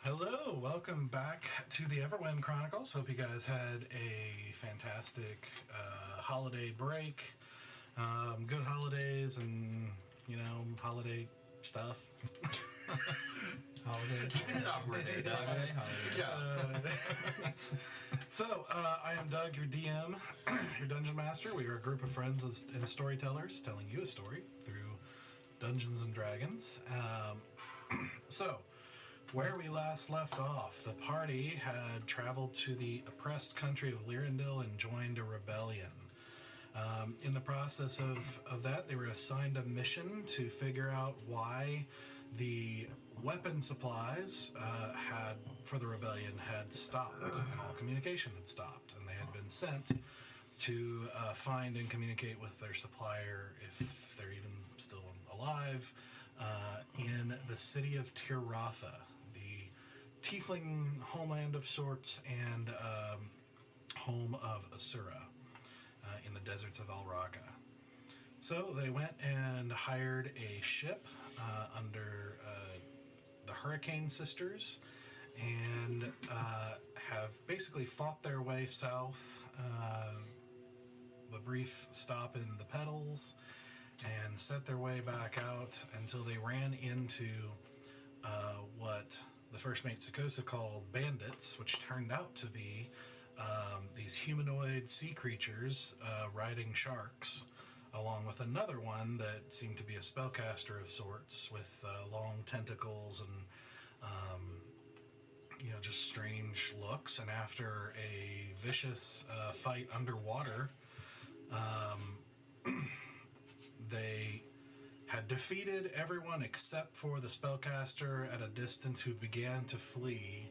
Hello, welcome back to the Everwind Chronicles. Hope you guys had a fantastic holiday break. Good holidays and, holiday stuff. Holiday. Keeping it awkward there, Doug. Yeah. So, I am Doug, your DM, your Dungeon Master. We are a group of friends and storytellers telling you a story through Dungeons and Dragons. So, where we last left off, the party had traveled to the oppressed country of Lyrandil and joined a rebellion. In the process of that, they were assigned a mission to figure out why the weapon supplies for the rebellion had stopped, and all communication had stopped, and they had been sent to find and communicate with their supplier, if they're even still alive, in the city of Tirratha, the tiefling homeland of sorts and home of Asura in the deserts of Alraga. So they went and hired a ship under the Hurricane Sisters and have basically fought their way south. The brief stop in the Petals and set their way back out until they ran into what the first mate Sakosa called bandits, which turned out to be these humanoid sea creatures riding sharks, along with another one that seemed to be a spellcaster of sorts with long tentacles and just strange looks. And after a vicious fight underwater, they had defeated everyone except for the spellcaster at a distance, who began to flee.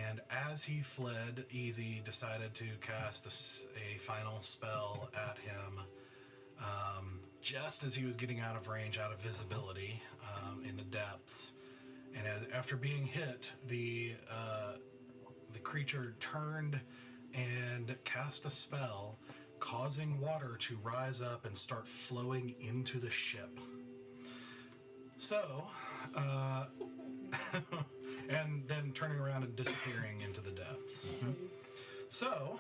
And as he fled, Easy decided to cast a final spell at him just as he was getting out of range, out of visibility in the depths. And after being hit, the creature turned and cast a spell, causing water to rise up and start flowing into the ship. So, and then turning around and disappearing into the depths. Mm-hmm. So,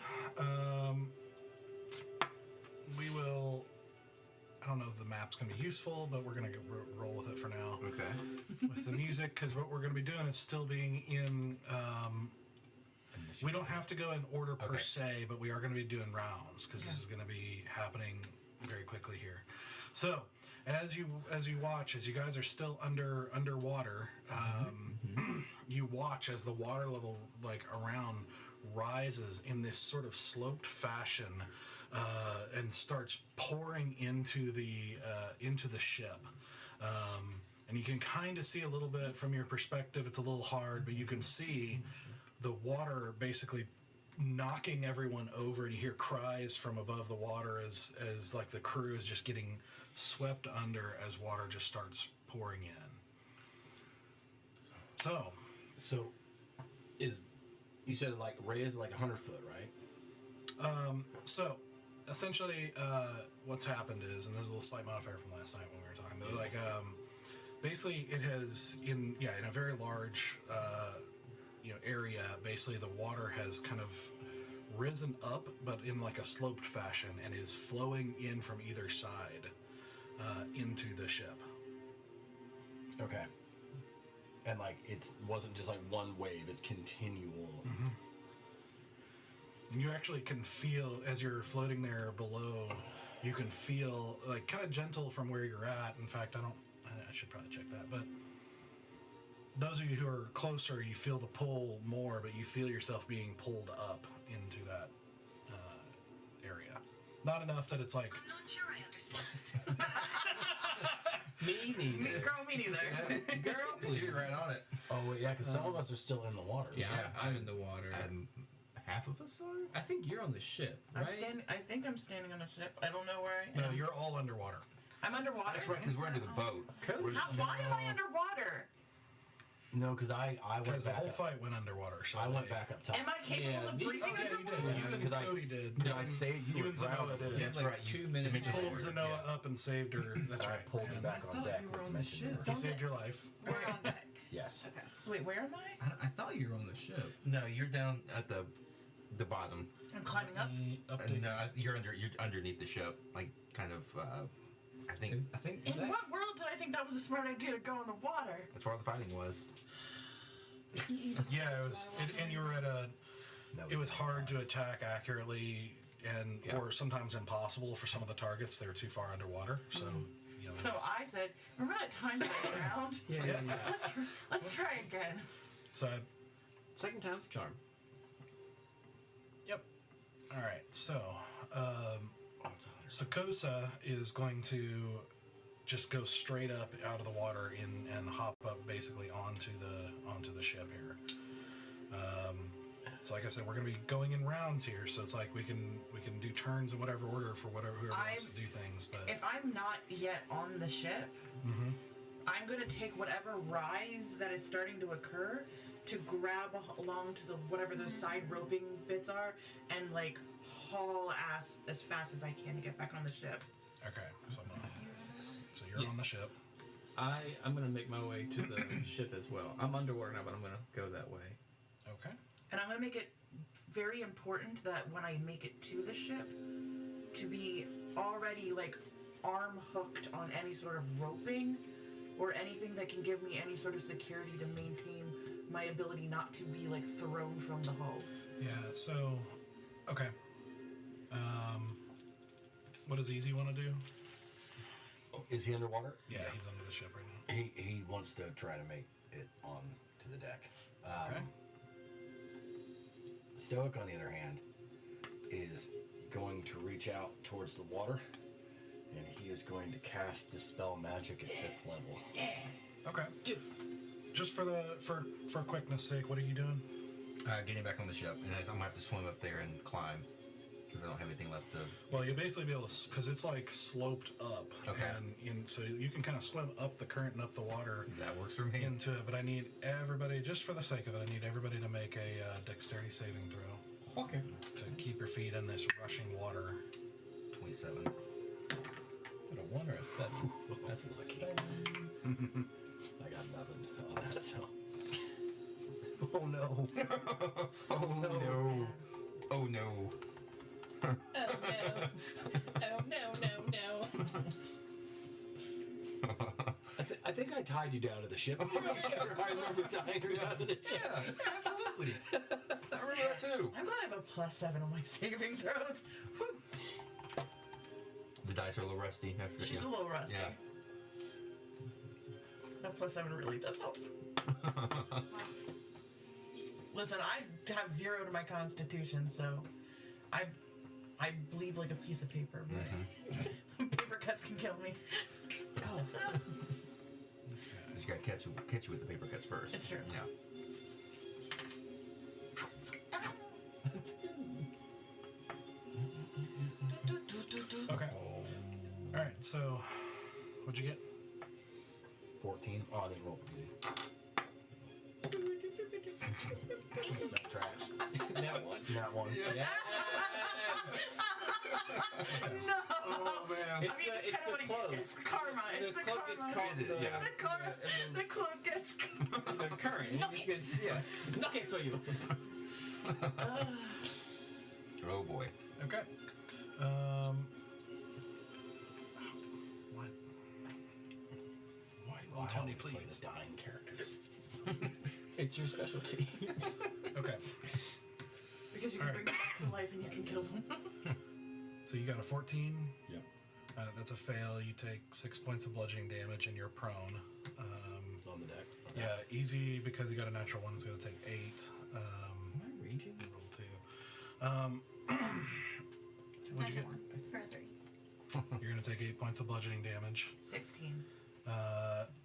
we will... I don't know if the map's going to be useful, but we're going to roll with it for now. Okay. With the music, because what we're going to be doing is still being in... we don't have to go in order per se, but we are going to be doing rounds, because this is going to be happening very quickly here. So, as you watch, as you guys are still underwater, you watch as the water level around rises in this sort of sloped fashion and starts pouring into the ship. And you can kind of see a little bit from your perspective. It's a little hard, but you can see the water basically knocking everyone over, and you hear cries from above the water as the crew is just getting swept under as water just starts pouring in. So you said Ray is 100 foot, right? So essentially what's happened is, and there's a little slight modifier from last night when we were talking, basically it has in a very large area, basically the water has kind of risen up, but in like a sloped fashion, and is flowing in from either side into the ship. Okay. And like it wasn't just like one wave; it's continual. Mm-hmm. And you actually can feel as you're floating there below. You can feel like kind of gentle from where you're at. In fact, I should probably check that, but. Those of you who are closer, you feel the pull more, but you feel yourself being pulled up into that area. Not enough that it's like... I'm not sure I understand. Me neither. Girl, me neither. Girl, please. You're right on it. Oh yeah, because some of us are still in the water. Yeah, I'm in the water. And half of us are? I think you're on the ship, right? I think I'm standing on a ship. I don't know where I am. No, you're all underwater. I'm underwater. That's right, because we're under the boat. Cody. Why am I underwater? No, because I went Because the back whole up. fight went underwater. So I went back up top. Am I capable Yeah, of these- breathing Yeah, you underwater? did. Yeah, Even because I- Cody did. Did I say you were Even Zenoa drowned? did. Yeah, That's like right, 2 minutes mentioned later. Pulled Zenoa up and saved her. That's I right. pulled you and back I on thought deck. you were with on the mentioned ship. her. He saved your life. We're on deck. Yes. Okay. So wait, where am I? I thought you were on the ship. No, you're down at the bottom. I'm climbing up. Update. No, you're underneath the ship, like kind of. I think I think In what world did I think that was a smart idea to go in the water? that's where all the fighting was. Yeah, it was, and you were at a. No, It was hard to attack accurately, and Yeah. or sometimes impossible for some of the targets. They were too far underwater, so. You know, So it was- I said, remember that time I went around? Yeah. Let's try again. So Second time's a charm. Yep. All right. So, Sakosa is going to just go straight up out of the water and hop up basically onto the ship here. So, like I said, we're going to be going in rounds here. So it's like we can do turns in whatever order for whoever wants to do things. But If I'm not yet on the ship, Mhm. I'm going to take whatever rise that is starting to occur to grab along to the whatever those side roping bits are and like haul ass as fast as I can to get back on the ship. okay. So you're on the Yes. ship. I'm gonna make my way to the ship as well. I'm underwater now, but I'm gonna go that way. Okay. And I'm going to make it very important that when I make it to the ship, to be already like arm hooked on any sort of roping or anything that can give me any sort of security to maintain my ability not to be like thrown from the hull. Yeah. So, okay. What does Easy want to do? Oh, is he underwater? Yeah, he's under the ship right now. He wants to try to make it on to the deck. Okay. Stoic, on the other hand, is going to reach out towards the water, and he is going to cast Dispel Magic at 5th level. Okay. Just for quickness sake, what are you doing? Getting back on the ship, and I'm gonna have to swim up there and climb because I don't have anything left to. Well, you'll basically be able to, because it's like sloped up. Okay. And so you can kind of swim up the current and up the water That works for me. into it. But I need everybody, just for the sake of it, I need everybody to make a dexterity saving throw Okay. to keep your feet in this rushing water. 27. What a 1 or a 7. That's a Lucky. 7. I got nothing on that, so. Oh no. Oh no. Oh no. Oh no. Oh no. I think I tied you down to the ship. I'm pretty sure I remember tying her down to the ship. Yeah, absolutely. I remember that too. I'm glad I have a +7 on my saving throws. Whew. The dice are a little rusty. After, She's a little rusty. Yeah. That +7 really does help. Listen, I have 0 to my constitution, so I bleed like a piece of paper, but paper cuts can kill me. Oh. Just gotta catch you with the paper cuts first. It's true. Yeah. Okay. All right. So, what'd you get? 14. Oh, I didn't roll for easy. That's trash. That one. That one. Yes. No. Oh man. It's I mean, the- it's kind the of what cloak. it's karma. It's the cloak karma. gets caught in the, Yeah. The cloak gets. the current. It just gets, yeah. Nothing so you. Oh boy. Okay. What? Why Tell don't me, we play please. the dying characters? It's your specialty. Okay. Because you can All bring them back to life and you can kill them. So you got a 14. Yep. That's a fail. You take 6 points of bludgeoning damage and you're prone. On the deck. Okay. Yeah, easy because you got a natural one. It's going to take 8. Am I raging? Roll 2. What'd you get? One for a 3. You're going to take 8 points of bludgeoning damage. 16.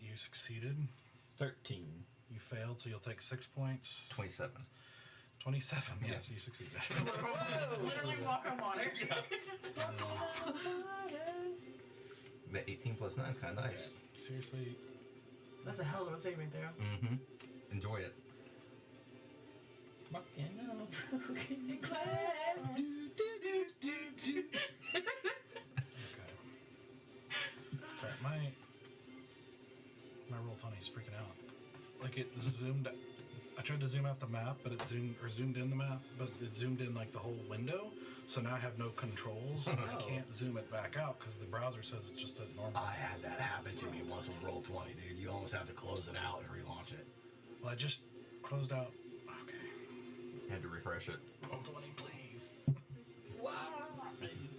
You succeeded. 13. You failed, so you'll take 6 points. 27. 27. Yes, you succeeded. Literally walk on water. That 18 plus 9 is kind of nice. Seriously. That's a hell of a saving throw. Mm-hmm. Enjoy it. Fucking hell. Broken glass. Okay. Sorry, my Roll20's freaking out. Like it zoomed. I tried to zoom out the map, but it zoomed in the map, but it zoomed in like the whole window. So now I have no controls, and I Oh. can't zoom it back out because the browser says it's just a normal. I had that happen to me once with Roll20, dude. You almost have to close it out and relaunch it. Well, I just closed out. Okay. Had to refresh it. Roll20, please.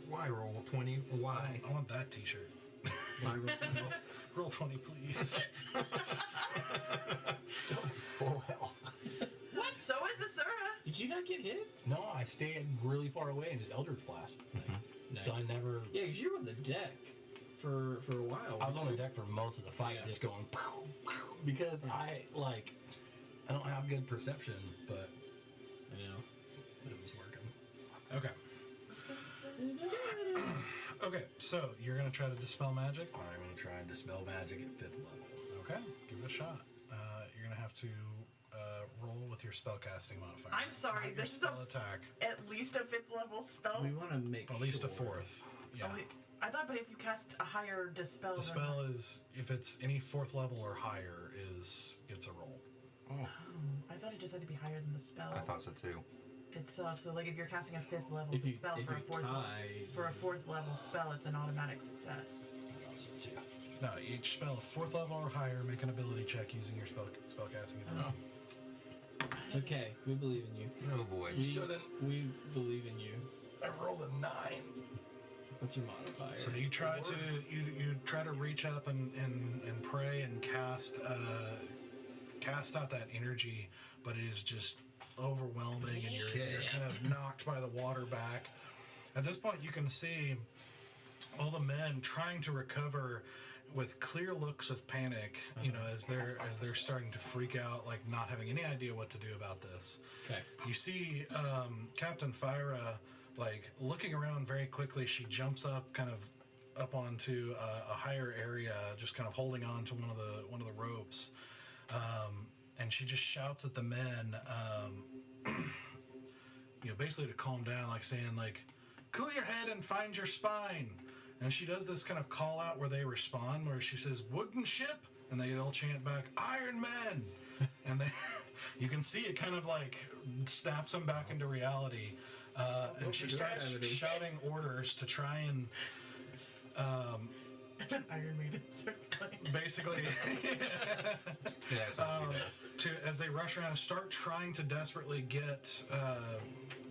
Why roll 20? Why? I want that T-shirt. My roll. Roll20, please. Still is full health. What? So is Asura. Did you not get hit? No, I stayed really far away and just Eldritch Blast. Nice. Nice. So I never. Yeah, because you were on the deck for a while. I was on the weren't you? deck for most of the fight, Yeah. just going pow, pow, because I don't have good perception, but I know. it was working. Okay. Okay, so you're gonna try to dispel magic. I'm gonna try and dispel magic at 5th level. Okay, give it a shot. You're gonna have to roll with your spellcasting modifier. I'm sorry, Not your this is a- spell attack. At least a 5th level spell. We want to make At least a sure. 4th. Yeah. Oh, wait. I thought, but if you cast a higher dispel, The then- spell is if it's any 4th level or higher gets a roll. Oh, Oh, I thought it just had to be higher than the spell I thought so too. itself. So, like, if you're casting a 5th level If you, dispel if for you a 4th tie, for a 4th level spell, it's an automatic success. I thought so too. No, each spell 4th level or higher, make an ability check using your spellcasting ability. it's okay. We believe in you. Oh boy. We believe in you. I rolled a 9. What's your modifier? So you try to you try to reach up and pray and cast out that energy, but it is just overwhelming, and you're kind of knocked by the water back. At this point, you can see all the men trying to recover with clear looks of panic, you know, as they're starting to freak out, like not having any idea what to do about this. Okay. You see Captain Fyra like looking around very quickly. She jumps up, kind of up onto a higher area, just kind of holding on to one of the ropes, and she just shouts at the men, you know, basically to calm down, like saying like, "Cool your head and find your spine." And she does this kind of call out where they respond, where she says, "Wooden ship," and they all chant back, "Iron Men," and they, you can see it kind of like snaps them back into reality, and she starts shouting orders to try and It's an Iron Maiden starts playing. basically Yeah, that's what he does. as they rush around, start trying to desperately get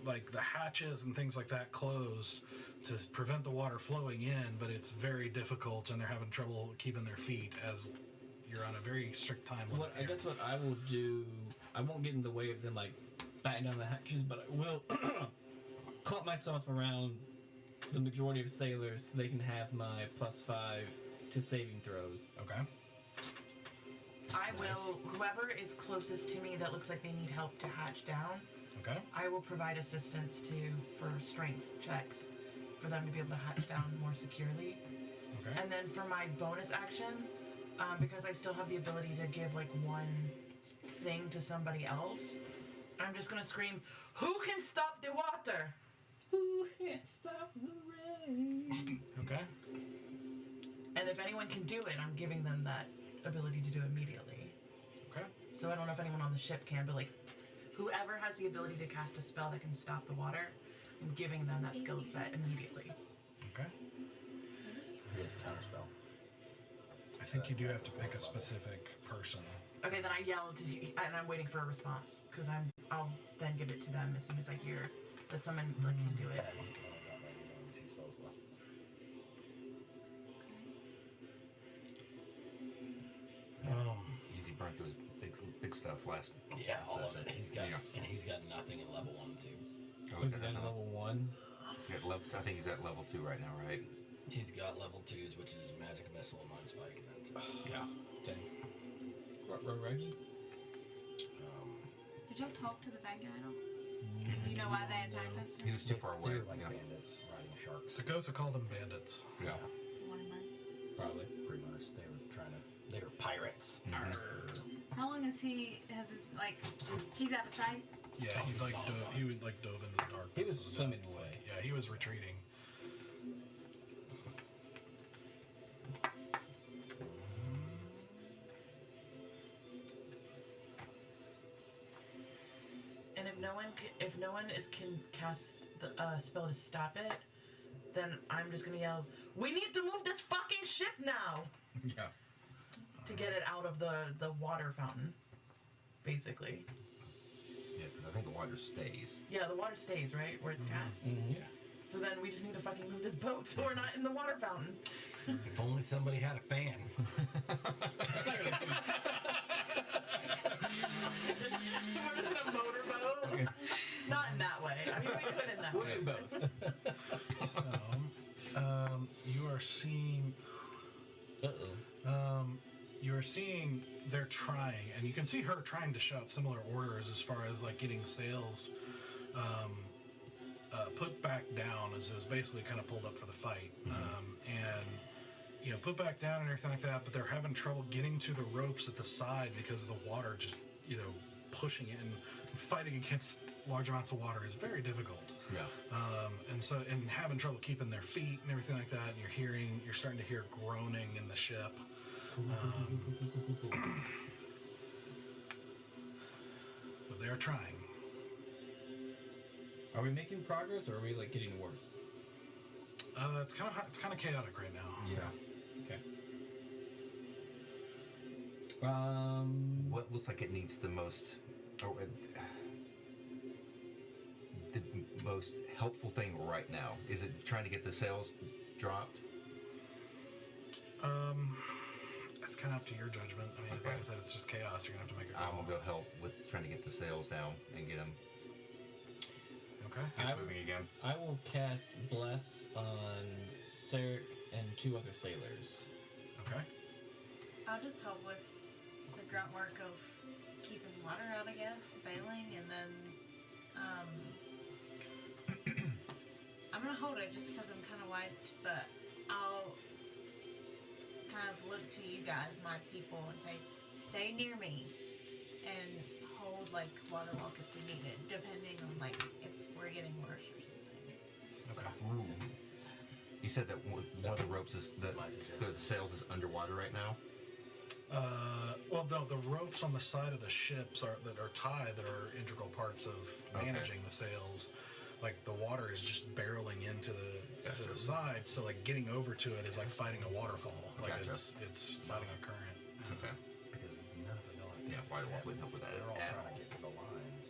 like the hatches and things like that closed to prevent the water flowing in, but it's very difficult, and they're having trouble keeping their feet as you're on a very strict time limit. What I guess what I will do, I won't get in the way of them like batting down the hatches, but I will clump myself around the majority of sailors so they can have my +5 to saving throws. Okay. I will, whoever is closest to me that looks like they need help to hatch down, Okay. I will provide assistance for strength checks for them to be able to hatch down more securely. Okay. And then for my bonus action, because I still have the ability to give like one thing to somebody else, I'm just gonna scream, "Who can stop the water?" Who can't stop the Okay. And if anyone can do it, I'm giving them that ability to do it immediately. Okay. So I don't know if anyone on the ship can, but like, whoever has the ability to cast a spell that can stop the water, I'm giving them that skill set immediately. Okay. He has counterspell. I think you do have to pick a specific person. Okay, then I yell and I'm waiting for a response because I'll then give it to them as soon as I hear that someone like can do it. Yeah, he's only got like 2 spells left. Easy burnt those big stuff last. Yeah, all of session. it. He's got, Yeah. and he's got nothing in level 1 and 2. Oh, Was he's he at down to level 1? I think he's at level 2 right now, right? He's got level 2s, which is magic missile and mind spike, and that's it. Yeah. Dang. Reggie? Did y'all talk to the bad guy at all? Do you know why they attacked us? He was too far away. They're like Yeah. bandits riding sharks. Sagosa called them bandits. Yeah. Probably. Pretty much. They were pirates. How long has his, he's out of sight? Yeah, he would like dove into the darkness. He was of the swimming depths, away. yeah, he was retreating. And if no one can cast the spell to stop it, then I'm just gonna yell, "We need to move this fucking ship now!" Yeah. To get it out of the water fountain, basically. Yeah, because I think the water stays. Yeah, the water stays, right? Where it's cast. Mm-hmm. Yeah. So then we just need to fucking move this boat so we're not in the water fountain. If only somebody had a fan. We're just in a motorboat. Not in that way. I mean, we could in that We'll way. do both. So, you are seeing. Uh-oh. You are seeing they're trying, and you can see her trying to shout similar orders as far as like getting sails put back down, as it was basically kind of pulled up for the fight, and put back down and everything like that. But they're having trouble getting to the ropes at the side because of the water just pushing it, and fighting against large amounts of water is very difficult. Yeah. And having trouble keeping their feet and everything like that, and you're starting to hear groaning in the ship. But they're trying. Are we making progress, or are we like getting worse? It's kind of chaotic right now. Yeah. Okay. What looks like it needs the most, the most helpful thing right now? Is it trying to get the sails dropped? It's kind of up to your judgment. I mean, Okay. like I said, it's just chaos. You're gonna have to make a I'm call. gonna go help with trying to get the sails down and get them Okay. moving again. I will cast Bless on Sarek and 2 other sailors. Okay. I'll just help with the grunt work of keeping water out, I guess, bailing, and then I'm gonna hold it just because I'm kind of wiped, but I'll kind of look to you guys, my people, and say, stay near me, and hold like water walk if we need it, depending on like if we're getting worse or something. Okay. Ooh. You said that one of the ropes is the sails is underwater right now. Well, no, the ropes on the side of the ships that are tied that are integral parts of managing the sails. Like the water is just barreling into the side, so like getting over to it is like fighting a waterfall. Like Gotcha. it's fighting a current. Okay. Because none of them know how to fix Yeah, the Firewalk ship. wouldn't help with that They're all at trying all. to get to the lines.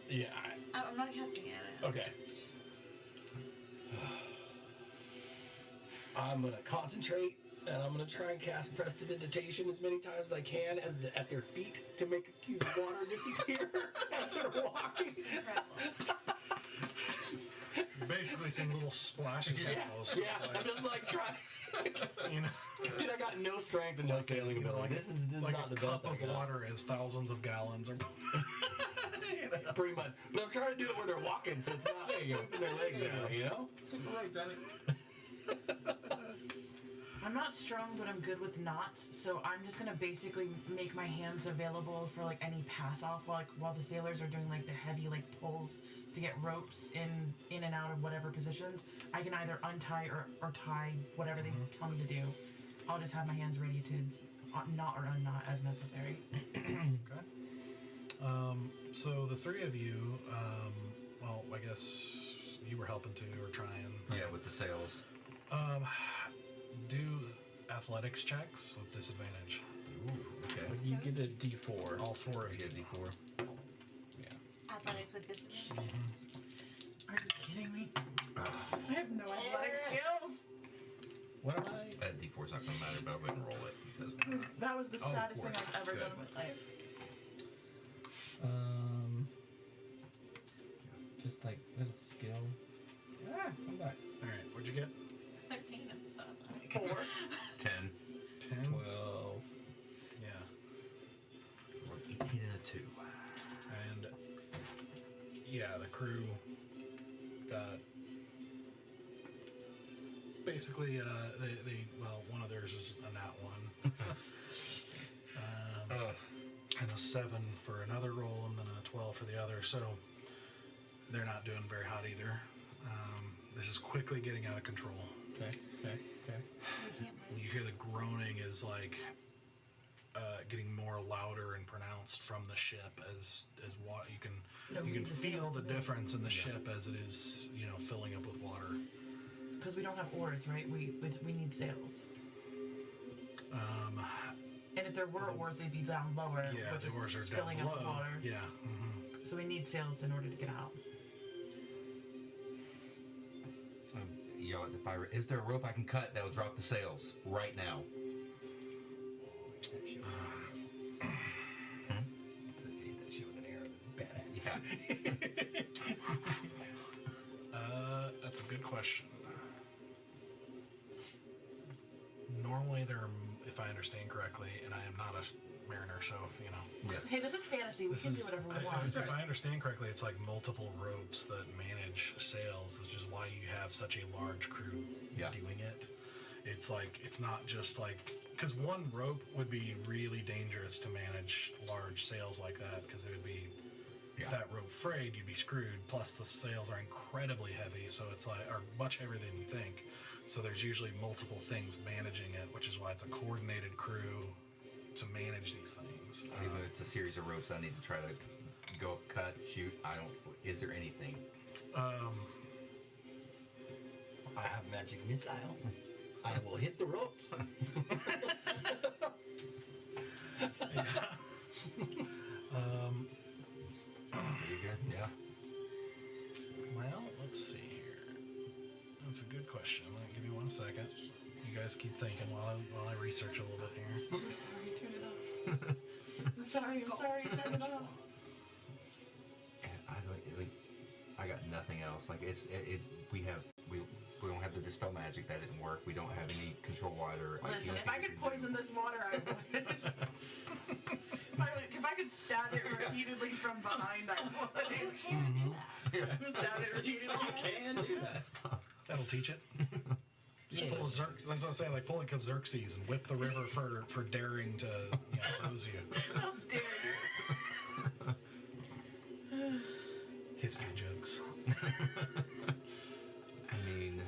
Yeah. I'm not casting it. Okay. I'm gonna concentrate, and I'm gonna try and cast Prestidigitation as many times as I can at their feet to make a cube of water disappear as they're walking. You're basically seeing little splashes almost. Yeah, I'm just like trying. You know, Dude, I got no strength and no sailing ability. This is like not a the cup best I of got. water is thousands of gallons. Or Pretty much. But I'm trying to do it where they're walking, so it's not sweeping their legs out, you know? Super right, Johnny. I'm not strong, but I'm good with knots, so I'm just gonna basically make my hands available for like any pass off while the sailors are doing like the heavy like pulls to get ropes in and out of whatever positions. I can either untie or tie whatever they tell me to do. I'll just have my hands ready to knot or unknot as necessary. Okay. So the three of you, well, I guess you were helping too, or trying. Yeah, with the sails. Do athletics checks with disadvantage. Ooh, okay. You get a D4. All four of You you. get D4. Athletics with disadvantage. Are you kidding me? I have no athletic skills. What am I? That D4's not going to matter, but I'll go ahead and roll it because. That was the Oh, of saddest thing course. I've ever Good. done in my life. Just like that is skill. Ah, come back. All right. What'd you get? 13 of the stuff. 4. 10. 10. 12. Yeah. Rolled 18 and a 2. And yeah, the crew got basically they well, one of theirs is a nat 1. And a 7 for another roll, and then a 12 for the other. So they're not doing very hot either. This is quickly getting out of control. Okay. We can't move. You hear the groaning is like getting more louder and pronounced from the ship as what you can feel the difference in the ship as it is, filling up with water. Because we don't have oars, right? We need sails. And if there were oars, they'd be down lower. Yeah, which the is oars are filling down up with low. water. Yeah. Mm-hmm. So we need sails in order to get out. Yell at the fire. Is there a rope I can cut that will drop the sails right now? That shit with an arrow, badass. Yeah. That's a good question. Normally, if I understand correctly, and I am not a mariner, so Yeah. Hey, this is fantasy. We can do whatever we want. If I understand correctly, it's like multiple ropes that manage sails, which is why you have such a large crew Yeah. doing it. It's like it's not just like because one rope would be really dangerous to manage large sails like that because it would be if that rope frayed, you'd be screwed. Plus, the sails are incredibly heavy, so it's like are much heavier than you think. So there's usually multiple things managing it, which is why it's a coordinated crew to manage these things. Even if it's a series of ropes, I need to try to go up, cut, shoot. Is there anything? I have magic missile. I will hit the ropes. Pretty good. Yeah. Well, let's see here. That's a good question. Give me 1 second. You guys keep thinking while I research a little bit here. I'm sorry. Turn it off. I'm sorry. Turn it off. I got nothing else. Like we don't have the dispel magic. That didn't work. We don't have any control water. Listen, if I could poison this water, I would. If I could stab it repeatedly from behind, I would. You can do that. Stab it repeatedly. Can do that. That'll teach it. Just pull a Xerxes. That's what I'm saying. Like pull like a Xerxes and whip the river for daring to close you. How dare you? History jokes. I mean,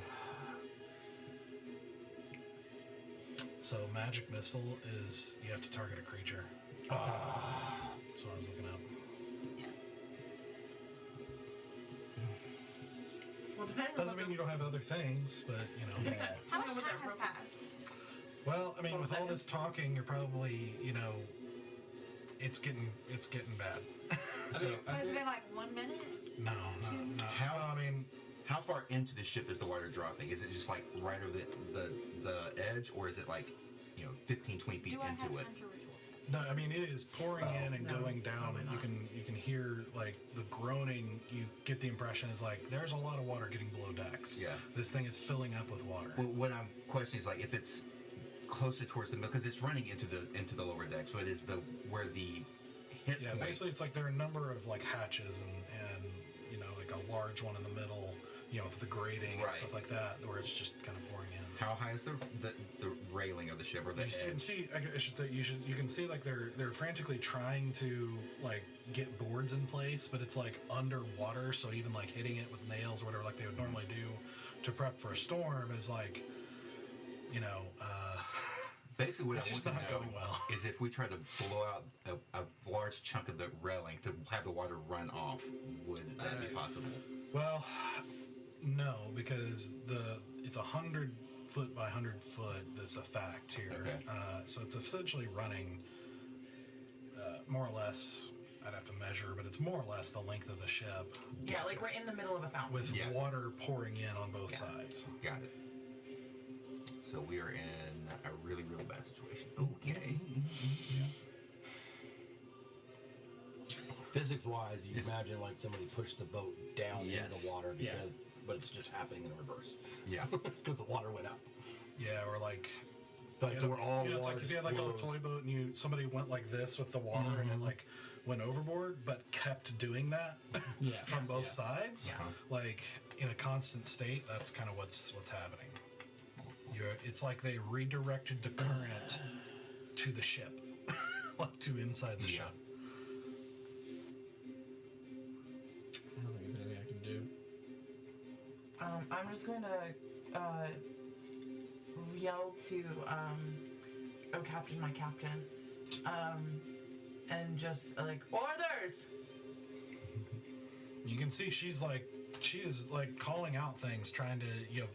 So magic missile is you have to target a creature. That's what I was looking up. Well, depending on Doesn't mean you don't have other things, but How much Depending on what time that has rope is. passed? Well, I mean, 12 with all this seconds. talking, you're probably it's getting bad. so Has it been like 1 minute? No. How- Well, I mean, how far into the ship is the water dropping? Is it just like right over the edge, or is it like 15, 20 feet Do I have into time it? to ritual no. I mean, it is pouring in and no, going down. probably not. You can hear like the groaning. You get the impression is like there's a lot of water getting below decks. Yeah. This thing is filling up with water. Well, what I'm questioning is like if it's closer towards the middle, because it's running into the lower deck. So it is where the hit Yeah, point. basically it's like there are a number of like hatches and like a large one in the middle with the grating and Right. stuff like that, where it's just kind of pouring in. How high is the railing of the ship or the You can edge? see. I should say you can see like they're frantically trying to like get boards in place, but it's like underwater. So even like hitting it with nails or whatever, like they would normally do to prep for a storm, is like, Basically, what it's I want just to not know going well. is if we try to blow out a large chunk of the railing to have the water run off, would that be possible? Well, no, because it's 100-foot by 100-foot. That's a fact here. Okay. So it's essentially running more or less. I'd have to measure, but it's more or less the length of the ship Yeah, like we're in the middle of a fountain. with Yeah. water pouring in on both Yeah. sides. Got it. So we are in a really, really bad situation. Okay. Physics-wise, you imagine like somebody pushed the boat down into Yes. the water Yeah. but it's just happening in reverse Yeah. because the water went up. Yeah, or like. Like Yeah, we're all it's like if you had like a little toy boat and somebody went like this with the water and it like went overboard, but kept doing that Yeah. from both Yeah. sides, Yeah. like in a constant state. That's kind of what's happening. It's like they redirected the current to the ship, like to inside the Yeah. ship. I don't think there's anything I can do. I'm just going to yell to, oh, Captain, my captain, and just like, orders! You can see she is like calling out things, trying to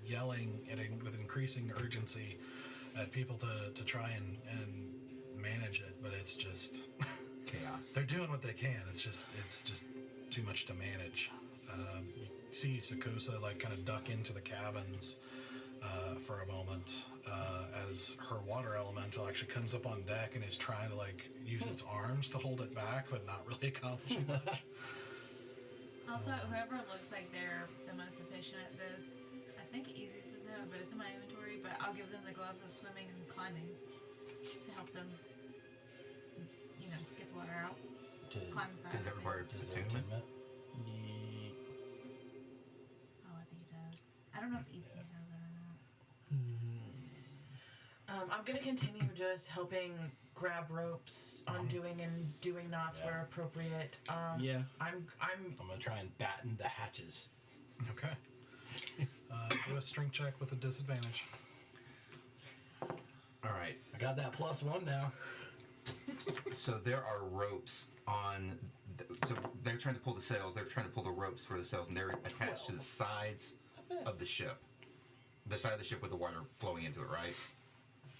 yelling with increasing urgency at people to try and manage it, but it's just Chaos. they're doing what they can. It's just too much to manage. You see Sakosa like kind of duck into the cabins for a moment as her water elemental actually comes up on deck and is trying to like use its arms to hold it back, but not really accomplishing much. Also, whoever looks like they're the most efficient at this, I think Easy's supposed to have it, but it's in my inventory, but I'll give them the gloves of swimming and climbing to help them, get the water out. Climb the side. Does that require Does it attunement? attunement? Oh, I think it does. I don't know if Easy has it or not. I'm going to continue just helping grab ropes, undoing and doing knots Yeah. where appropriate. Yeah. I'm I'm gonna try and batten the hatches. Okay. Do a strength check with a disadvantage. All right. I got that +1 now. So there are ropes on. So they're trying to pull the sails. They're trying to pull the ropes for the sails, and they're attached to the sides of the ship. The side of the ship with the water flowing into it, right?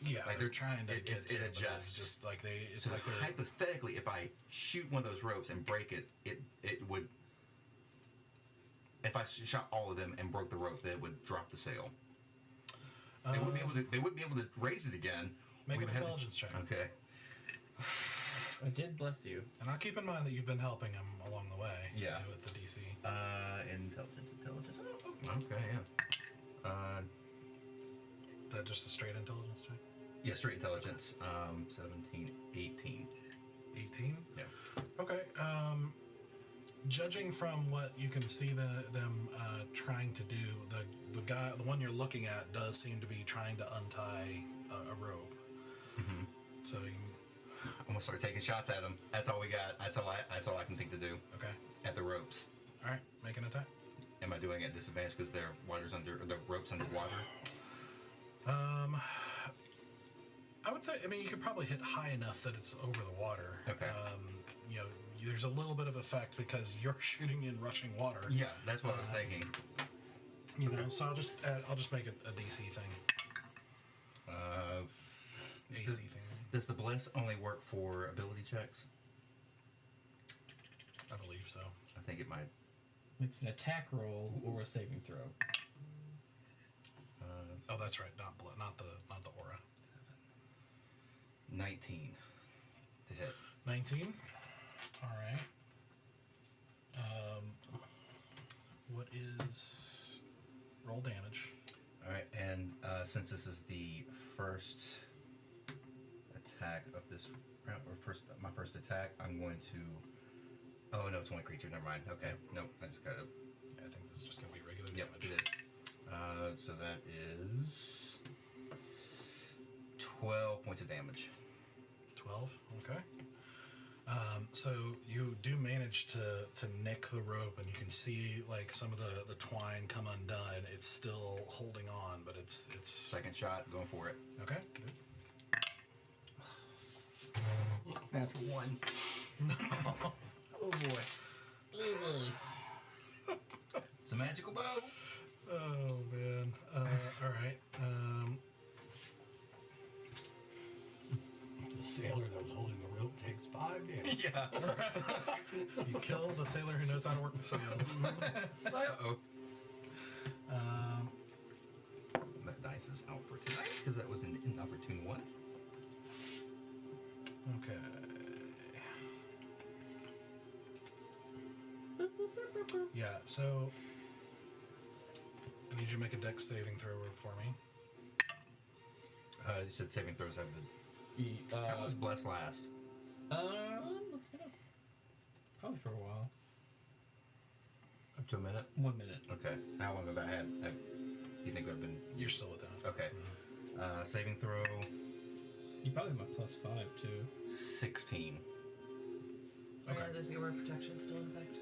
Yeah, Like they're trying to it get to adjusts. it, but it's just like it's So like they're hypothetically, if I shoot one of those ropes and break it, it would. If I shot all of them and broke the rope, they would drop the sail. They wouldn't be able to. They wouldn't be able to raise it again. Make We'd an have to- intelligence check. Okay. I did bless you. And I'll keep in mind that you've been helping him along the way. Yeah. With the DC. Intelligence. Oh, okay, yeah. Is that just a straight intelligence check? Yeah, straight intelligence. 17, 18. 18? Yeah. Okay. Judging from what you can see them trying to do, the one you're looking at does seem to be trying to untie a rope. Mm-hmm. So you I'm gonna start taking shots at them. That's all we got. That's all I can think to do. okay? At the ropes. All right, make an attack. Am I doing it at disadvantage because the rope's underwater? I would say, you could probably hit high enough that it's over the water. Okay. There's a little bit of effect because you're shooting in rushing water. Yeah, that's what I was thinking. So I'll just make it a DC thing, AC thing. Does the bless only work for ability checks? I believe so. I think it might. It's an attack roll or a saving throw. Oh, that's right. Not the aura. 19 to hit. 19. All right. What is roll damage? All right, and since this is the first attack of this round, or my first attack, I'm going to. Oh no, it's only creature. Never mind. Okay, nope. I just got to. Yeah, I think this is just gonna be regular Yep, damage. it is. So that is 12 points of damage. 12. Okay. So you do manage to nick the rope, and you can see like some of the twine come undone. It's still holding on, but it's Second shot, going for it. okay. Good. That's one. Oh boy. It's a magical bow. Oh man. All right. The sailor that was holding the rope takes 5 damage. Yeah. You kill the sailor who knows how to work the sails. Uh-oh. Um, That dice is out for tonight because that was an inopportune one. okay. Yeah. So I need you to make a dex saving throw for me. You said saving throws have the. I was blessed last. Let's get up. Probably for a while. Up to a minute? 1 minute. Okay. How long have I had? You think I've been. You're still with that. Okay. Saving throw You probably have my +5 too. 16. Okay. Does the aura protection still in effect?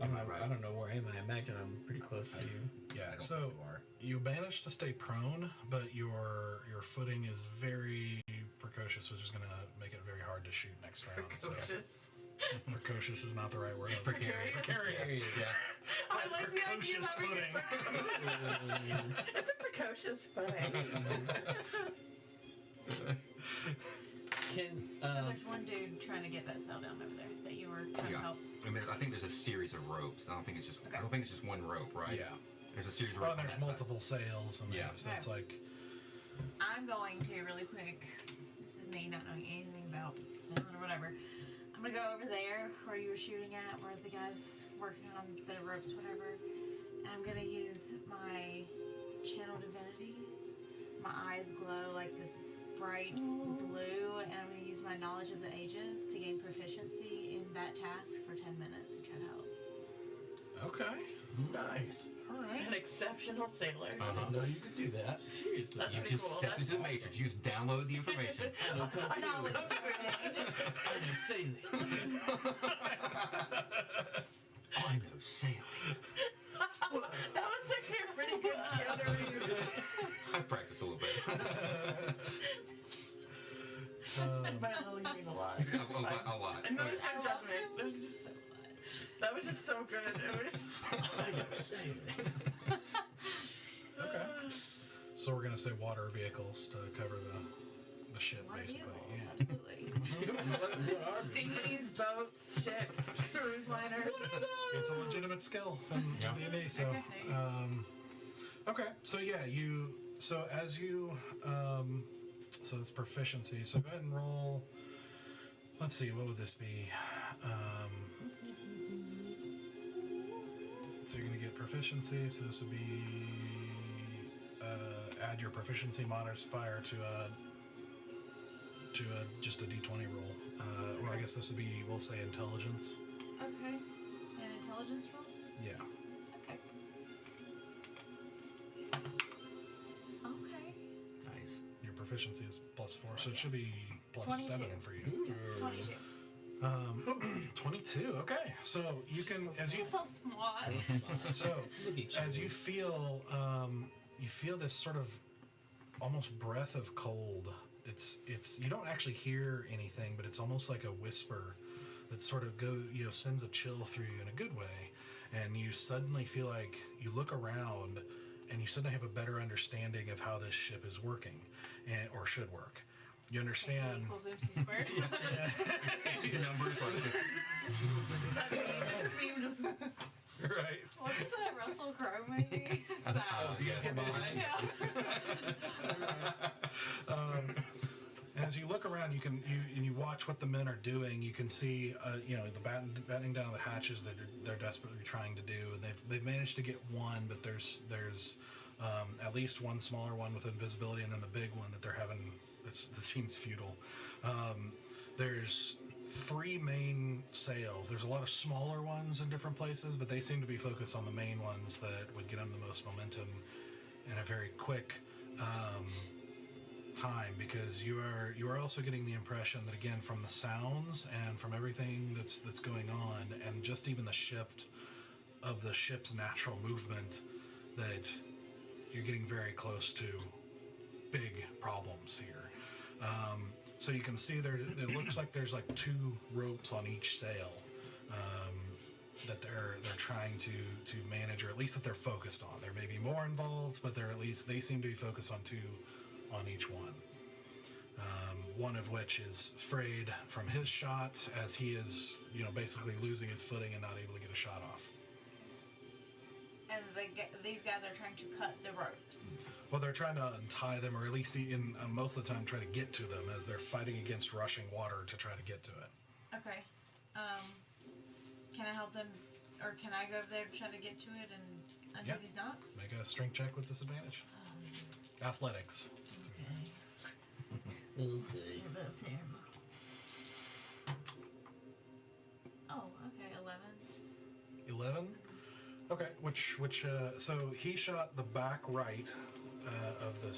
I don't know where I am. I imagine I'm pretty close to you. Yeah. I don't So think you are. you manage to stay prone, but your footing is very precocious, which is going to make it very hard to shoot next round. Precocious. So precocious is not the right word. Precarious. Precarious. Yeah. I like the idea Precocious of having it footing. It's a precocious footing. Can So there's one dude trying to get that sail down over there that you were trying to Yeah. help. I mean, I think there's a series of ropes. I don't think it's just. Okay. I don't think it's just one rope, right? Yeah. There's a series of Well, ropes. on there's that multiple sails, and Yeah. so it's like I'm going to really quick. This is me not knowing anything about sailing or whatever. I'm gonna go over there where you were shooting at, where the guy's working on the ropes, whatever. And I'm gonna use my channel divinity. My eyes glow like this bright blue, and I'm gonna use my knowledge of the ages to gain proficiency in that task for 10 minutes and try to help. okay. Nice. All right. An exceptional sailor. I didn't know you could do that. seriously? That's You pretty just cool. step into the That's- matrix. You just download the information. Knowledge divinity. I know sailing. I know sailing. That was actually a pretty good Keanu Reeves. I practiced a little bit. And by little, you mean a lot. It's fine. a lot. And no, there's no judgment. There's, that was just so good. It was just, I know sailing. Okay. So we're gonna say water vehicles to cover the ship, Water basically. vehicles, absolutely. What are they? dinghies, boats, ships, cruise liners. It's a legitimate skill in Yeah. D&D. So, Okay. okay. So yeah, So as you, so it's proficiency. So go ahead and roll. Let's see. What would this be? So you're gonna get proficiency. So this would be add your proficiency modifier to just a d20 roll. Or I guess this would be, we'll say, intelligence. Okay. An intelligence roll? Yeah. Okay. Okay. Nice. Your proficiency is +4, so it should be +7 22. for you. Yeah, 22. 22. Okay, so you can, as you, So smart. so Look at as you feel this sort of almost breath of cold. It's you don't actually hear anything, but it's almost like a whisper that sort of sends a chill through you in a good way, and you suddenly feel like you look around, and you suddenly have a better understanding of how this ship is working, or should work. You understand? Equals MC squared. Numbers like That meme just Right. What's that Russell Crowe movie? It's that. yeah. As you look around, you watch what the men are doing. You can see, the battening down of the hatches that they're desperately trying to do, and they've managed to get one, but there's at least one smaller one with invisibility, and then the big one that they're having. That seems futile. There's three main sails. There's a lot of smaller ones in different places, but they seem to be focused on the main ones that would get them the most momentum in a very quick time, because you are also getting the impression that, again, from the sounds and from everything that's going on, and just even the shift of the ship's natural movement, that you're getting very close to big problems here. So you can see there, it looks like there's like 2 ropes on each sail that they're trying to manage, or at least that they're focused on. There may be more involved, but they seem to be focused on 2 on each one. One of which is frayed from his shot, as he is, basically losing his footing and not able to get a shot off. And these guys are trying to cut the ropes. Well, they're trying to untie them, or at least in most of the time try to get to them, as they're fighting against rushing water to try to get to it. Okay. Can I help them, or can I go over there to try to get to it and undo these knots? Make a strength check with disadvantage. Athletics. Okay. Oh, okay, 11. 11. Okay, so he shot the back right of the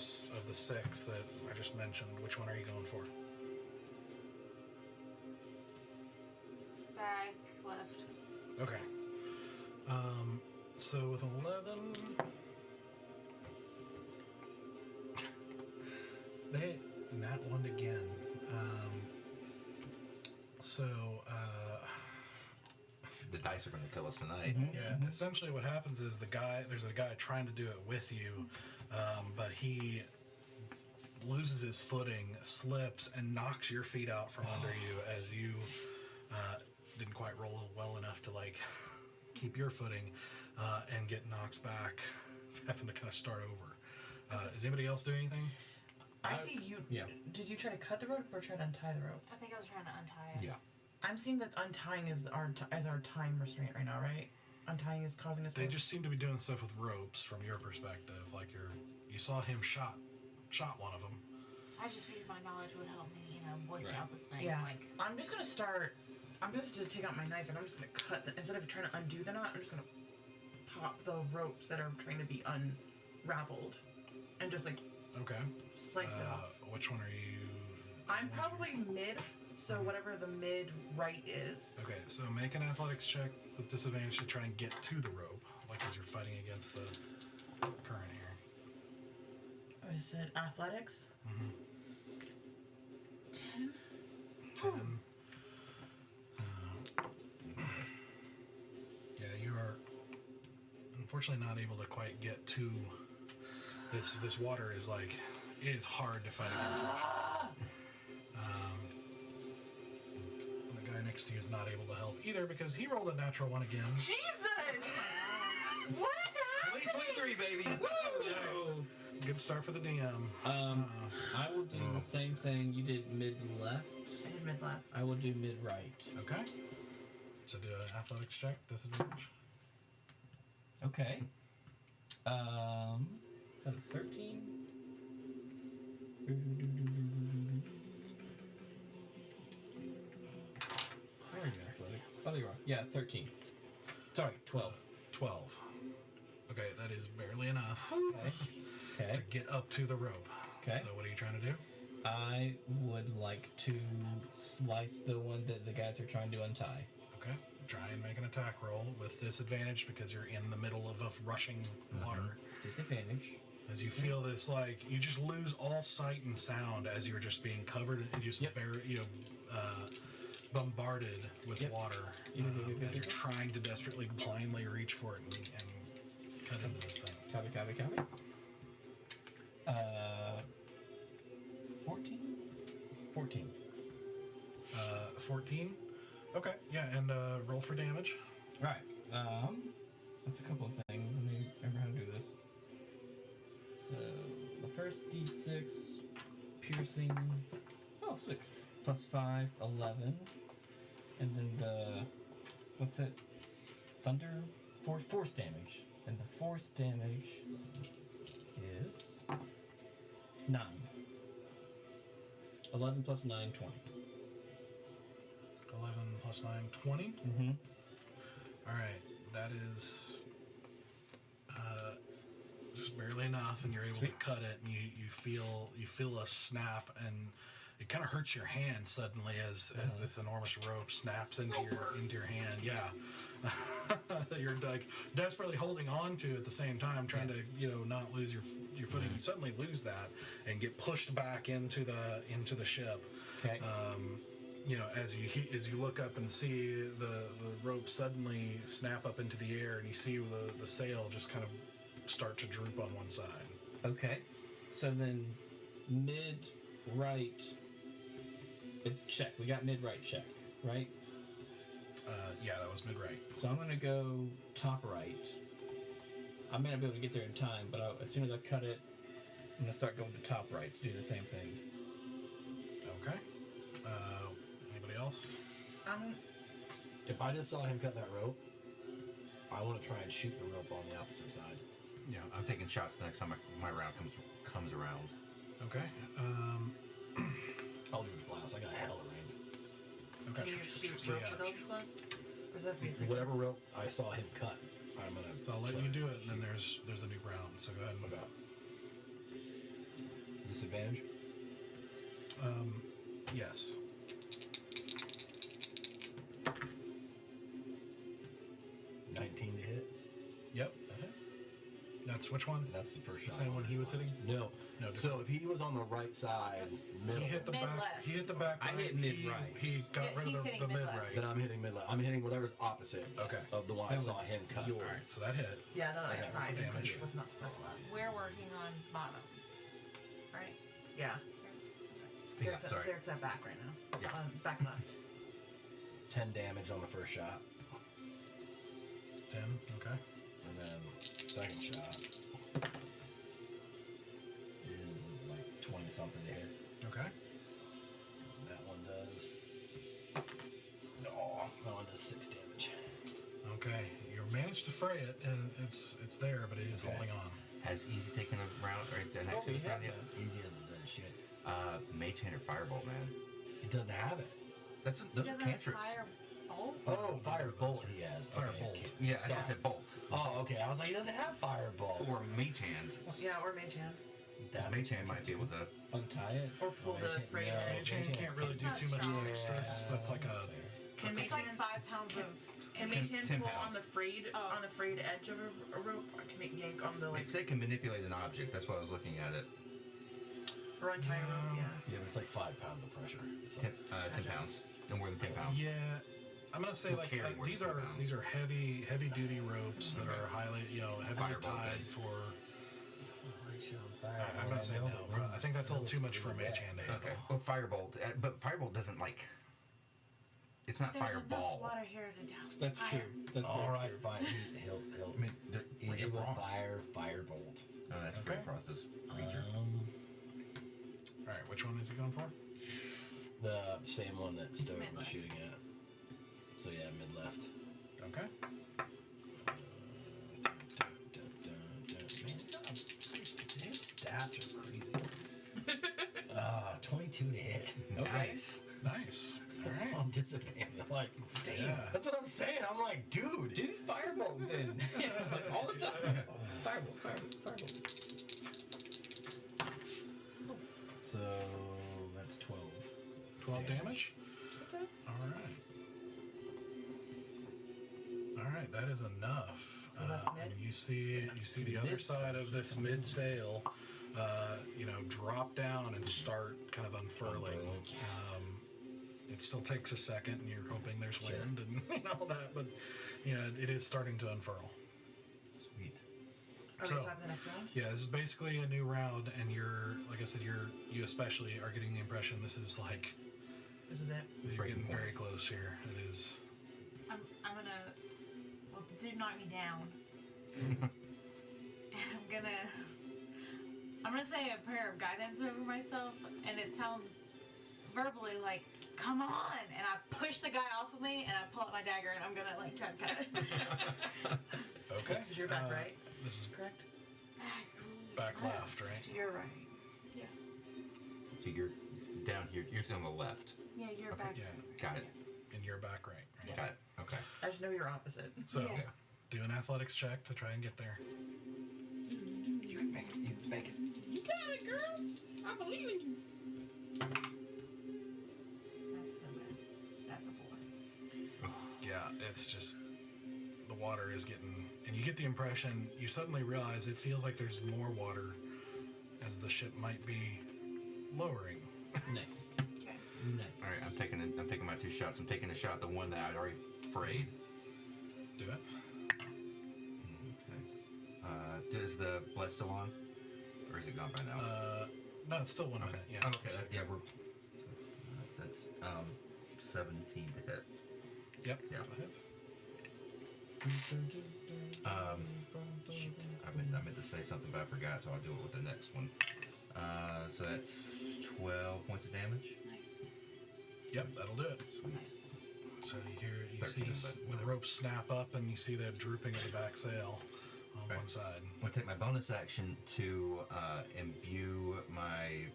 6 that I just mentioned. Which one are you going for? Back left. Okay. So with 11, they nat 1 again. The dice are going to tell us tonight. Yeah, essentially what happens is there's a guy trying to do it with you, but he loses his footing, slips, and knocks your feet out from under you, as you didn't quite roll well enough to keep your footing, and get knocked back, having to kind of start over. Is anybody else doing anything? I see you. Yeah. Did you try to cut the rope or try to untie the rope? I think I was trying to untie it. Yeah. I'm seeing that untying is our time restraint right now, right? Untying is causing us. They just seem to be doing stuff with ropes from your perspective. Like you saw him shot one of them. I just figured my knowledge would help me, voice out this thing. Yeah. I'm just gonna start. I'm just gonna take out my knife and I'm just gonna cut. Instead of trying to undo the knot, I'm just gonna pop the ropes that are trying to be unraveled, and just Okay. slice it off. Which one are you? I'm probably mid. So whatever the mid right is. Okay, so make an athletics check with disadvantage to try and get to the rope, as you're fighting against the current here. I said athletics. 10. 10. Yeah, you are unfortunately not able to quite get to this. This water is it is hard to fight against rushing. The guy next to you is not able to help either, because he rolled a natural 1 again. Jesus! What is happening? 2023, baby! No. Good start for the DM. I will do the same thing you did mid left. I did mid left. I will do mid right. Okay. So do an athletics check, disadvantage. Okay. That is 13. Where are you, athletics? Oh, you're wrong. Yeah, 13. Sorry, 12. 12. Okay, that is barely enough Okay. to get up to the rope. Okay. So what are you trying to do? I would like to slice the one that the guys are trying to untie. Okay. Try and make an attack roll with disadvantage, because you're in the middle of a rushing water. Disadvantage. As you feel this, you just lose all sight and sound as you're just being covered and just bombarded with water as you're trying to desperately blindly reach for it and cut into this thing. Copy. 14? 14. 14? Okay, yeah, and roll for damage. Alright, that's a couple of things. Let me remember how to do this. So, the first d6, piercing, 6, plus 5, 11. And then the, what's it? Thunder? Force damage. And the force damage is 9. 11 plus 9, 20. plus 9, 20. Mm-hmm. All right, that is just barely enough, and you're able to cut it, and you feel a snap, and it kind of hurts your hand suddenly as this enormous rope snaps into your hand. Yeah, you're like desperately holding on to at the same time, trying to not lose your footing. You suddenly lose that and get pushed back into the ship. Okay. As you look up and see the rope suddenly snap up into the air, and you see the sail just kind of start to droop on one side. Okay. So then mid-right is checked. We got mid-right checked, right? Yeah, that was mid-right. So I'm going to go top right. I may not be able to get there in time, but as soon as I cut it, I'm going to start going to top right to do the same thing. Okay. Anybody else? If I just saw him cut that rope, I want to try and shoot the rope on the opposite side. Yeah, I'm taking shots the next time my round comes around. Okay. Eldritch Blast. I got hell of range. Okay. Can you shoot So, rope yeah. with Eldritch Blast? Or is that for your creature? Whatever rope I saw him cut, I'm gonna. So I'll let try you do and it, and then shoot. there's a new round. So go ahead and Okay. Disadvantage. Yes. $19 to hit. Yep. That's which one? That's the first The shot. same one he was hitting? No. No. So if he was on the right side, middle, He hit the back. Mid-left. He hit the back. I right. hit mid-right. He got Yeah, rid he's of hitting the mid mid-left. right. then I'm hitting mid. I'm hitting whatever's opposite. Okay. Of the one I That saw was him cut. yours. All right. So that hit. Yeah, no, I Okay. tried. For damage. It was not successful. We're working on bottom, right? Yeah. Yeah, Sarah's sorry. Sarah's at back right now. Yeah. Back left. 10 damage on the first shot, 10. Okay. and then second shot is like 20 something to hit. Okay. And that one does. Oh, that one does 6 damage. Okay. You managed to fray it, and it's there, but it is Okay. holding on. Has Easy taken a round or the next Oh, he round has yet? that. Easy hasn't done shit. Mage Hand or Firebolt, man. He doesn't have it. Those He are doesn't have cantrips. fire bolt. Oh, Firebolt he has. Okay, Firebolt. okay. Yeah, I Sorry. said bolt. Oh, okay. I was like, he doesn't have Firebolt. Or Mage Hand. Yeah, or Mage Hand. That's Mage Hand might be able to. Untie it. Or pull Mage the Hand- frayed no. edge. Mage Hand can't really do It's too much not extra. strong. That's like a. Can It's Mage like Hand 5 pounds of. Can Mage Hand 10 pull pounds. on the frayed edge of a rope? Or can it yank on the It said can manipulate an object. That's why I was looking at it. or untie a rope? Yeah. Yeah, but it's like 5 pounds of pressure. It's 10 pounds. No more than 10 pounds. Yeah, I'm gonna say We'll like carry more than these 10 are pounds. these are heavy duty ropes that are highly heavily Firebolt tied then. for. Fire. I'm gonna say no. I think that's a little too much for a mage hand to handle. Okay. Well, Firebolt. But Firebolt doesn't like. It's not There's Fireball. enough water here to douse That's the true. fire. That's All very right, true. fine. He'll I mean, easy Ray will of Frost. Firebolt. No, that's Okay. Free Frost's creature. All right, which one is he going for? The same one that Stoke was Mid-left. shooting at. So yeah, mid left. Okay. Man, his stats are crazy. 22 to hit. Nice. Nice. All right. I'm disadvantaged. I'm like, damn. Yeah. That's what I'm saying. I'm like, dude. Do firebolt then. Like, all the time. Firebolt. So that's 12. 12 Damage. damage. All right. All right, that is enough. Left mid? And you see the other side of this mid sail, drop down and start kind of unfurling. It still takes a second, and you're hoping there's Sure. wind and all that, but it is starting to unfurl. Sweet. Are So- we time for the next round? Yeah, this is basically a new round, and like I said, you especially are getting the impression this is like This is it. you're Breaking getting point. very close here. It is. I'm gonna. Well, the dude knocked me down. And I'm gonna say a prayer of guidance over myself, and it sounds verbally like, "Come on!" And I push the guy off of me, and I pull out my dagger, and I'm gonna try to cut it. Okay. This is your back right, This is correct? back left, right? You're right. So you're down here. You're still on the left. Yeah, you're Okay, back. Yeah. Got it. in your back right. Got it. Okay. I just know you're opposite. So Yeah. do an athletics check to try and get there. You can make it. You can make it. You got it, girl. I believe in you. That's so bad. That's a 4. Yeah, it's just the water is getting, and you get the impression, you suddenly realize it feels like there's more water as the ship might be lowering. Nice. Okay. Nice. All right, I'm taking my 2 shots. I'm taking a shot at the one that I'd already frayed. Do it. Okay. Is the blood still on, or is it gone by now? No, it's still 1 minute. Yeah. Oh, okay. Yeah, we're. That's 17 to hit. Yep. Yeah. that hits. Shoot, I meant to say something, but I forgot, so I'll do it with the next one. So that's 12 points of damage. Nice. Yep, that'll do it. Sweet. So you 13, see but the whatever. ropes snap up, and you see the drooping of the back sail on Okay. one side. I'm gonna take my bonus action to imbue my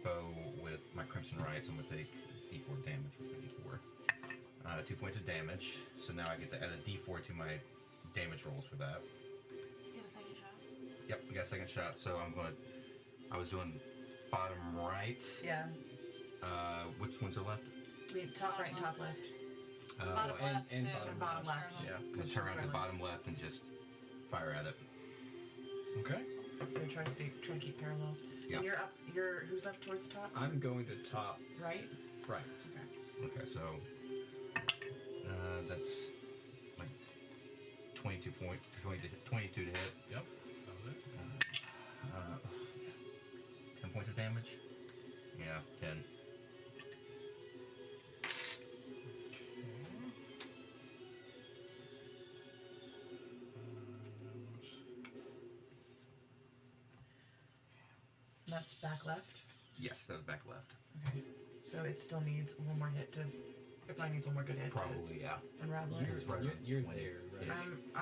bow with my Crimson Rights. I'm gonna take D4 damage with the D4. 2 points of damage. So now I get to add a D4 to my damage rolls for that. Get a second shot. Yep, I got a second shot. So I was doing bottom right. Yeah. Which ones are left? We top right and top left. Bottom and left and too. bottom Bottom left. left. Yeah. I'm gonna turn around to the bottom left and just fire at it. Okay. We're trying to keep parallel. Yeah. And you're up. Who's up towards the top? I'm going to top Right. right. Okay. Okay, so that's like 22 points, 22 to hit. Yep. That'll do it. 10 points of damage. Yeah, 10. That's back left. Yes, that was back left. Okay. So it still needs one more hit to. It probably needs one more good hit. Probably, yeah. To unravel it. It's right around You're 20. there, right? Yeah.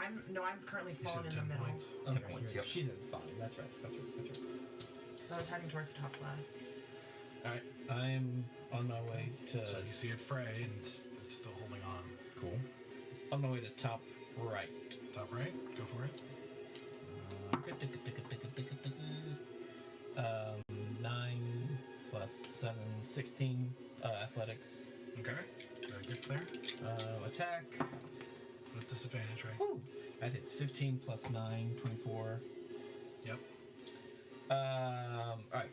I'm currently You falling said in 10 the middle. points. 10 points, you're- yep. She's at the bottom. That's right. That's right. So I was heading towards the top left. All right. I'm on my way to. So you see it fray, and it's still holding on. Cool. On my way to top right. Top right. Go for it. 9 plus 7, 16 athletics. Okay. That gets there Attack. with disadvantage, right? Woo! That hits 15 plus 9, 24. Yep. Alright.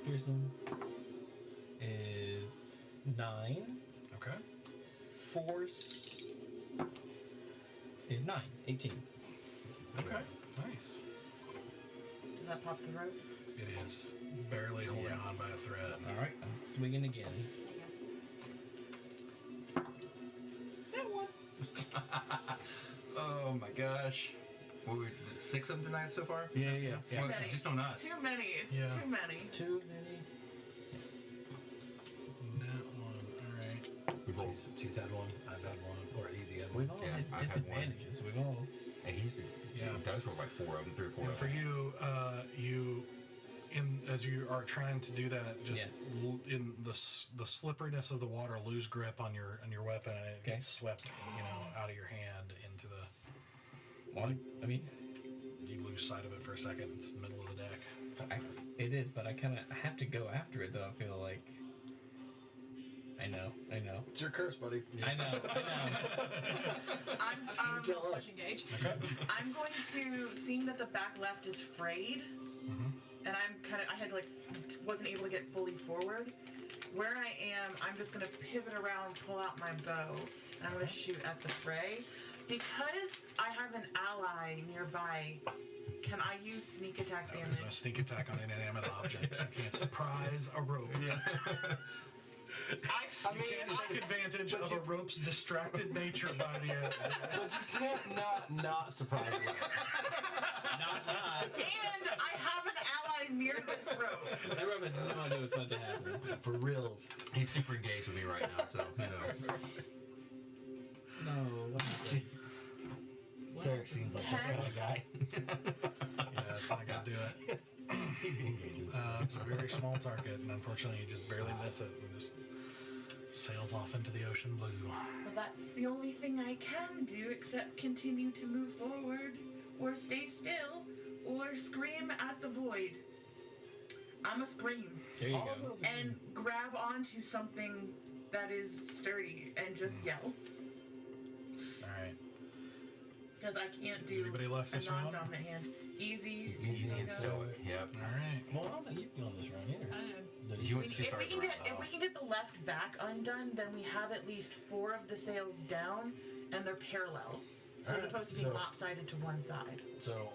Pearson is 9. Okay. Force is 9, 18. Okay. Nice. Does that pop the rope? It is barely holding Yeah. on by a thread. Alright, I'm swinging again. That one. Oh my gosh. What were 6 of them tonight so far? Yeah. Well, many. just on us. Too many. It's Yeah. too many. Too many. That one. All right. We've all, She's had one. I've had one. Or easy had one. We've all Yeah, had I've had one. disadvantages. We've all. and he's Yeah. Doug's rolled like 4 of them, 3 or 4 And of for them. you, as you are trying to do that, just in the slipperiness of the water, lose grip on your weapon, and it Okay. gets swept, out of your hand into the. Well, I mean, You lose sight of it for a second. It's the middle of the deck. it is, but I have to go after it, though. I feel like. I know. It's your curse, buddy. I know. I'm Kill her. Switch engage. Okay. I'm going to, seeing that the back left is frayed, and wasn't able to get fully forward. Where I am, I'm just going to pivot around, pull out my bow, and I'm going to shoot at the fray. Because I have an ally nearby, can I use sneak attack There's damage? no sneak attack on inanimate objects. You can't surprise a rope. Yeah. I You can't take advantage of a rope's distracted nature by the but you can't not surprise me. Not. And I have an ally near this rope. That rope has no idea what's about to happen. For reals. He's super engaged with me right now, so No. What happened? Sarek seems like that kind of guy. Yeah, that's not gonna do it. He'd be engaged in this. It's a very small target, and unfortunately, you just barely miss it and just sails off into the ocean blue. Well, that's the only thing I can do except continue to move forward, or stay still, or scream at the void. I'ma scream There you All go. of those are and grab onto something that is sturdy and just yell. Alright. Because I can't Is do anybody left a this round? non-dominant hand. Easy. Easy and go. stoic. Yep. Alright. Well, I don't think you've gone this round either. I am. Did You If went- she we started can the get round if we can get the left back undone, then we have at least 4 of the sails down, and they're parallel. So as Alright, opposed to being so- lopsided to one side. So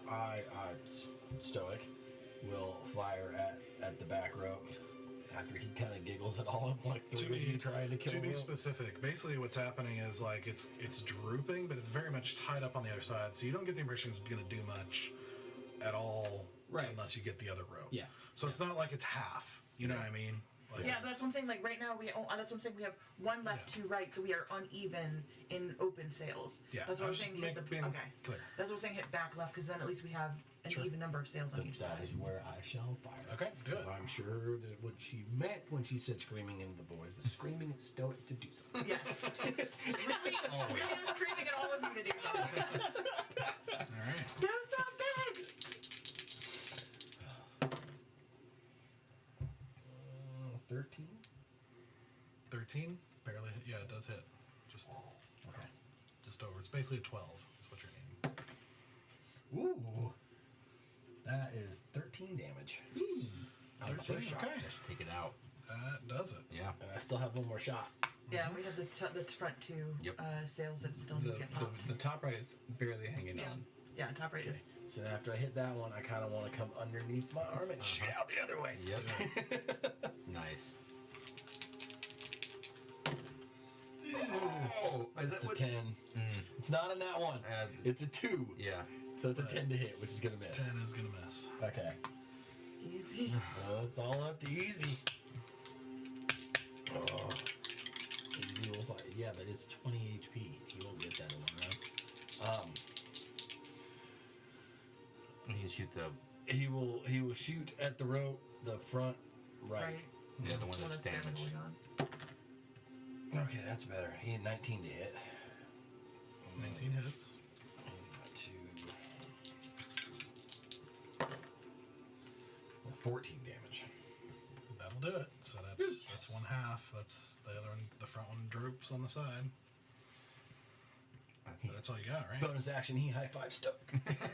stoic, will fire at the back rope after he kind of giggles at all of like To three of be- you trying to kill To be him. specific, basically what's happening is like it's drooping, but it's very much tied up on the other side, so you don't get the impression it's going to do much at all, Right. unless you get the other rope. Yeah. So it's not like it's half. You know what I mean? Like Yeah, that's what I'm saying. Like right now, that's what I'm saying. We have 1 left, 2 right, so we are uneven in open sails. Yeah, that's I what I'm was saying. just Hit the, being okay, clear. that's what I'm saying. Hit back left, because then at least we have an Sure. even number of sails on each That side. is where I shall fire. Okay, do it. Because I'm sure that what she meant when she said screaming into the void was screaming at stoic to do something. Yes. really, Always. really am screaming at all of you to do something. Alright. Do something. 13? 13? Barely. Yeah, it does hit. Just Okay. just over. It's basically a 12. That's what you're aiming. Ooh. That is 13 damage. On the 13, first shot. okay. Just take it out. That does it. Yeah. And I still have one more shot. Yeah, we have the front 2 Yep. sails that still need to get popped. The top right is barely hanging Yeah. on. Yeah, top right is. So after I hit that one, I kind of want to come underneath my arm and shoot out the other way. Yep. Nice. Oh, is that It's a what? 10. Mm, It's not in that one. It's a 2. yeah. So it's a 10 to hit, which is going to miss. 10 is going to miss. Okay. Easy. Well, it's all up to easy. Oh. Easy will fight. Yeah, but it's 20 HP. He won't get that in one round. You can shoot the He will shoot at the rope, the front right. Right. yeah, the one that's barely damaged. holding on. Okay, that's better. He had 19 to hit. 19 hits. He's got 14 damage. That'll do it. So that's one half. That's the other one. The front one droops on the side. That's all you got, right? Bonus action, he high five Stoke. That's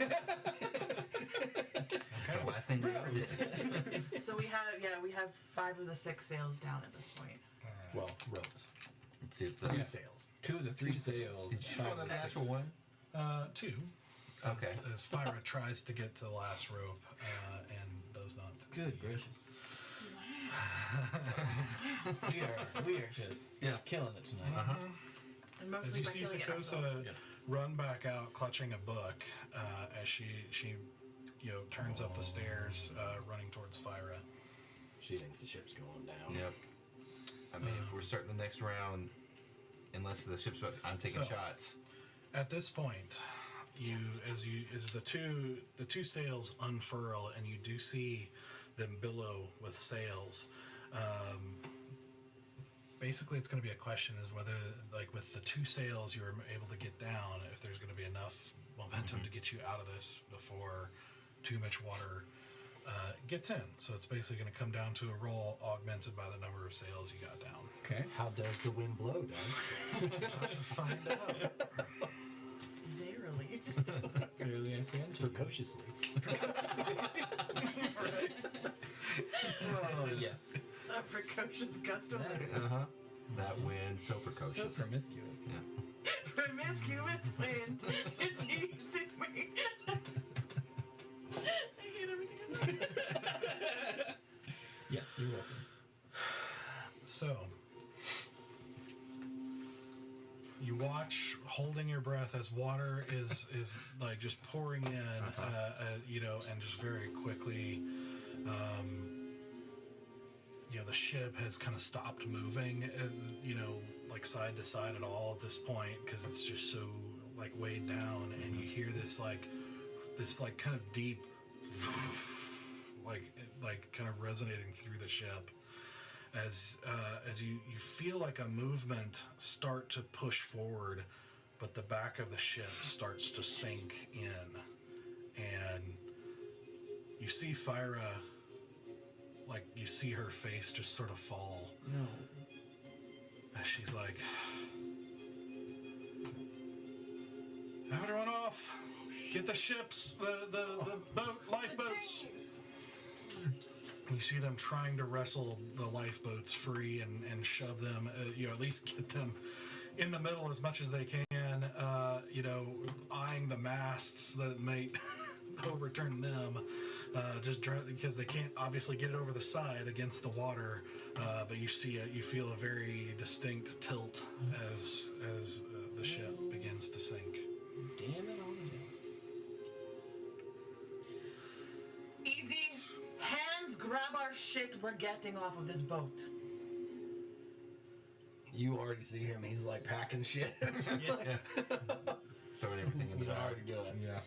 the last thing we ever did. So we have 5 of the 6 sails down at this point. Well, ropes. Let's see if the. 2 sails. 2 of the 3 sails. Did you roll five of the the actual 6. one? 2. Okay. As Fyra tries to get to the last rope and does not succeed. Good gracious. we are just killing it tonight. Uh-huh. And As mostly you by see killing it Sakosa ourselves. Yes. run back out, clutching a book, as she turns up the stairs, running towards Fyra. She thinks the ship's going down. Yep. I mean, if we're starting the next round, unless the ship's about, I'm taking So- shots. At this point, as the two sails unfurl, and you do see them billow with sails. Basically, it's going to be a question is whether, like with the 2 sails you were able to get down, if there's going to be enough momentum to get you out of this before too much water gets in. So it's basically going to come down to a roll augmented by the number of sails you got down. Okay. How does the wind blow, Doug? To find out. Narrowly. Clearly, I see it. Precociously. Oh, yes. A precocious gust of wind. Uh-huh. That wind, so precocious. So promiscuous. Yeah. Promiscuous wind. It's easy me. I hate everything. Yes, you're welcome. So, you watch, holding your breath as water is like just pouring in, and just very quickly, the ship has kind of stopped moving, like side to side at all at this point because it's just so like weighed down, and you hear this kind of deep, like kind of resonating through the ship. as you feel like a movement start to push forward, but the back of the ship starts to sink in, and you see Fyra, like you see her face just sort of fall. No. As she's like, everyone off! Get the ships, the boat, lifeboats. You see them trying to wrestle the lifeboats free and shove them, at least get them in the middle as much as they can, eyeing the masts that might overturn them, because they can't obviously get it over the side against the water, but you feel a very distinct tilt as the ship begins to sink. Damn it all the day. Easy. Hands, grab our shit. We're getting off of this boat. You already see him. He's like packing shit. Yeah. Throwing everything in the He's bag. already doing. Yeah.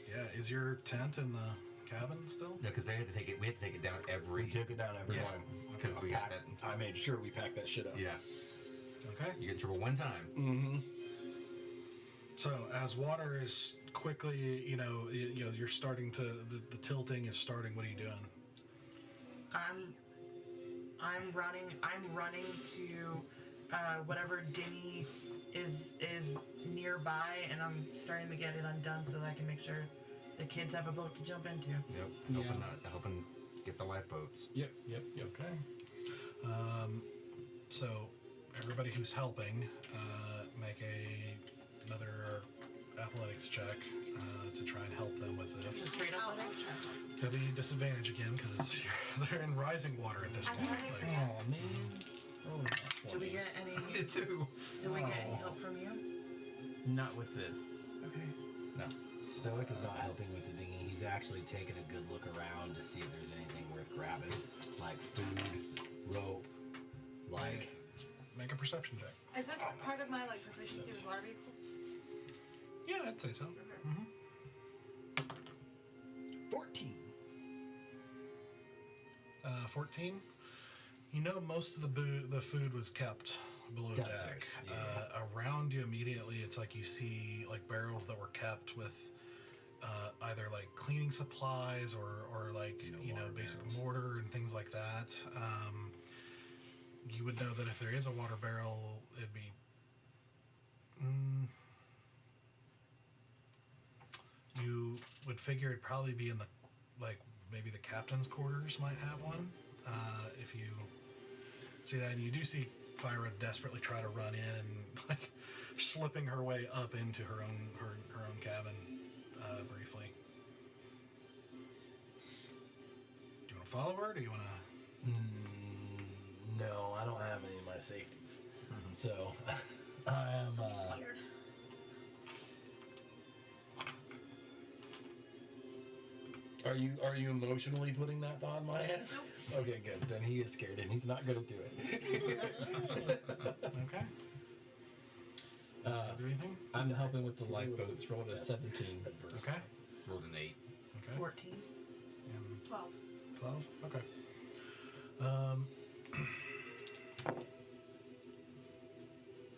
Yeah, is your tent in the cabin still? No, because they had to take it. We had to take it down We took it down every Yeah. time. because we got that. I made sure we packed that shit up. Yeah. Okay. You get in trouble one time. Mm-hmm. So as water is quickly, you're starting to the tilting is starting. What are you doing? I'm running to whatever dinghy is nearby, and I'm starting to get it undone so that I can make sure the kids have a boat to jump into. Yep. Helping get the lifeboats. Yep. Okay. So everybody who's helping, make another athletics check to try and help them with Just this. straight athletics. There'll be disadvantage again because they're in rising water at this point. Athletics, Like, yeah. Oh man. Oh, Do we get any? Me too. Do we get any help from you? Not with this. Okay. No. Stoic is not helping with the dinghy. He's actually taking a good look around to see if there's anything worth grabbing, like food, rope, like. make a perception check. Is this part of my proficiency with water vehicles? Yeah, I'd say so. Mm-hmm. 14. 14. Most of the food was kept below Downstairs, deck. yeah. Around you immediately, it's like you see barrels that were kept with either cleaning supplies or Water basic barrels. mortar and things like that. You would know that if there is a water barrel, it'd be. You would figure it'd probably be in the maybe the captain's quarters might have one. If you see that, and you do see Fyra desperately try to run in and slipping her way up into her own cabin briefly. Do you want to follow her? Or do you want to? No, I don't have any of my safeties. So, I am. Weird. Are you emotionally putting that thought in my head? Nope. Okay, good. Then he is scared and he's not gonna do it. Okay. Do anything? I'm helping with the lifeboats. Rolled a 17. Okay. Rolled an 8. Okay. 14. And 12. 12? Okay.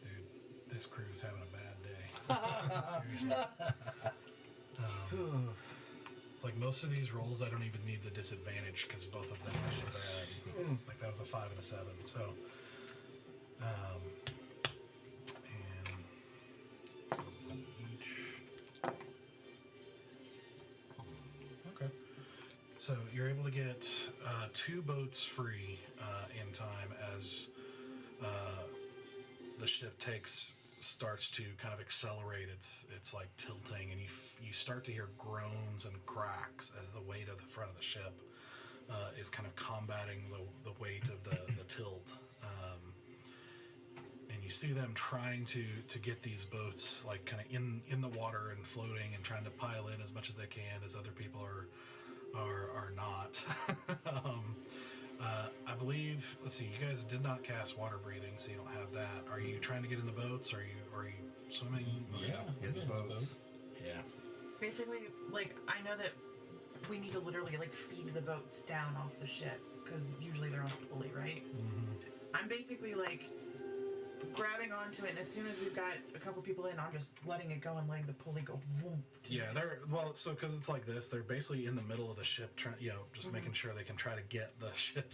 Dude, this crew's having a bad day. Seriously. It's like most of these rolls, I don't even need the disadvantage because both of them are so bad. That was a 5 and a 7. So, and each. Okay. So you're able to get 2 boats free in time as the ship starts to kind of accelerate. It's tilting, and you start to hear groans and cracks as the weight of the front of the ship is kind of combating the weight of the tilt. And you see them trying to get these boats kind of in the water and floating and trying to pile in as much as they can as other people are not. I believe. Let's see. You guys did not cast water breathing, so you don't have that. Are you trying to get in the boats? Are you swimming? Yeah. Get the boats. Yeah. Basically, I know that we need to literally like feed the boats down off the ship because usually they're on a pulley, right? I'm basically like grabbing onto it, and as soon as we've got a couple people in, I'm just letting it go and letting the pulley go. Vroom, Yeah, they're so because it's like this, they're basically in the middle of the ship, trying, just making sure they can try to get the ship,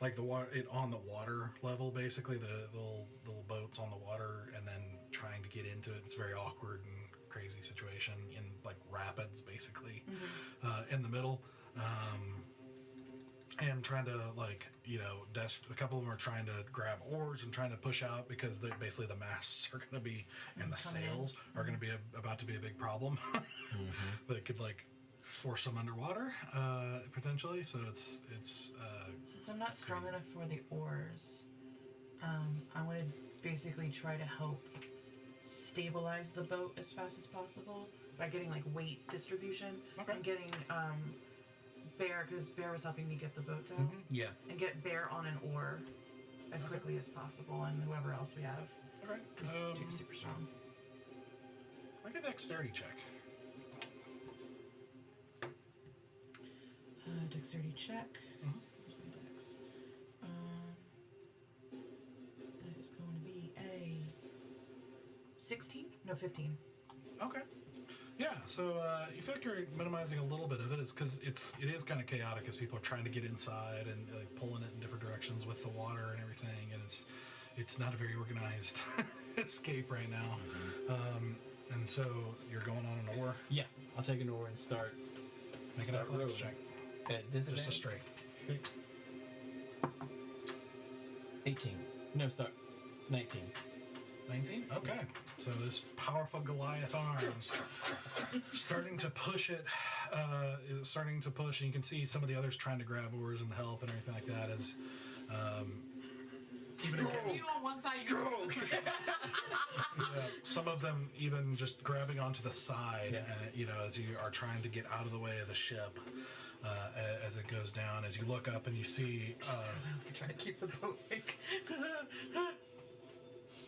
like the water, on the water level, basically the little boats on the water, and then trying to get into it. It's a very awkward and crazy situation in like rapids, basically, in the middle. And trying to a couple of them are trying to grab oars and trying to push out because basically the masts are going to be and the sails are going to be about to be a big problem. That could like force them underwater potentially. So it's since I'm not strong enough for the oars, I'm going to basically try to help stabilize the boat as fast as possible by getting like weight distribution and getting Bear, because Bear was helping me get the boats out. Yeah. And get Bear on an oar as quickly as possible, and whoever else we have is super strong. Like a dexterity check. Dexterity check. Where's my dex? That is going to be a 16? No, 15. Okay. Yeah, so you feel like you're minimizing a little bit of it. It's because it is kind of chaotic as people are trying to get inside and like pulling it in different directions with the water and everything, and it's not a very organized escape right now. And so you're going on an oar. Yeah, I'll take an oar and start. Make an athletics check. Just a straight. 18. No, start. 19. 19? Okay. So this powerful Goliath arms starting to push it, is starting to push, and you can see some of the others trying to grab oars and help and everything like that as even You on one side. some of them even just grabbing onto the side, as you are trying to get out of the way of the ship as it goes down. As you look up and you see, trying to keep the boat like.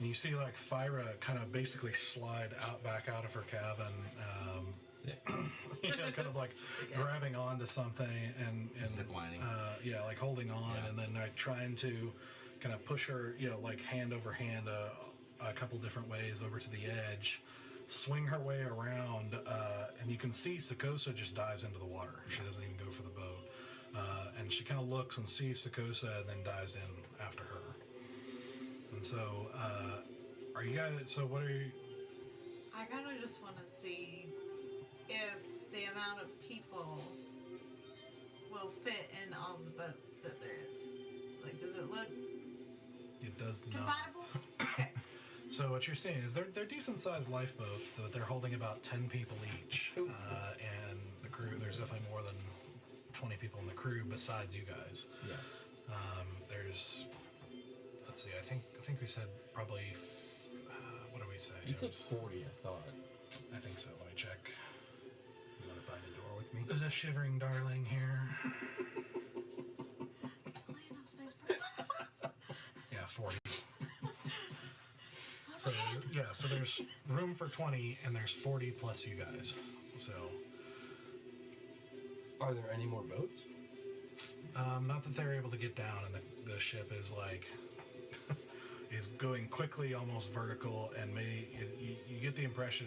and you see like Fyra kind of basically slide back out of her cabin, Sick. kind of like grabbing onto something and ziplining. Like holding on, and then like trying to kind of push her, like hand over hand a couple different ways over to the edge, swing her way around, and you can see Sakosa just dives into the water. She doesn't even go for the boat, and she kind of looks and sees Sakosa and then dives in after her. And so, are you guys? So, what are you? I kind of just want to see if the amount of people will fit in all the boats that there is. Like, does it look It does compatible? not. Okay. So what you're seeing is they're decent-sized lifeboats. They're holding about 10 people each, and the crew. There's definitely more than 20 people in the crew besides you guys. Yeah. There's. Let's see. I think we said probably. What did we say? You said 40, I thought. I think so. Let me check. You want to find a door with me? There's a shivering darling here. There's only enough space for one of us. Yeah, 40. So there's room for 20, and there's 40 plus you guys. So. Are there any more boats? Not that they're able to get down, and the ship is like is going quickly, almost vertical, and you get the impression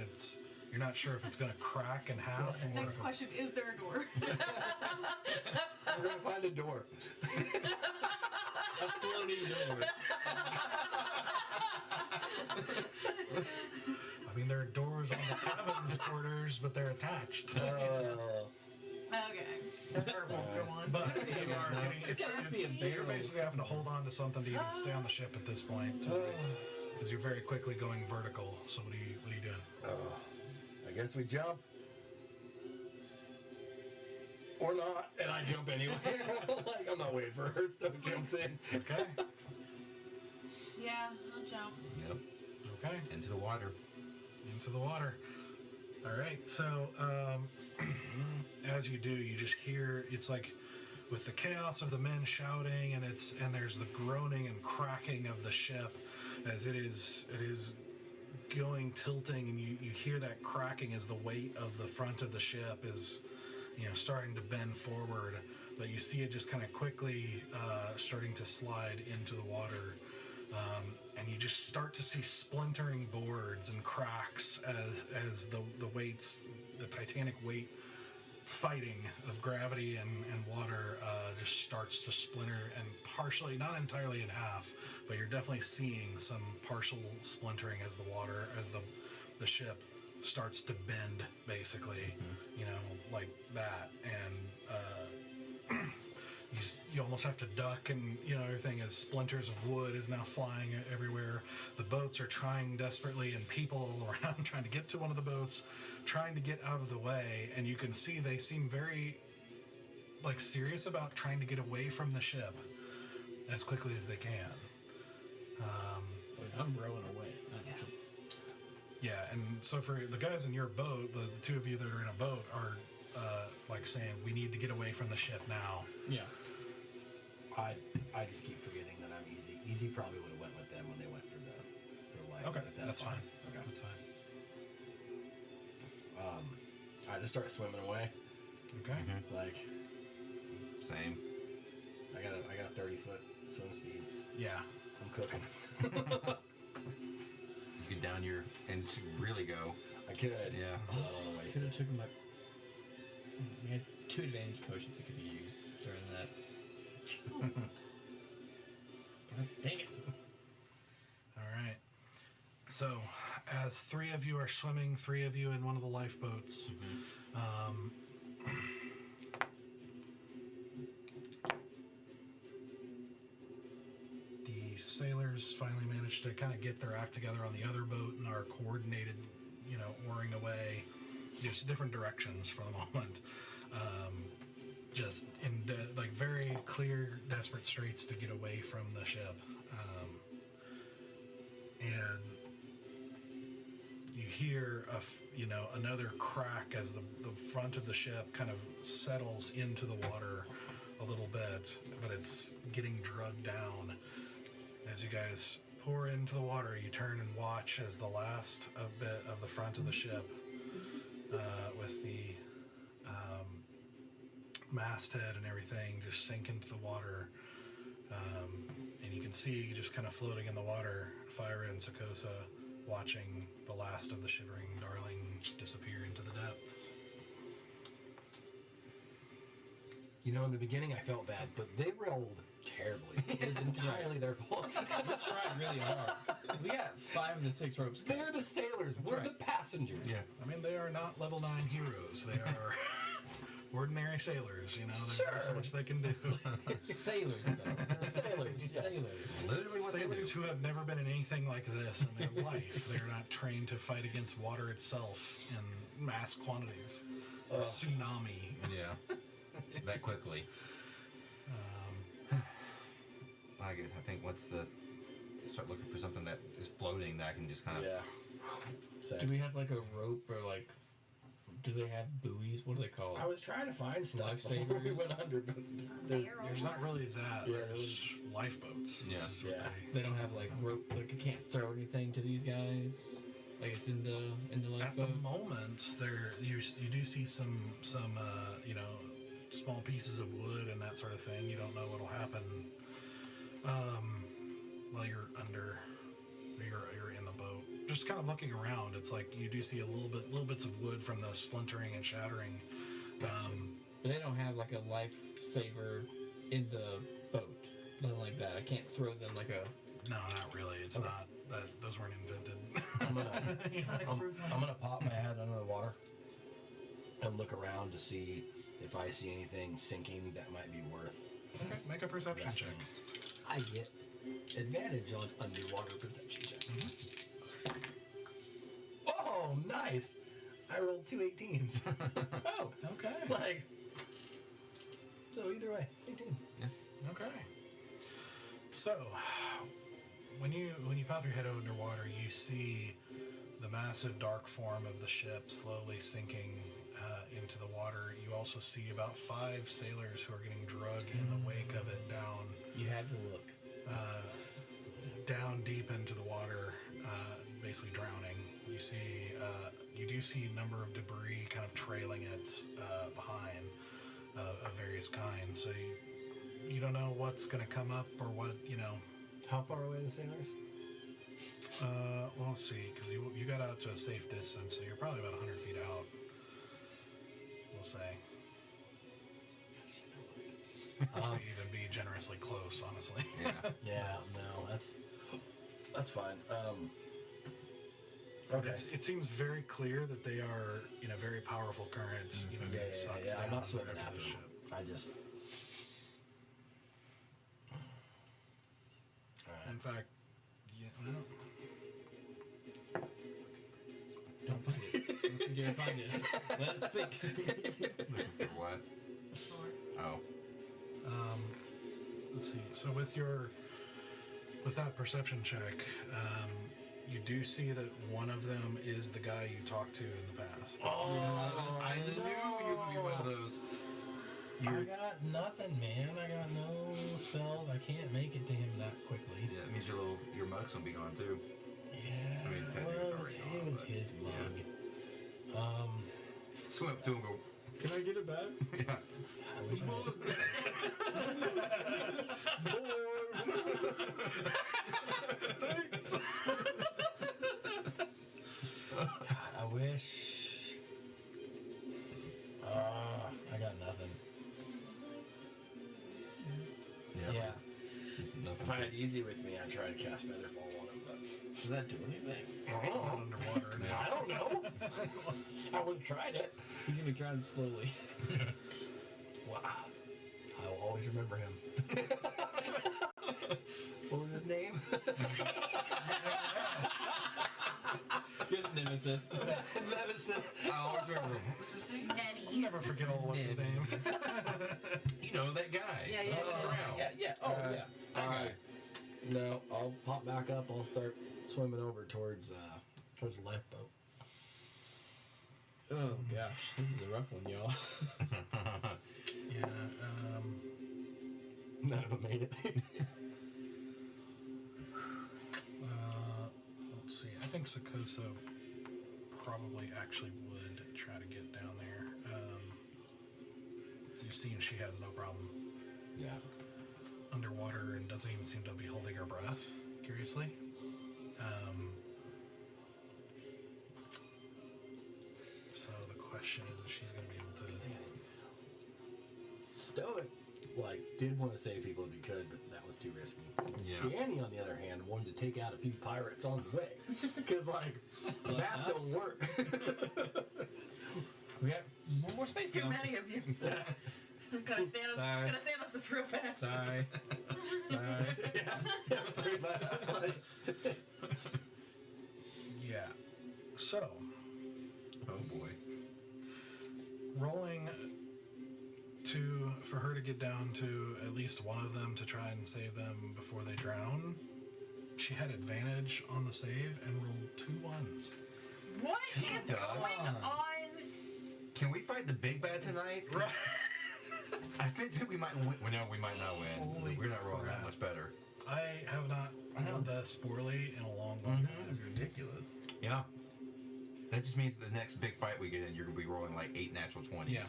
you're not sure if it's going to crack in half. Or Next question: is there a door? We're gonna find a door. A floating door. I mean, there are doors on the cabin's quarters, but they're attached. Okay. But you are getting, you're basically having to hold on to something to even stay on the ship at this point, because you're very quickly going vertical. So what are you doing? I guess we jump. Or not, and I jump anyway. Like, I'm not waiting for her, so jumps in. Okay. Yeah, I'll jump. Yep. Okay. Into the water. Into the water. All right. So as you do, you just hear it's like with the chaos of the men shouting, and there's the groaning and cracking of the ship as it is going tilting, and you hear that cracking as the weight of the front of the ship is starting to bend forward, but you see it just kind of quickly starting to slide into the water. And you just start to see splintering boards and cracks as the weights, the titanic weight fighting of gravity and water just starts to splinter and partially, not entirely in half, but you're definitely seeing some partial splintering as the ship starts to bend, basically, like that. And you almost have to duck, and everything as splinters of wood is now flying everywhere. The boats are trying desperately, and people all around trying to get to one of the boats, trying to get out of the way, and you can see they seem very serious about trying to get away from the ship as quickly as they can. I'm rowing away. Yeah, and so for the guys in your boat, the two of you that are in a boat are saying, we need to get away from the ship now. Yeah. I just keep forgetting that I'm Easy. Easy probably would have went with them when they went for their life. Okay, but that's fine. Okay, that's fine. I just start swimming away. Okay. Same. I got a 30-foot swim speed. Yeah. I'm cooking. You could down your and really go. I could. Yeah. Oh, I could have took my. We had 2 advantage potions that could be used during that. God dang it. All right. So, as 3 of you are swimming, 3 of you in one of the lifeboats, the sailors finally managed to kind of get their act together on the other boat and are coordinated, oaring away, just different directions for the moment. Just in very clear, desperate straits to get away from the ship. And you hear another crack as the front of the ship kind of settles into the water a little bit, but it's getting drugged down. As you guys pour into the water, you turn and watch as the last bit of the front of the ship, with the masthead and everything, just sink into the water. And you can see just kind of floating in the water, Fyra and Sakosa watching the last of the Shivering Darling disappear into the depths. In the beginning I felt bad, but they rolled terribly. It was entirely their fault. We tried really hard. We got 5 of the 6 ropes. They're the sailors. We're the passengers. Yeah. I mean, they are not level 9 heroes. They are ordinary sailors, There's Sure. not so much they can do. Sailors, though. Sailors. Yes. Sailors. Literally what Sailors they do. who have never been in anything like this in their life. They're not trained to fight against water itself in mass quantities. A tsunami. Yeah. That quickly. I think once start looking for something that is floating that I can just kind of. Yeah. Do we have a rope or do they have buoys? What do they call it? I was trying to find stuff Lifesavers. before we went under, but There's not really that. Yeah, There's lifeboats. Yeah. This is what Yeah. They don't have rope. You can't throw anything to these guys. It's in the At the lifeboat. moment, you do see some small pieces of wood and that sort of thing. You don't know what'll happen while you're under. You're in the boat. Just kind of looking around, it's like you do see little bits of wood from the splintering and shattering. But they don't have a lifesaver in the boat. Nothing like that. I can't throw them No, not really. It's not. Those weren't invented. I'm gonna pop my head under the water and look around to see if I see anything sinking that might be worth. Okay, make a perception Resting. check. I get advantage on underwater perception checks. Oh, nice! I rolled 2 18s. Oh, okay. So either way, 18. Okay. So, when you pop your head underwater, you see the massive dark form of the ship slowly sinking into the water. You also see about 5 sailors who are getting drugged in the wake of it down. You had to look. Down deep into the water, basically drowning. You do see a number of debris kind of trailing it behind of various kinds. So you don't know what's going to come up or what, How far away are the sailors? Well, let's see, because you got out to a safe distance, so you're probably about 100 feet out. We'll say. Even be generously close, honestly. Yeah. Yeah, no, that's fine. Okay. It seems very clear that they are in a very powerful current. Being sucked I'm down not swimming into after the them. ship. I just. In fact, well, Don't find it. Don't you dare find it. Let it sink. Looking for what? Sword. Oh. let's see. So with that perception check, you do see that one of them is the guy you talked to in the past. I knew he was going to be one of those. I got nothing, man. I got no spells. I can't make it to him that quickly. Yeah, it means your mug's going to be gone too. Yeah, I mean, technically well, it's already it gone, was but- his mug. Swim up to him and go, Can I get it back? yeah. I wish I God, I wish. I got nothing. Yeah. If I had easy with me, I'd try to cast Featherfall on him, but Does that do anything? Not underwater now. I don't know. I would have tried it. He's gonna be drowning slowly. Wow. I will always remember him. What was his name? His nemesis. Nemesis. I always remember him. What was his name? I'll Nenny. never forget what's his name. You know, that guy. Yeah. Drow. Yeah. Oh, Alright. yeah. That guy. Alright. No, I'll pop back up. I'll start swimming over towards the lifeboat. Oh gosh, this is a rough one, y'all. Yeah. None of them made it. Let's see. I think Sakoso probably actually would try to get down there. So you've seen she has no problem Yeah. underwater and doesn't even seem to be holding her breath, curiously. So the question is if she's going to be able to... Stoic, did want to save people if he could, but that was too risky. Yeah. Danny, on the other hand, wanted to take out a few pirates on the way. Because, that don't work. We got one more space. Too y'all. many of you. Gonna Sorry. Thanos this real fast. Sorry. Sorry. Yeah, pretty much. Yeah. So, Oh boy. rolling for her to get down to at least one of them to try and save them before they drown. She had advantage on the save and rolled 2 1s. What is Dog. going on? Can we fight the big bad tonight? I think that we might win. Well, no, we might not win. Holy We're not rolling crap. that much better. I have not rolled this poorly in a long This time. is ridiculous. Yeah. That just means the next big fight we get in, you're going to be rolling 8 natural 20s. Yeah.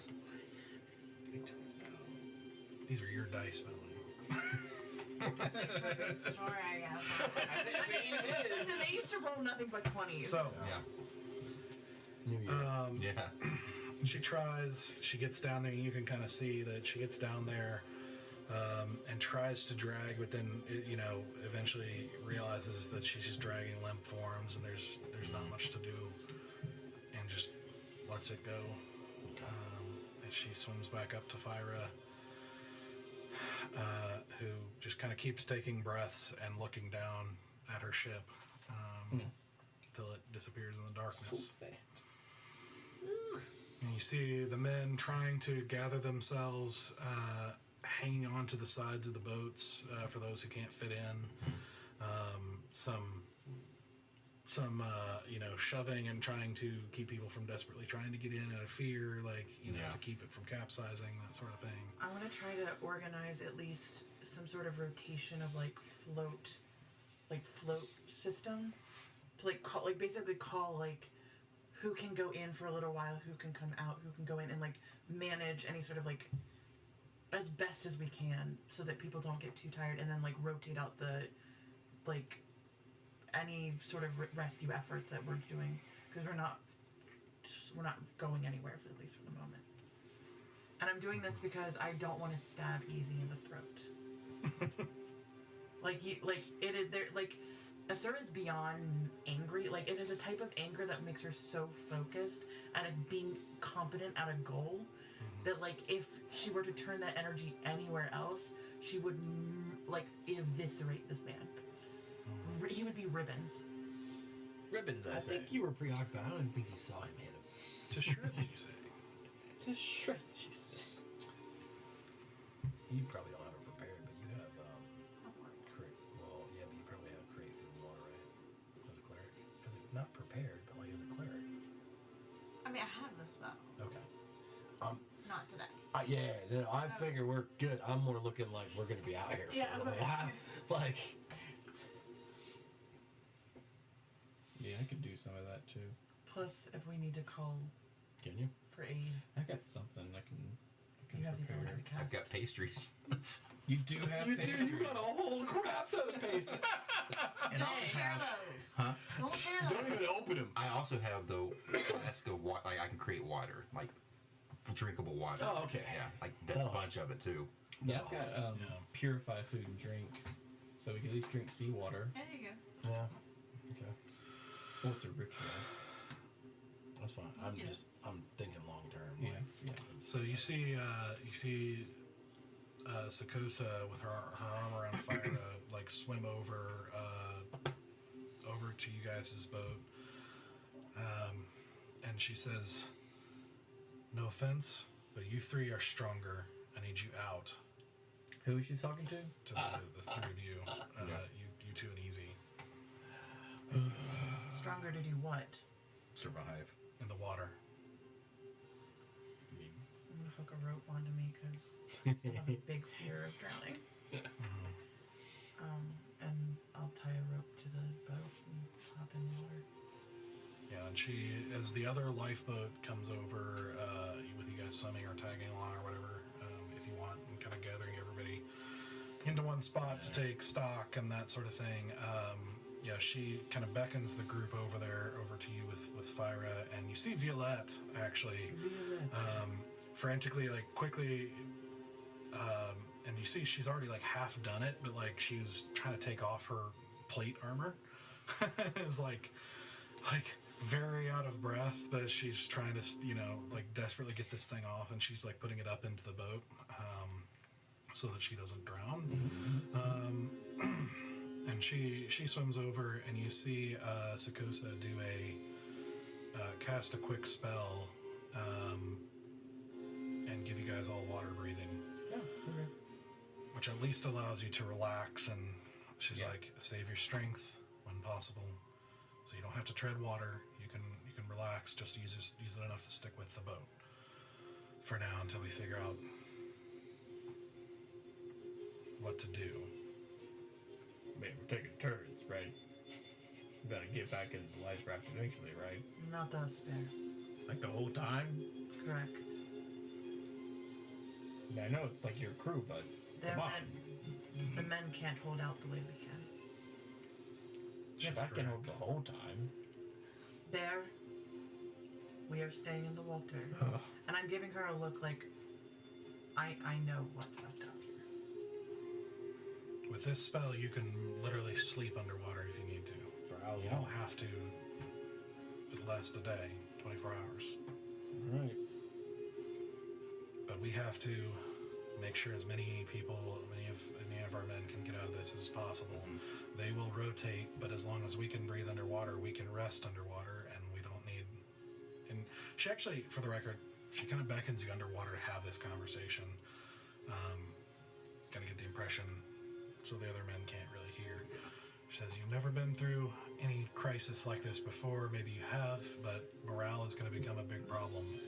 These are your dice, Melanie. That's a good story, I guess. Listen, they used to roll nothing but 20s. So, Yeah. New Year. Yeah. she tries, she gets down there, and you can kind of see that she gets down there and tries to drag, but then, eventually realizes that she's just dragging limp forms and there's not much to do, and just lets it go. And she swims back up to Fyra, who just kind of keeps taking breaths and looking down at her ship till it disappears in the darkness. And you see the men trying to gather themselves, hanging on to the sides of the boats for those who can't fit in. Some shoving and trying to keep people from desperately trying to get in out of fear, to keep it from capsizing, that sort of thing. I want to try to organize at least some sort of rotation of float system to like call, like basically call like who can go in for a little while, who can come out, who can go in, and like manage any sort of like as best as we can so that people don't get too tired, and then like rotate out the like any sort of rescue efforts that we're doing, because we're not going anywhere for at least for the moment. And I'm doing this because I don't want to stab Easy in the throat. It is there. Like, Asura is beyond angry. Like, it is a type of anger that makes her so focused at being competent at a goal that, like, if she were to turn that energy anywhere else, she would like eviscerate this man. He would be ribbons. Ribbons, I think you were preoccupied. I don't even think you saw him hit him. To shreds, you say. To shreds, you say. You probably don't have it prepared, but you have well, yeah, but you probably have create food and water, right? As a cleric, not prepared, but like as a cleric. I mean, I have the spell. Okay. Not today. I figure we're good. I'm more looking like we're gonna be out here for a little while. Like. Yeah, I could do some of that too. Plus, if we need to call Can you? for aid, I got something I can you have the prepare. ability to cast. I've got pastries. You do have pastries. You got a whole crap ton of pastries. And I Don't also share have, those. huh? Don't share Don't those. even open them. I also have the flask of water. Like I can create water, like drinkable water. Oh, okay. Yeah, like a That'll- bunch of it too. Yeah, I've got Yeah. purify food and drink, so we can at least drink seawater. There you go. Yeah. Okay. Well, it's a ritual. That's fine. I'm thinking long term. Yeah, yeah. So you see Sakosa with her arm around fire like swim over to you guys' boat, and she says, "No offense, but you three are stronger. I need you out." Who is she talking to? To the three of you, you two and Easy, Stronger to do what? Survive. in the water. I'm gonna hook a rope onto me because I still have a big fear of drowning. And I'll tie a rope to the boat and hop in the water. Yeah, and she, as the other lifeboat comes over, with you guys swimming or tagging along or whatever, if you want, and kind of gathering everybody into one spot to take stock and that sort of thing. She kind of beckons the group over to you with Fyra, and you see Violette actually, frantically, like quickly, and you see she's already like half done it, but like she was trying to take off her plate armor. It's like very out of breath, but she's trying to, like desperately get this thing off, and she's like putting it up into the boat so that she doesn't drown. And she swims over, and you see Sakosa do cast a quick spell and give you guys all water breathing. Yeah. Okay. Which at least allows you to relax, and she's like, save your strength when possible, so you don't have to tread water. You can relax. Just use it enough to stick with the boat for now until we figure out what to do. I mean, we're taking turns, right? We gotta get back into the life raft eventually, right? Not us, Bear. Like the whole time? Correct. Yeah, I know it's like your crew, but come on. The men can't hold out the way we can. Yeah, but I can hold the whole time. Bear, we are staying in the water. And I'm giving her a look like, I know what fucked up here. With this spell, you can literally sleep underwater if you need to. For how You long? don't have to. It lasts a day, 24 hours. Right. But we have to make sure as many of our men can get out of this as possible. They will rotate, but as long as we can breathe underwater, we can rest underwater, and we don't need... And she actually, for the record, she kind of beckons you underwater to have this conversation. Kind of get the impression so the other men can't really hear. She says, you've never been through any crisis like this before. Maybe you have, but morale is going to become a big problem.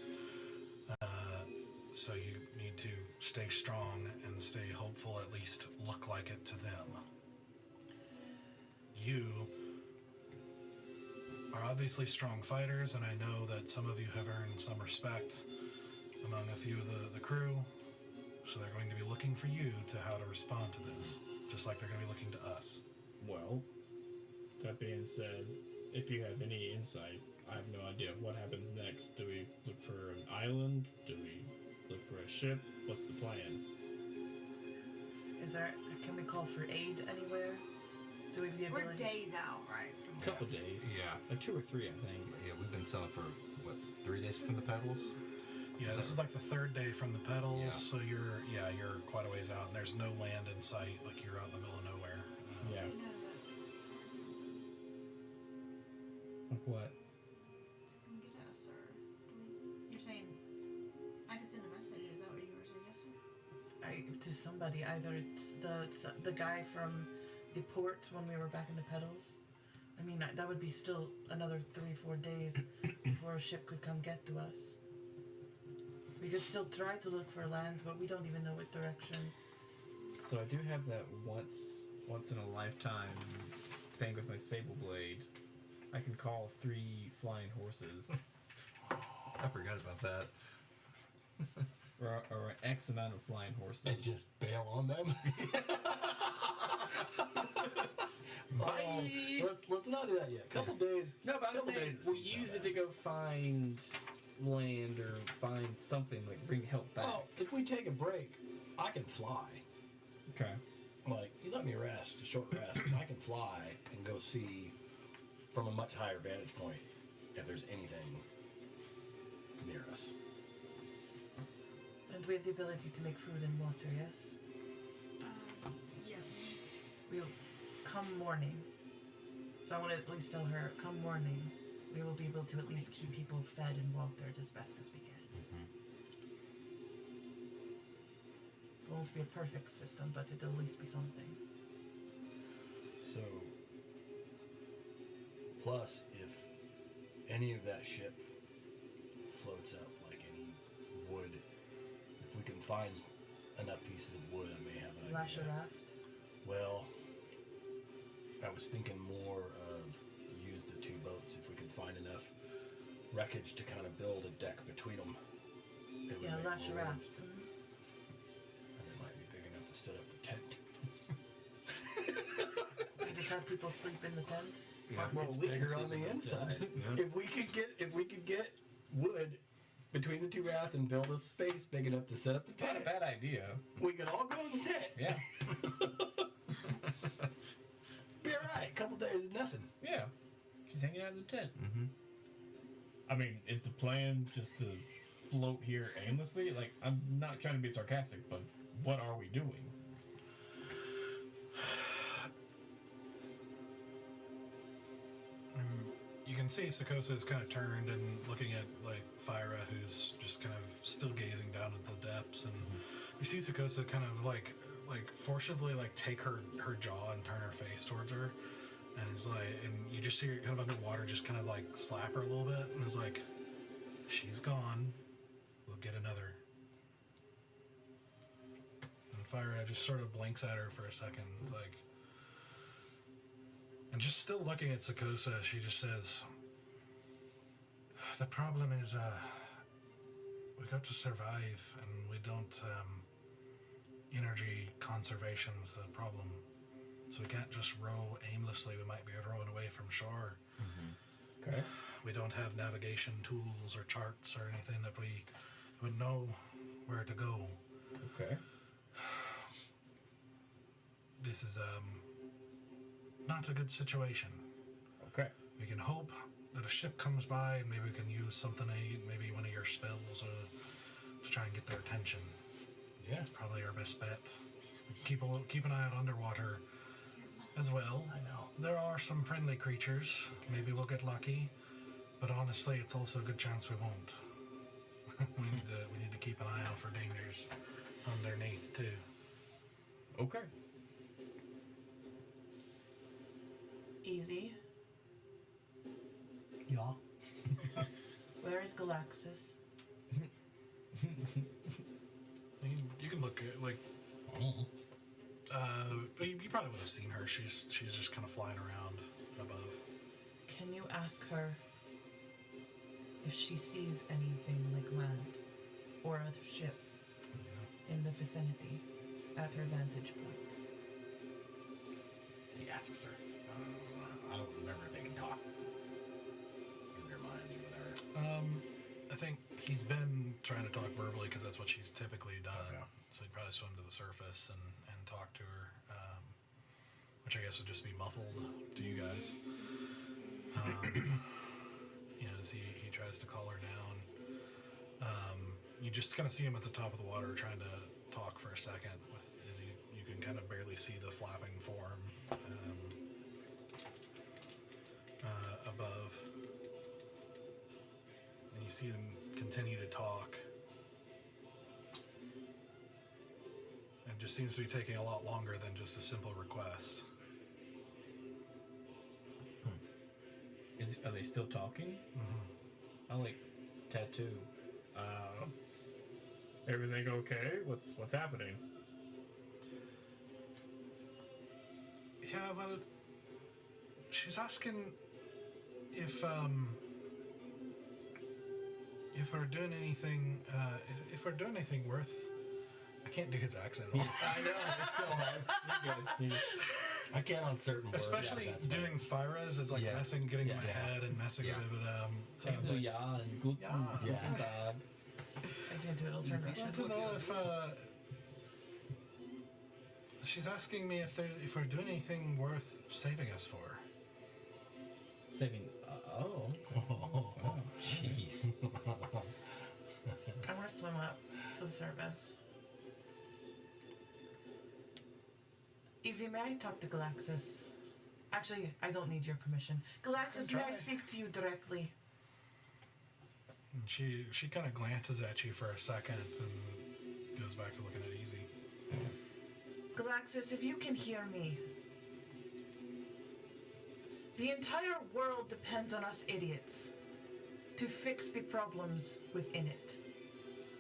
So you need to stay strong and stay hopeful, at least look like it to them. You are obviously strong fighters, and I know that some of you have earned some respect among a few of the crew. So they're going to be looking for you to how to respond to this, just like they're going to be looking to us. Well, that being said, if you have any insight, I have no idea what happens next. Do we look for an island? Do we look for a ship? What's the plan? Can we call for aid anywhere? Do we have the We're ability? days out, right? A couple days. Yeah. 2 or 3, I think. Yeah, we've been selling for, what, 3 days from the pedals? Yeah, this is like the third day from the pedals, Yeah. so you're quite a ways out, and there's no land in sight, like you're out in the middle of nowhere. Yeah. I know that. Like what? To come get us, or you're saying I could send a message? Is that what you were suggesting? To somebody, either it's the guy from the port when we were back in the pedals. I mean, that would be still another 3-4 days before a ship could come get to us. We could still try to look for land, but we don't even know what direction. So I do have that once in a lifetime thing with my sable blade. I can call 3 flying horses, I forgot about that. or an X amount of flying horses. And just bail on them. Bye. Let's not do that yet. Couple days. No, but I'm couple saying days we'll seems use not it to go find land or find something, like bring help back. Well, if we take a break, I can fly. Okay. Like, you let me rest, a short rest, and I can fly and go see from a much higher vantage point if there's anything near us. And we have the ability to make food and water, yes? Yeah. We'll come morning. So I want to at least tell her, come morning, we will be able to at least keep people fed and watered as best as we can. It won't be a perfect system, but it'll at least be something. So, plus, if any of that ship floats up, like any wood, if we can find enough pieces of wood, I may have an Lash a idea. raft. Well, I was thinking more of use the 2 boats if we can find enough wreckage to kind of build a deck between them. It would Yeah, make lash a room, raft. and it might be big enough to set up the tent. We just have people sleep in the tent. Yeah. Well, It's it's bigger bigger on the than inside. that. Yeah. If we could get wood between the 2 rafts and build a space big enough to set up the Not a tent, bad idea. we could all go in the tent. Yeah. Be alright. Couple days is nothing. Yeah. Just hanging out in the tent. Mm-hmm. I mean, is the plan just to float here aimlessly? Like, I'm not trying to be sarcastic, but what are we doing? You can see Sakosa is kind of turned and looking at like Fyra, who's just kind of still gazing down at the depths, and you see Sakosa kind of like forcibly like take her jaw and turn her face towards her, and it's like, and you just see her kind of underwater, just kind of like slap her a little bit, and it's like, she's gone, we'll get another. And Fyra just sort of blinks at her for a second. It's like. And just still looking at Sakosa, she just says, the problem is, we got to survive, and we don't, energy conservation's the problem. So we can't just row aimlessly, we might be rowing away from shore. Okay. We don't have navigation tools or charts or anything that we would know where to go. Okay. This is, not a good situation. Okay. We can hope that a ship comes by and maybe we can use something, maybe one of your spells to try and get their attention. Yeah. It's probably our best bet. Keep an eye out underwater as well. I know. There are some friendly creatures. Maybe we'll get lucky, but honestly, it's also a good chance we won't. we need to keep an eye out for dangers underneath too. Okay. Easy. Yeah. Where is Galaxis? You can look at like. But you probably would have seen her. She's just kind of flying around above. Can Can you ask her if she sees anything like land or other ship in the vicinity at her vantage point? He asks her. I don't remember if they can talk in their minds or whatever. I think he's been trying to talk verbally because that's what she's typically done. Okay. So he'd probably swim to the surface and talk to her, which I guess would just be muffled to you guys. As he tries to call her down. You just kind of see him at the top of the water trying to talk for a second. As you can kind of barely see the flapping form above. And you see them continue to talk. And it just seems to be taking a lot longer than just a simple request. Are they still talking? Mm-hmm. I like tattoo. Everything okay? What's happening? Yeah, well, she's asking if we're doing anything, if we're doing anything worth. I can't do his accent. I know, it's so hard. You're good. I can't on certain words. Especially Yeah, that's doing Fyra's is like Yeah. getting in Yeah. my head and messing Yeah. with it. Sounds So like, yeah, and guten Yeah. Tag. I can't do it. I'll turn Easy. I around. want to know if she's asking me if we're doing anything worth saving us for. Saving. Oh. Jeez. I want to swim up to the surface. Easy, may I talk to Galaxis? Actually, I don't need your permission. Galaxis, may I Try. speak to you directly? And she kind of glances at you for a second and goes back to looking at Easy. Galaxis, if you can hear me. The entire world depends on us idiots to fix the problems within it.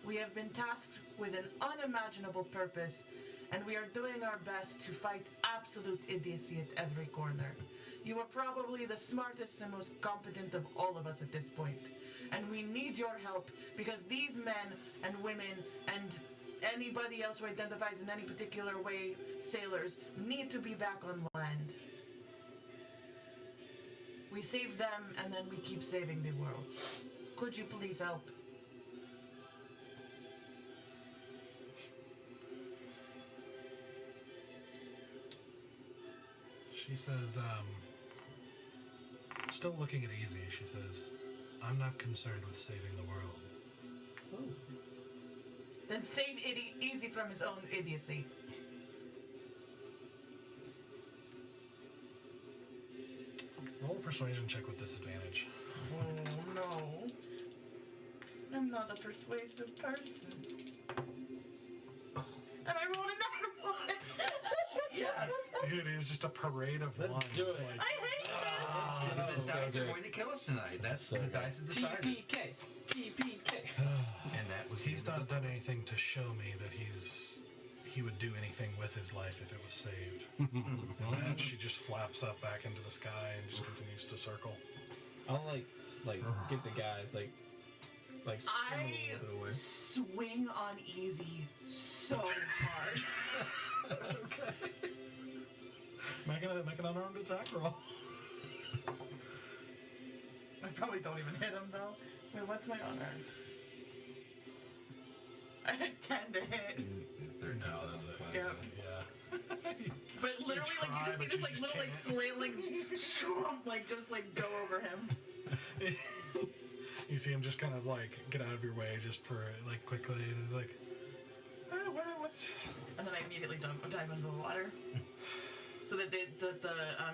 We have been tasked with an unimaginable purpose, and we are doing our best to fight absolute idiocy at every corner. You are probably the smartest and most competent of all of us at this point, and we need your help because these men and women and anybody else who identifies in any particular way, sailors, need to be back on land. We save them, and then we keep saving the world. Could you please help? She says, still looking at Easy, she says, I'm not concerned with saving the world. Oh. Then save Easy from his own idiocy. Roll a persuasion check with disadvantage. Oh no. I'm not a persuasive person. And I rolled another one. Yes. Dude, it was just a parade of Let's ones. do it. Like, I hate this. Because the so dice are good. going to kill us tonight. That's So the good. dice have decided. TPK. TPK. And that was he's the end not of the done anything to show me that he would do anything with his life if it was saved. And then she just flaps up back into the sky and just continues to circle. I'll get the guys like swim a I little bit away. swing on Easy so hard. Okay. Make an unarmed attack roll. I probably don't even hit him though. Wait, what's my unarmed? I had 10 to hit. No, that's it. Yep. Yeah. But literally, like, try, you just see but this, you like, just little, like, can't. flailing scrump, like, just, like, go over him. You see him just kind of like get out of your way just for like quickly, and he's like, what's? And then I immediately dive into the water. So that the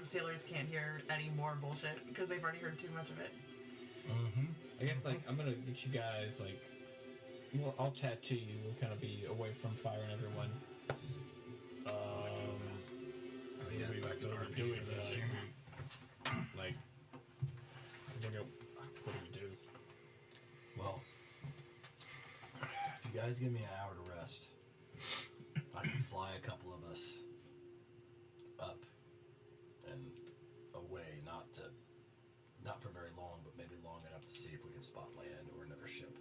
sailors can't hear any more bullshit, because they've already heard too much of it. I guess I'm gonna get you guys well, I'll tattoo you. We'll kind of be away from fire and everyone. Yeah, back to what RP doing for this. like, what do we do? Well, if you guys give me an hour to rest, I can fly a couple of us up and away, not see if we can spot land or another ship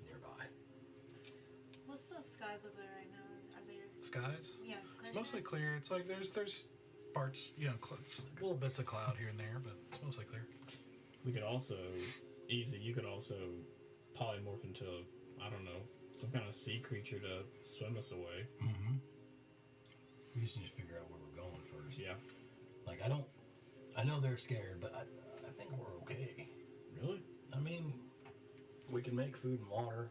nearby. What's the skies up there right now? Are there? Skies? Yeah, clear Mostly skies? clear. It's like there's parts, it's little bits of cloud here and there, but it's mostly clear. We could also, you could also polymorph into, I don't know, some kind of sea creature to swim us away. Mm-hmm. We just need to figure out where we're going first. Yeah. Like, I know they're scared, but I think we're okay. Really? I mean, we can make food and water.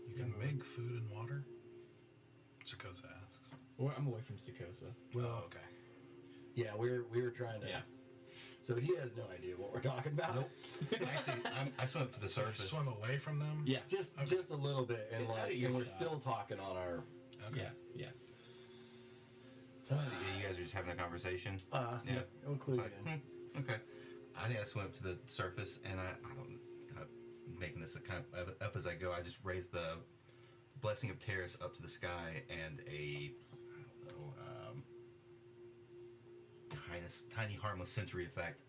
You can make food and water? Sakosa asks. Well, I'm away from Sikosa. Oh, okay. Yeah, we were trying to. Yeah. So he has no idea what we're talking about. Nope. Actually, I swim up to the So you surface. swim away from them? Yeah. Just a little bit, and Out of and we're earshot. still talking on our. Okay. Yeah. You guys are just having a conversation. Yeah, It's include like, in. okay. I think I swim up to the surface, and I'm making this kind of up as I go. I just raise the blessing of Terrace up to the sky, and a tiny harmless sensory effect,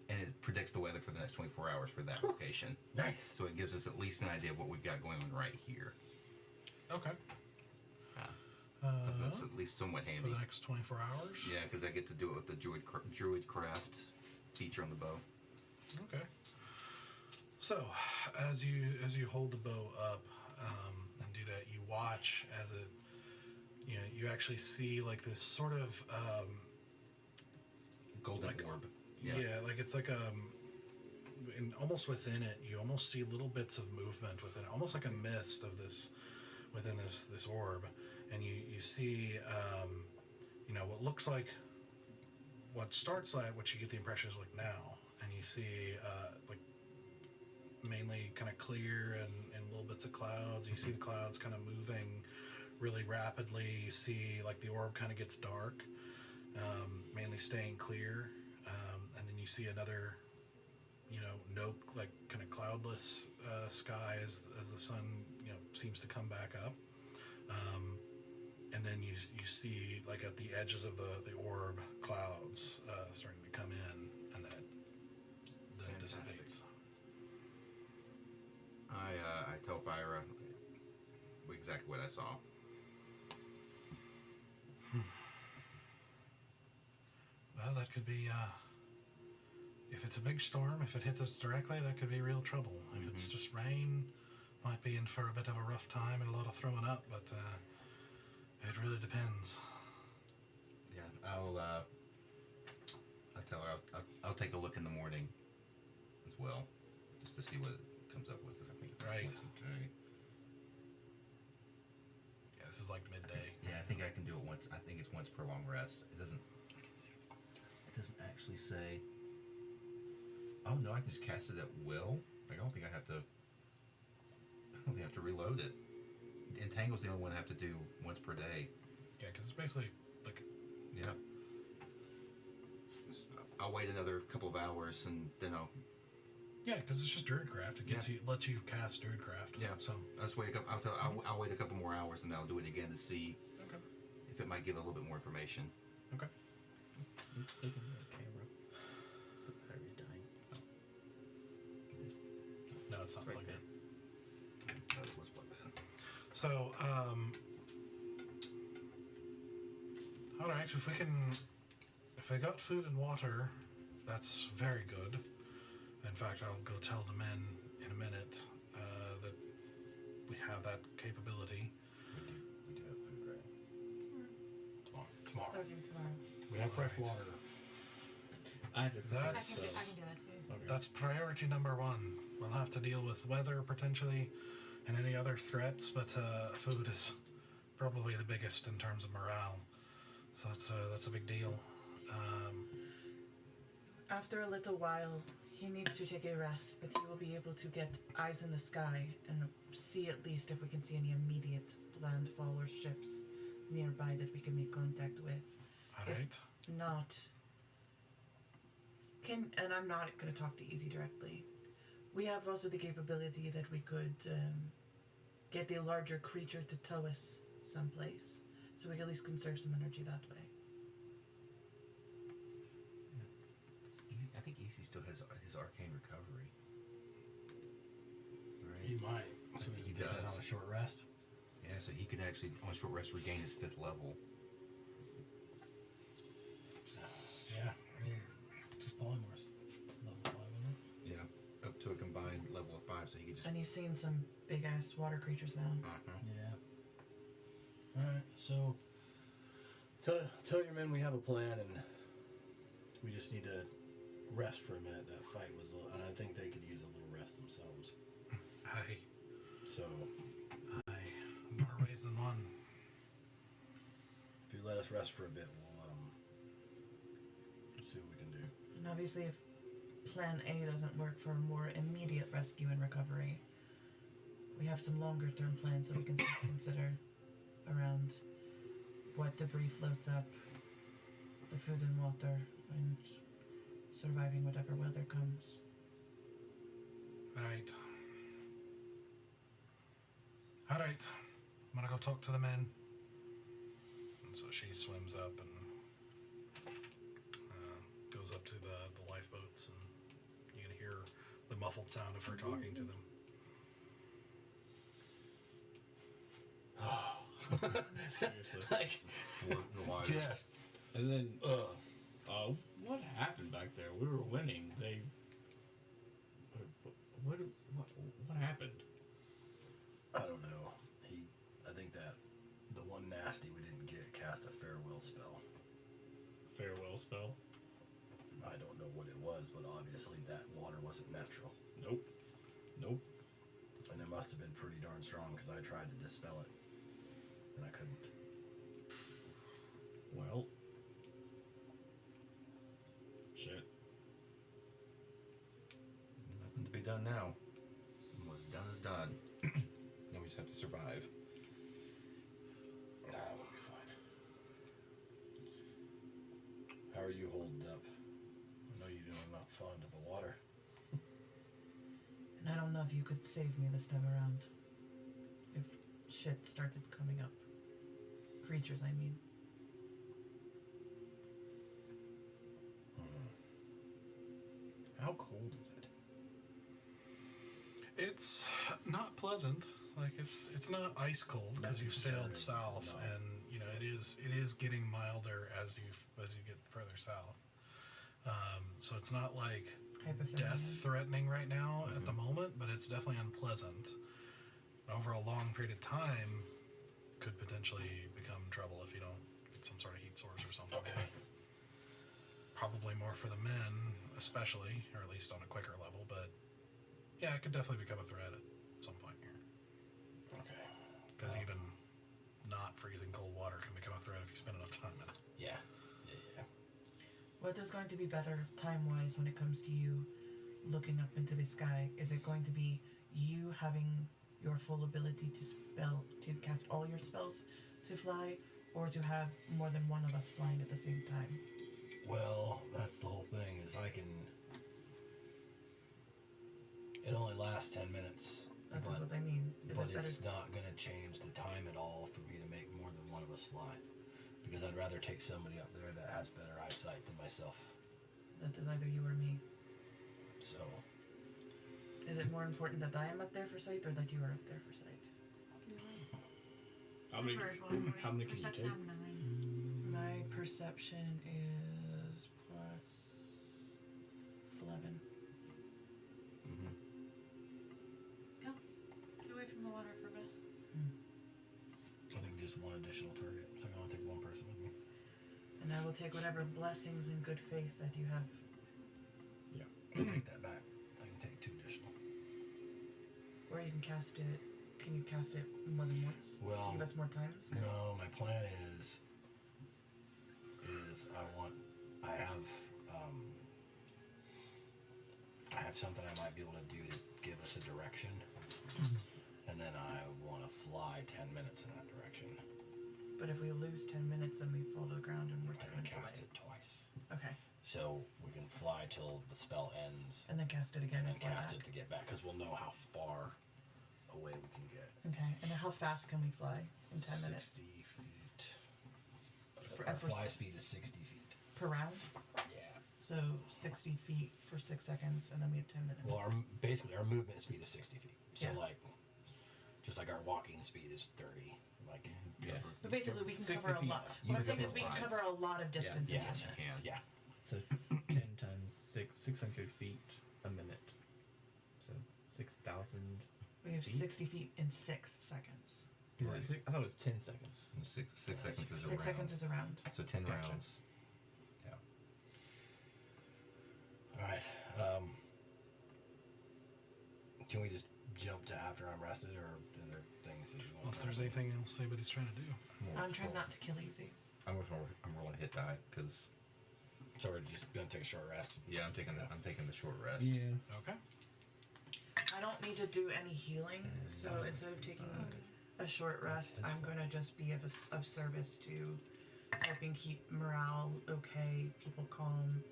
and it predicts the weather for the next 24 hours for that location. Nice. So it gives us at least an idea of what we've got going on right here. Okay. Something that's at least somewhat For handy. the next 24 hours? Yeah, because I get to do it with the druid craft feature on the bow. Okay. So, as you hold the bow up and do that, you watch as it, you actually see like this sort of Golden like, orb. yeah, like it's like and almost within it, you almost see little bits of movement within it, almost like a mist of this within this orb, and you see what looks like what starts like what you get the impression is like now, and you see like mainly kind of clear and little bits of clouds. You see the clouds kind of moving really rapidly. You see like the orb kind of gets dark, mainly staying clear, and then you see another no like kind of cloudless sky as the sun seems to come back up, and then you see like at the edges of the orb clouds starting to come in, and then it dissipates. I tell Fyra exactly what I saw. Well, that could be if it's a big storm, if it hits us directly, that could be real trouble. If it's just rain, might be in for a bit of a rough time and a lot of throwing up, but it really depends. Yeah, I tell her I'll take a look in the morning as well, just to see what it comes up with, because I think it's Right. once a day. Yeah, this is like midday. Yeah, I think I can do it once. I think it's once per long rest. It doesn't actually say. Oh no, I can just cast it at will. Like, I don't think I have to reload it. Entangle's the only one I have to do once per day. Yeah, because it's basically like Yeah. I'll wait another couple of hours and then I'll because it's just Druidcraft. It lets you cast Druidcraft. Yeah. So I'll just wait I'll wait a couple more hours and then I'll do it again to see okay. if it might give a little bit more information. Okay. Clicking the camera. The battery's dying. No, it's not Right plugged there. in. That was plugged in. So, alright, if we got food and water, that's very good. In fact, I'll go tell the men in a minute that we have that capability. We do have food, right? Tomorrow. Starting tomorrow. We have fresh water. I have to. I That's- can do that too. Okay. That's priority number one. We'll have to deal with weather potentially and any other threats, but food is probably the biggest in terms of morale. So that's a big deal. After a little while, he needs to take a rest, but he will be able to get eyes in the sky and see at least if we can see any immediate landfall or ships nearby that we can make contact with. Alright. Not. And I'm not going to talk to Easy directly. We have also the capability that we could get a larger creature to tow us someplace, so we can at least conserve some energy that way. I think Easy still has his arcane recovery. My, so He he did that does. on a short rest. Yeah, so he could actually, on a short rest, regain his 5th level. Yeah, I mean, it's polymorphs. Level 5, isn't it? Yeah, up to a combined level of 5, so he could just. And he's seen some big ass water creatures now. Yeah. Alright, so tell your men we have a plan and we just need to rest for a minute. That fight was and I think they could use a little rest themselves. Aye. So Aye. More ways than one. if you let us rest for a bit, we'll see what we can do. And obviously, if Plan A doesn't work for more immediate rescue and recovery, we have some longer term plans that we can still consider around what debris floats up, the food and water, and surviving whatever weather comes. Alright. Alright. I'm gonna go talk to the men. And so she swims up and goes up to the lifeboats, and you can hear the muffled sound of her talking to them. Seriously. Like, Float in the water. just, And then, ugh. what happened back there? We were winning. They. What happened? I don't know. I think that the one nasty we didn't get cast a farewell spell. Farewell spell? I don't know what it was, but obviously that water wasn't natural. Nope. Nope. And it must have been pretty darn strong because I tried to dispel it. And I couldn't. Well. Shit. Nothing to be done now. What's done is done. Now we just have to survive. Nah, we'll be fine. How are you holding up? I know you're not fond of the water. And I don't know if you could save me this time around. If shit started coming up. Creatures, I mean. How cold is it? It's not pleasant. Like it's not ice cold because you've sailed south, No. and you know it is getting milder as you get further south. So it's not like Hypothermia. death threatening right now at the moment, but it's definitely unpleasant. Over a long period of time, could potentially become trouble if you don't get some sort of heat source or something. Okay. Probably more for the men, especially, or at least on a quicker level. But yeah, it could definitely become a threat at some point here. Okay. Because even not freezing cold water can become a threat if you spend enough time in it. Yeah. What is going to be better time-wise when it comes to you looking up into the sky? Is it going to be you having your full ability to cast all your spells to fly, or to have more than one of us flying at the same time? Well, that's the whole thing, is I can... It only lasts 10 minutes. That is what I mean. Is But it better? it's not going to change the time at all for me to make more than one of us fly. Because I'd rather take somebody up there that has better eyesight than myself. That is either you or me. So, Is it more important that I am up there for sight, or that you are up there for sight? How many? How many can you Perception, take? I'm 9. My perception is plus 11. Go. Get away from the water for a bit. I think just one additional target. So I can only take one person with me. And I will take whatever blessings and good faith that you have. I'll take that back. I can take 2 additional. Or you can cast it. Can you cast it more than once? Well, to give us more time? No, my plan is I have something I might be able to do to give us a direction, and then I want to fly 10 minutes in that direction. But if we lose 10 minutes, then we fall to the ground and we're I 10 can minutes cast away. it twice, Okay. so we can fly till the spell ends, And then cast it again and then fly cast back. it to get back, because we'll know how far away we can get. Okay. And then how fast can we fly in 10 minutes? 60 feet. For- Our for fly s- speed is 60 feet. Per round? Yeah. So 60 feet for 6 seconds, and then we have 10 minutes. Well, basically our movement speed is 60 feet. So Yeah. like, just like our walking speed is 30. Like, Yes. But basically, we can 60 cover a feet. lot. You What I'm can saying is cover we can fives. cover a lot of distance in yeah, 10 you minutes. can. yeah. So 10 times 600 feet a minute. So 6,000. We have Feet? 60 feet in 6 seconds. Is Right. it I thought it was 10 seconds. 6 seconds is a 6 round. seconds is a round. So 10 Gotcha. rounds. All right. Can we just jump to after I'm rested, or is there things that you Well, want? if there's anything else anybody's trying to do. I'm trying not to kill easy. I'm rolling a hit die because So we're just gonna take a short rest. I'm taking the short rest. Yeah. Okay. I don't need to do any healing, so instead of taking a short rest, That's I'm going to just be of service to helping keep morale okay, people calm,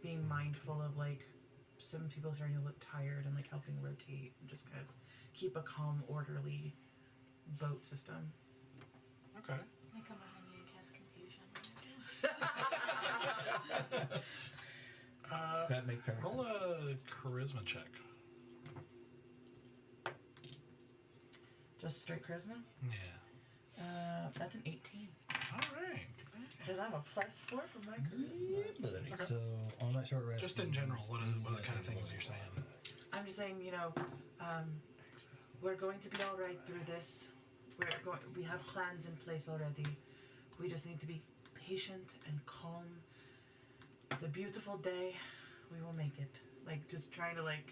being mindful of like some people starting to look tired and like helping rotate and just kind of keep a calm, orderly boat system. Okay. I come behind you and cast confusion. That makes perfect Roll sense. a charisma check. Just straight charisma? Yeah. That's an 18. All right. Because I'm a +4 for my charisma. Okay. So on that short rest, Just in general, what are the kind of things you're saying? I'm just saying, we're going to be all right through this. We have plans in place already. We just need to be patient and calm. It's a beautiful day. We will make it. Like, just trying to, like,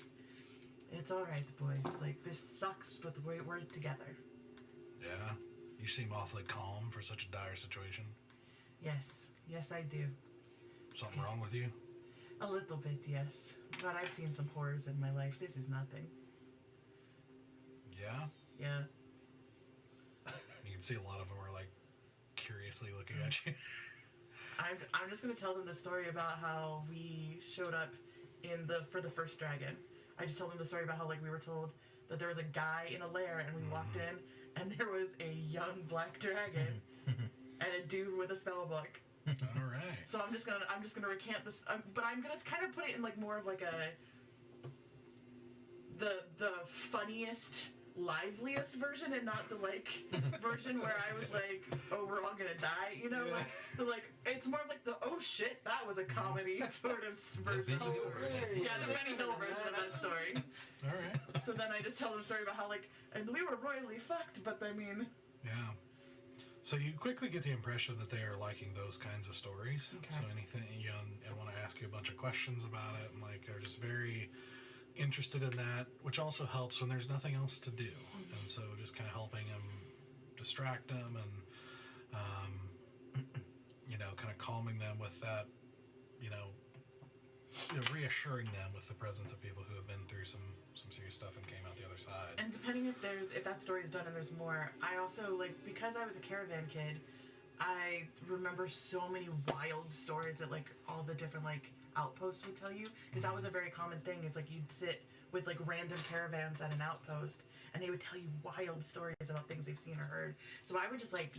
it's all right, boys. Like, this sucks, but we're together. Yeah. You seem awfully calm for such a dire situation. Yes. Yes, I do. Something wrong with you? A little bit, yes. But I've seen some horrors in my life. This is nothing. Yeah. Yeah. You can see a lot of them are like curiously looking at you. I'm just gonna tell them the story about how we showed up for the first dragon. I just told them the story about how like we were told that there was a guy in a lair and we walked in and there was a young black dragon and a dude with a spell book. All right. So I'm just gonna recant this, but I'm gonna kind of put it in like more of like the funniest, liveliest version, and not the like version where I was like, oh, we're all gonna die, you know? Yeah. Like it's more of like the oh shit, that was a comedy sort of version. Benny Hill version. Yeah, the Benny Hill version of that story. All right. So then I just tell them the story about how like, and we were royally fucked, but I mean, Yeah. So you quickly get the impression that they are liking those kinds of stories. Okay. So anything, and want to ask you a bunch of questions about it, and like are just very interested in that, which also helps when there's nothing else to do. And so just kind of helping them distract them and, kind of calming them with that, reassuring them with the presence of people who have been through some serious stuff and came out the other side. and depending if that story is done and there's more, I also like, because I was a caravan kid, I remember so many wild stories that like all the different like outposts would tell you, because that was a very common thing. Is like you'd sit with like random caravans at an outpost and they would tell you wild stories about things they've seen or heard. So I would just like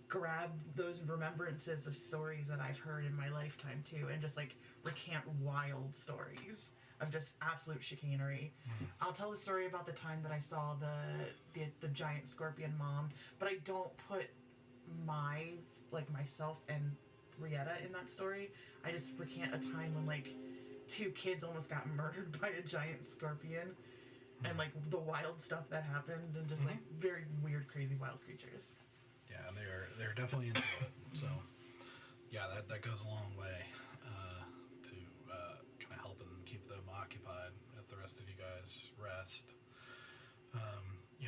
grab those remembrances of stories that I've heard in my lifetime too, and just like recant wild stories of just absolute chicanery. I'll tell the story about the time that I saw the giant scorpion mom, but I don't put myself and Rietta in that story. I just recant a time when like 2 kids almost got murdered by a giant scorpion, and like the wild stuff that happened, and just like very weird, crazy, wild creatures. Yeah, and they're definitely into it. So, yeah, that goes a long way to kind of helping keep them occupied as the rest of you guys rest.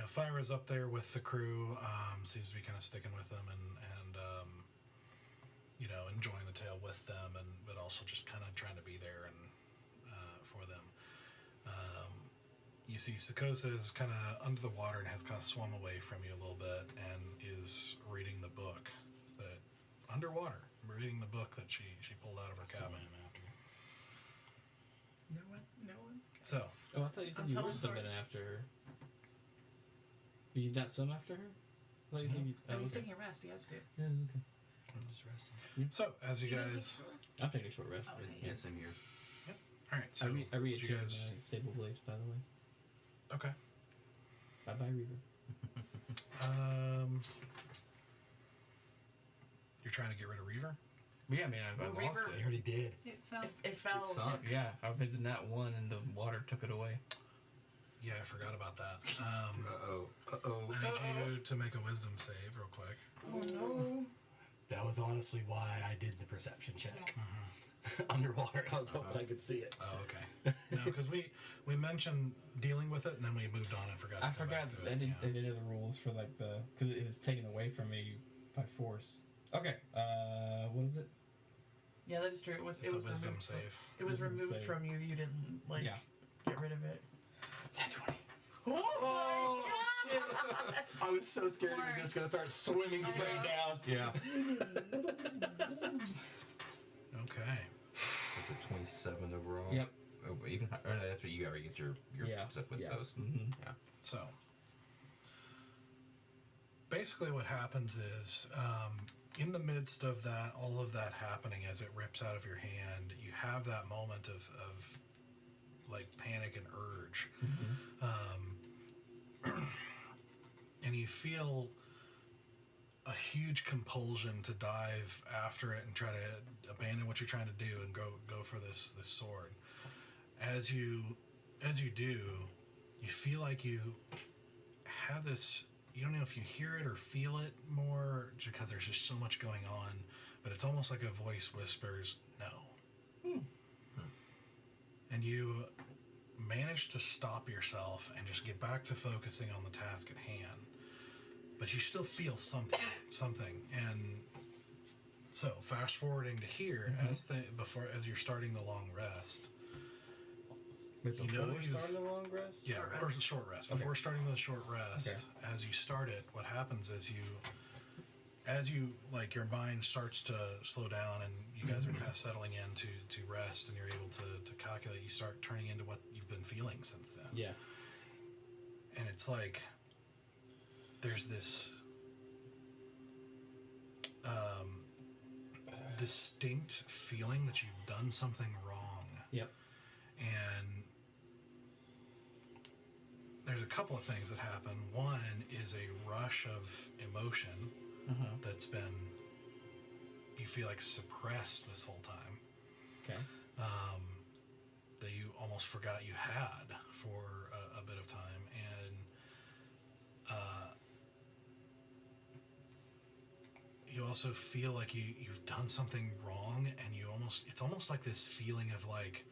Fyra's up there with the crew, seems to be kind of sticking with them and enjoying the tale with them, but also just kind of trying to be there and for them. You see Sakosa is kind of under the water and has kind of swum away from you a little bit and is reading the book reading the book that she pulled out of her cabin. No one. So, Oh, I thought you said I'm you were telling swimming stories. after her. Did you not swim after her? I thought you said you. Oh, he's okay. taking a rest. He has to. Yeah, okay. I'm just resting. So, as you You gonna take guys... a rest? I'm taking a short rest. Okay. Yeah, same here. All right, so I you reattuned guys... my Sable Blade, by the way. Okay. Bye bye, Reaver. You're trying to get rid of Reaver? But yeah, I mean, I Well, lost Reaver- We it. already did. It fell. It fell. It sunk. Yeah, I did the nat 1 and the water took it away. Yeah, I forgot about that. Uh-oh. I need you to make a wisdom save real quick. Oh no. That was honestly why I did the perception check. Underwater, I was hoping I could see it. Oh, okay. No, because we mentioned dealing with it, and then we moved on and forgot. I to come forgot back to I it. didn't Yeah. I didn't know the rules for like the because it was taken away from me by force. Okay, what is it? Yeah, that is true. It was It's a wisdom removed. save. It was Wisdom removed save. from you. You didn't like Yeah. get rid of it. That 20. Oh, my shit. God! I was so scared he was just gonna start swimming straight down. Yeah. Okay. That's a 27 overall. Yep. Oh, but even no, that's what you already get your Yeah. stuff with Yeah. those. Mhm. Yeah. So, basically, what happens is, in the midst of that, all of that happening as it rips out of your hand, you have that moment of like panic and urge, and you feel a huge compulsion to dive after it and try to abandon what you're trying to do and go for this sword. As you do, you feel like you have this, you don't know if you hear it or feel it more because there's just so much going on, but it's almost like a voice whispers no. And you manage to stop yourself and just get back to focusing on the task at hand, but you still feel something. And so fast forwarding to here, as you're starting the long rest. Wait, You before know we you've- started the long rest? Yeah, Short or rest. short rest. Okay. Before starting the short rest, Okay. as you start it, what happens is as you like your mind starts to slow down and you guys are kind of settling in to rest and you're able to calculate, you start turning into what you've been feeling since then. Yeah. And it's like there's this distinct feeling that you've done something wrong. Yep. And there's a couple of things that happen. One is a rush of emotion that's been, you feel like, suppressed this whole time. Okay. That you almost forgot you had for a bit of time. And you also feel like you've done something wrong, and it's almost like this feeling of like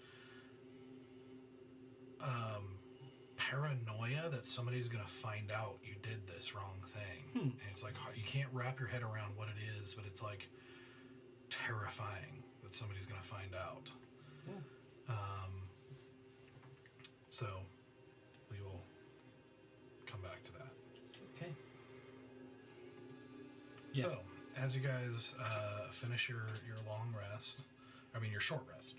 paranoia that somebody's gonna find out you did this wrong thing. And it's like you can't wrap your head around what it is, but it's like terrifying that somebody's gonna find out. So we will come back to that. Okay. Yeah. So as you guys finish your long rest, I mean your short rest,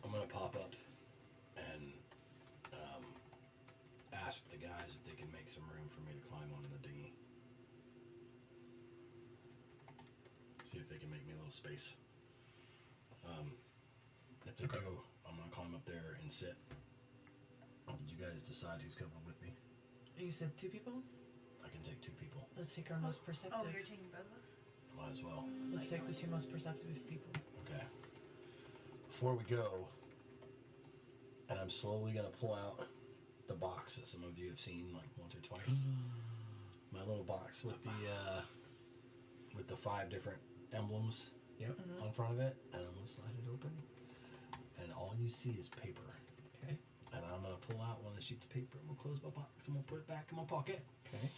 I'm gonna pop up and ask the guys if they can make some room for me to climb onto the dinghy. See if they can make me a little space. If they do, I'm gonna climb up there and sit. Did you guys decide who's coming with me? You said 2 people? I can take 2 people. Let's take our most perceptive. Oh, you're taking both of us? Might as well. Let's take the 2 most perceptive people. Okay. Before we go, and I'm slowly gonna pull out the box that some of you have seen like once or twice. My little box with the 5 different emblems Yep. on front of it, and I'm gonna slide it open, and all you see is paper. Okay. And I'm gonna pull out one of the sheets of paper. I'm gonna close my box. I'm gonna put it back in my pocket, Okay.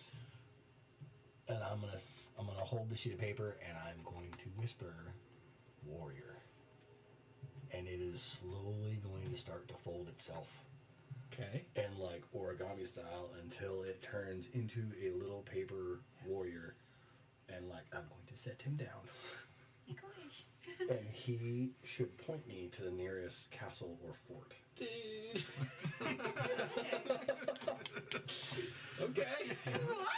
and I'm gonna hold the sheet of paper, and I'm going to whisper, "Warrior," and it is slowly going to start to fold itself. Okay. And like origami style until it turns into a little paper warrior, and like I'm going to set him down. Gosh. And he should point me to the nearest castle or fort. Dude. Okay. What?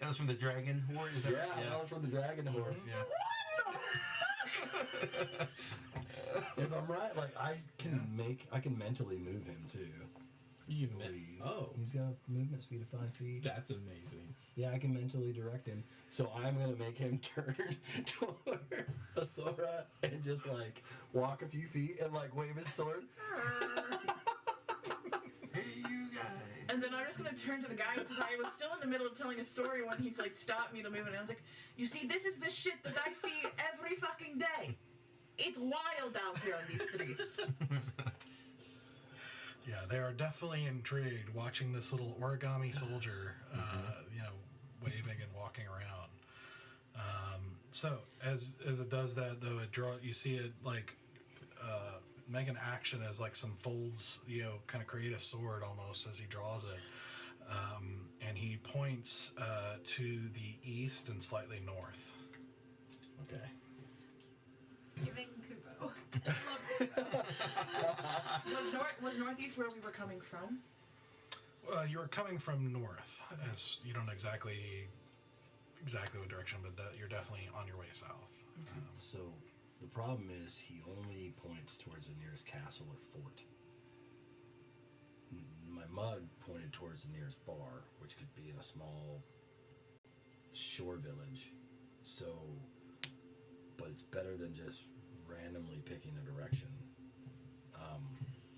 That was from the Dragon Horde, is that Yeah, right? that was from the Dragon Horde. Yeah. If I'm right, like I can mentally move him too. You I met. believe. Oh, He's got a movement speed of 5 feet. that's amazing. Yeah, I can mentally direct him. So I'm gonna make him turn towards Asura and just like walk a few feet and like wave his sword. Hey, you guys. And then I'm just gonna turn to the guy because I was still in the middle of telling a story when he's like stopped me to move, and I was like, "You see, this is the shit that I see every fucking day. It's wild out here on these streets." Yeah, they are definitely intrigued watching this little origami soldier, waving and walking around. So as it does that, though, you see it like make an action as like some folds, kind of create a sword almost as he draws it, and he points to the east and slightly north. Okay. It's giving Kubo. I love Kubo. Was northeast where we were coming from? You were coming from north, as you don't know exactly what direction, but you're definitely on your way south. So the problem is he only points towards the nearest castle or fort. My mug pointed towards the nearest bar, which could be in a small shore village. So, but it's better than just randomly picking a direction.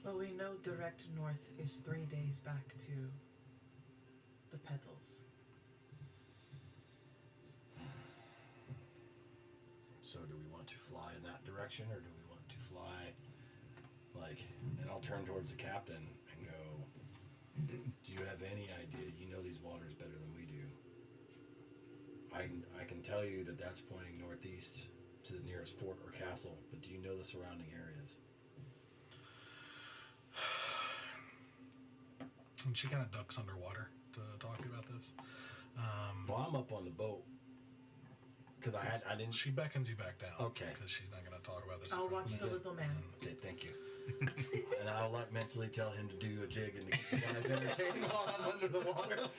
Well, we know direct north is 3 days back to the petals. So do we want to fly in that direction, or do we want to fly like, and I'll turn towards the captain and go, do you have any idea? You know these waters better than we do. I can tell you that that's pointing northeast to the nearest fort or castle, but do you know the surrounding areas? And she kind of ducks underwater to talk to you about this. Well, I'm up on the boat because I didn't. She beckons you back down. Okay. Because she's not going to talk about this. I'll in front watch of the you. little man. Okay, thank you. And I'll like mentally tell him to do a jig and to keep the guys entertained while I'm under the water.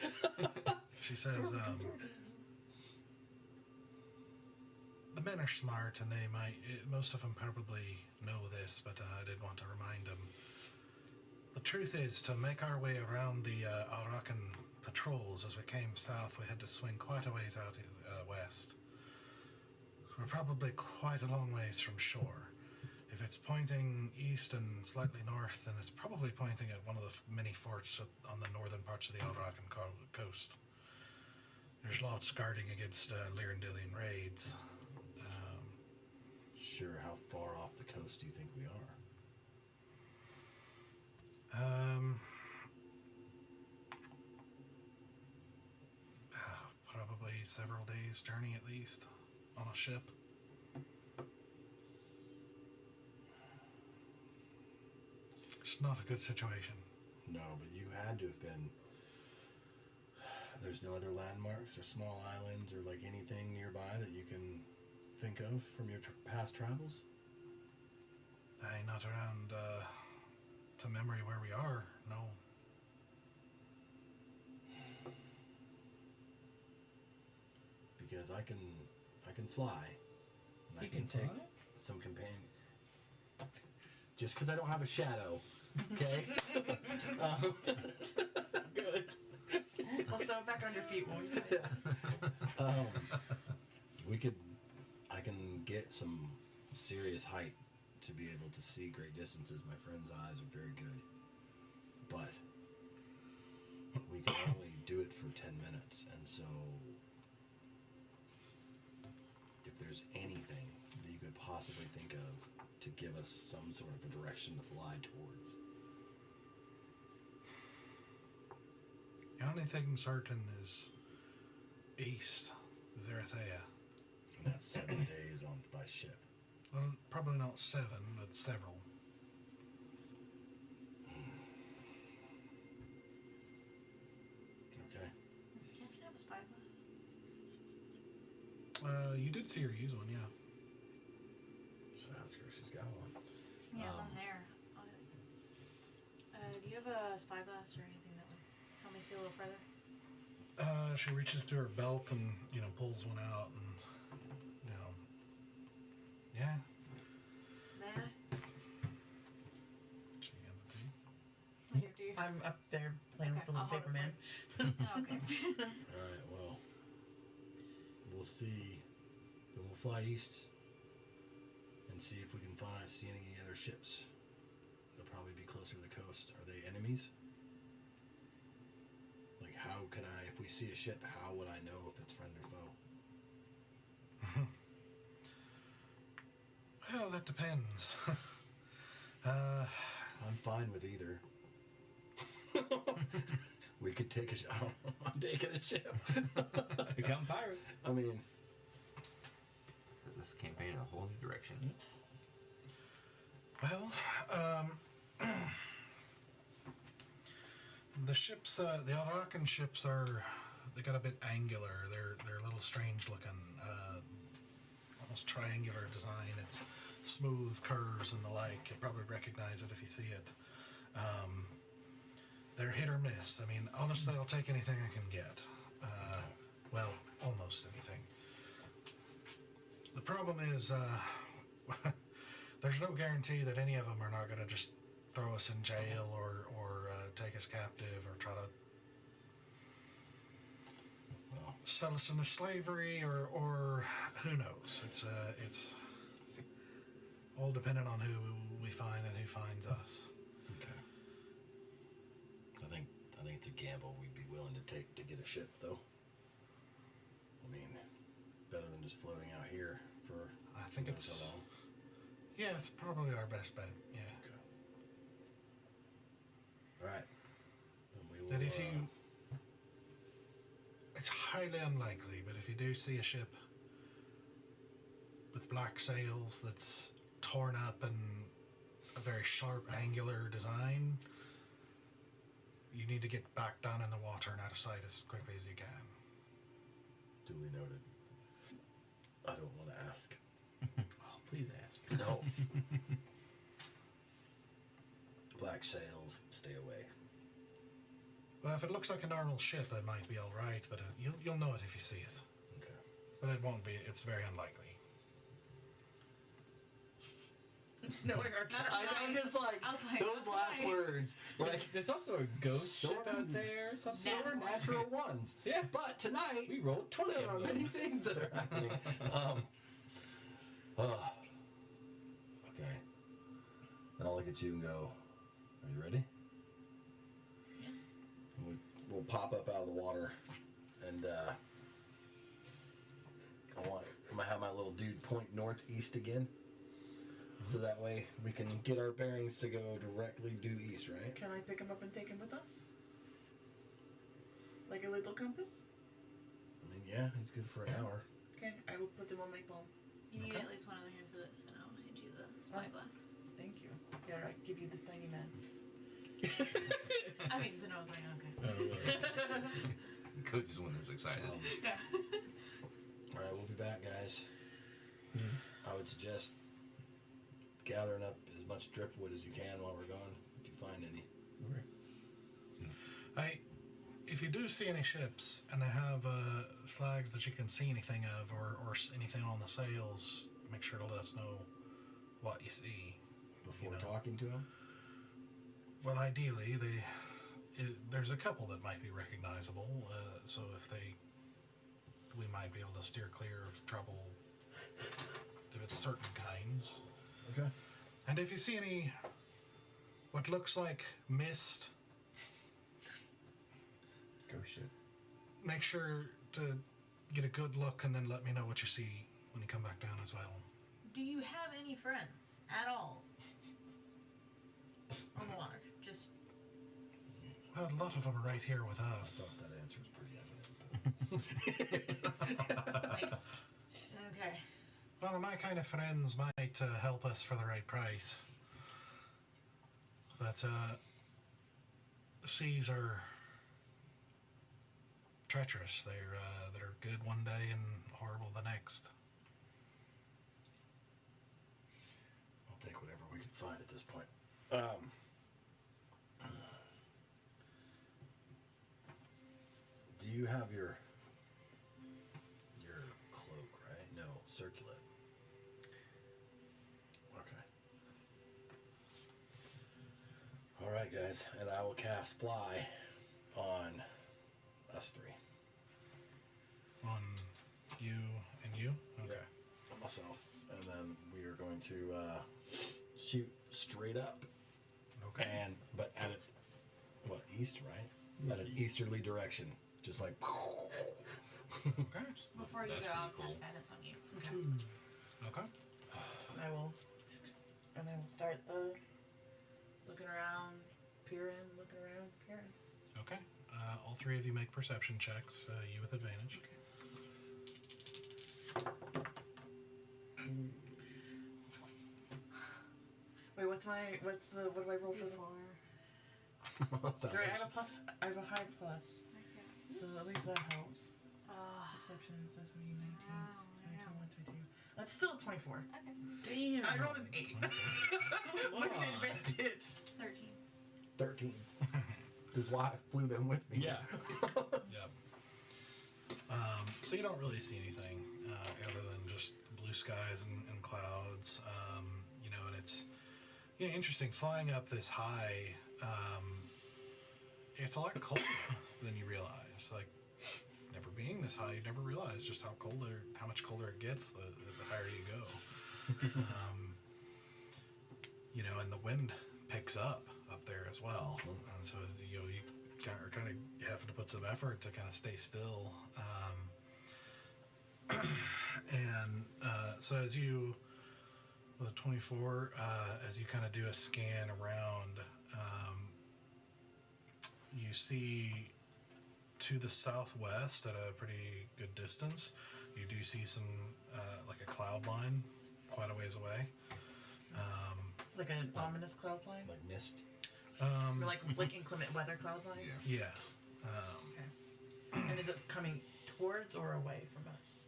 She says, the men are smart and they might, most of them probably know this, but I did want to remind them. The truth is, to make our way around the Arakan patrols as we came south, we had to swing quite a ways out west. We're probably quite a long ways from shore. If it's pointing east and slightly north, then it's probably pointing at one of the many forts on the northern parts of the Arakan coast. There's lots guarding against Lyrandilian raids. Sure, how far off the coast do you think we are? Probably several days' journey at least on a ship. It's not a good situation. No, but you had to have been. There's no other landmarks or small islands or like anything nearby that you can think of from your past travels? Not around to memory where we are, no. Because I can fly. And You I can can take fly? some companion. Just because I don't have a shadow, okay? Good. We'll sew it back on your feet when we fight. I can get some serious height to be able to see great distances. My friend's eyes are very good. But we can only do it for 10 minutes, and so if there's anything that you could possibly think of to give us some sort of a direction to fly towards. The only thing certain is east, Zerathea. And that's 7 days on by ship. Well, probably not 7, but several. Okay. Does the captain have a spyglass? You did see her use one, yeah. got one. Yeah, one there. Do you have a spyglass or anything that would help me see a little further? She reaches to her belt and, pulls one out and, yeah. May I? She hands it to you. Here, do you? I'm up there playing with the little I'll hold paper it man. Oh, okay. Alright, well, we'll see. Then we'll fly east and see if we can see any other ships. They'll probably be closer to the coast. Are they enemies? Like, how could I, if we see a ship, how would I know if it's friend or foe? Well, that depends. I'm fine with either. We could take a ship. I'm taking a ship. Become pirates. I mean, So this campaign in a whole new direction. Well, the ships, the Alrakan ships they got a bit angular. They're a little strange looking, almost triangular design. It's smooth curves and the like. You'll probably recognize it if you see it. They're hit or miss. I mean, honestly, I'll take anything I can get. Well, almost anything. The problem is, there's no guarantee that any of them are not going to just throw us in jail or take us captive or try to sell us into slavery or who knows. It's all dependent on who we find and who finds us. okay. I think it's a gamble we'd be willing to take to get a ship, though. I mean, better than just floating out here for. I think who knows it's how long. yeah, it's probably our best bet. Yeah. Okay. All right. Then we will. That if you, it's highly unlikely, but if you do see a ship with black sails that's torn up and a very sharp, angular design, you need to get back down in the water and out of sight as quickly as you can. Duly noted. I don't want to ask. Oh, please ask. No. Black sails, stay away. Well, if it looks like a normal ship, it might be all right, but you'll know it if you see it. Okay. But it won't be. It's very unlikely. Knowing our I'm just like, I was like, those that's last fine. words. Like, There's also a ghost ship Sort- out there or something. so are natural ones. Yeah. But tonight, We rolled 20 there are of them. many things that are happening. Okay. And I'll look at you and go, are you ready? Yes. And we'll pop up out of the water, and I'm gonna have my little dude point northeast again, so that way we can get our bearings to go directly due east, right? Can I pick him up and take him with us? Like a little compass? I mean, yeah, he's good for an hour. Okay, I will put him on my palm. You need Okay. at least one other hand for this, and I'll hand you the spyglass. Thank you. Here, I give you this tiny man. I mean, so I was like, okay. Coach is one that's excited. Yeah. All right, we'll be back, guys. Mhm. I would suggest gathering up as much driftwood as you can while we're gone, if you find any. If you do see any ships and they have flags that you can see anything of or anything on the sails, make sure to let us know what you see. Before You know. talking to him? Well, ideally, there's a couple that might be recognizable, so we might be able to steer clear of trouble with certain kinds. Okay. And if you see any, what looks like mist, Ghost ship. make sure to get a good look and then let me know what you see when you come back down as well. Do you have any friends at all on the water? Just Well, a lot of them are right here with I us. thought that answer was pretty evident. like, okay. Well, my kind of friends might help us for the right price. But the seas are treacherous. They're good one day and horrible the next. take whatever we can find at this point. Do you have your cloak, right? No, circlet. Okay. All right, guys, and I will cast fly on us three. On you and you? Okay. On myself, and then we are going to shoot straight up. Okay. But at east, right? At an easterly direction, just like. Okay. Before you That's go, I'll pretty cool. cast guidance on you. Okay. Okay. I will start the looking around, peering, looking around, peering. Okay. All three of you make perception checks. You with advantage. Wait, what do I roll for the? Sorry, I have a high plus, so at least that helps. Perception says me 19, 22, 1, 22. That's still a 24. Okay. Damn. I rolled an 8. What did did? 13. 13. His wife flew them with me. Yeah. Yep. So you don't really see anything other than just blue skies and clouds. And it's interesting flying up this high. It's a lot colder than you realize. Like, never being this high, you never realize just how much colder it gets the higher you go. And the wind picks up there as well, and so you are kind of having to put some effort to kind of stay still. So as you, with 24, as you kind of do a scan around, you see to the southwest at a pretty good distance, you do see some, like a cloud line quite a ways away. Like an ominous cloud line? Like mist. Or like inclement weather cloud line? Yeah. Okay. And is it coming towards or away from us?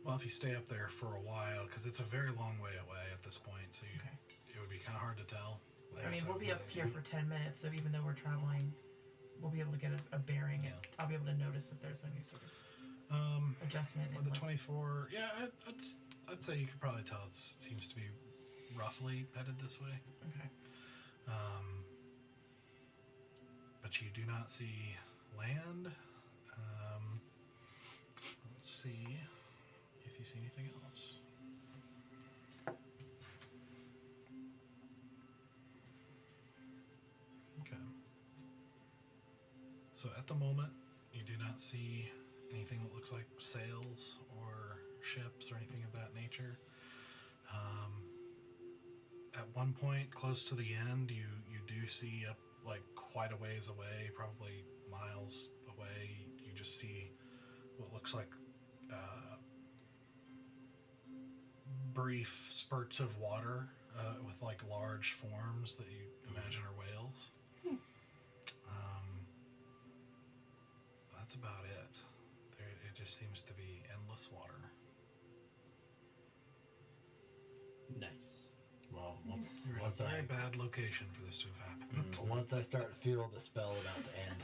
Well, if you stay up there for a while, because it's a very long way away at this point, so it would be kind of hard to tell. I mean, we'll be up here for 10 minutes, so even though we're traveling, we'll be able to get a bearing, and I'll be able to notice if there's any sort of adjustment. With the 24, I'd say you could probably tell it seems to be roughly headed this way. Okay. But you do not see land. Let's see if you see anything else. Okay. So at the moment, you do not see anything that looks like sails or ships or anything of that nature. At one point, close to the end, you do see up like quite a ways away, probably miles away. You just see what looks like brief spurts of water with like large forms that you imagine are whales. That's about it. It just seems to be endless water. Nice. Well, You're once in a very I bad location for this to have happened. once I start to feel the spell about to end,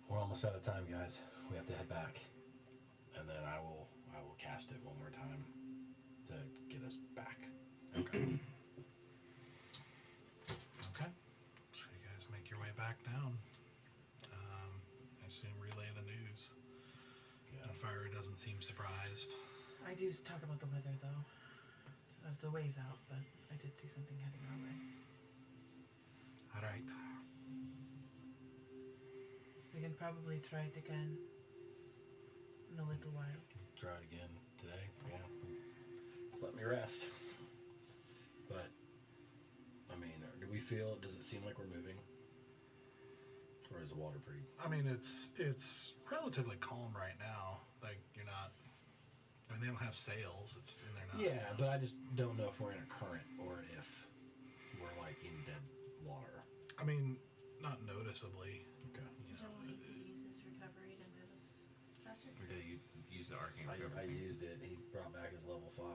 we're almost out of time, guys. We have to head back, and then I will cast it one more time to get us back. Okay. Okay. So you guys make your way back down. I assume relay the news. Yeah. And Fiery doesn't seem surprised. I do talk about the weather, though. It's a ways out, but I did see something heading our way. All right. We can probably try it again in a little while. Try it again today. Yeah. Just let me rest. But I mean, do we feel? Does it seem like we're moving, or is the water pretty? I mean, it's relatively calm right now. Like you're not. I mean, they don't have sails. And they're not. Yeah, but I just don't know if we're in a current or if we're like in dead water. I mean, not noticeably. Okay. You Joel know, needs to use his recovery to notice Master? Or did you use the arcane? I used it. He brought back his level 5.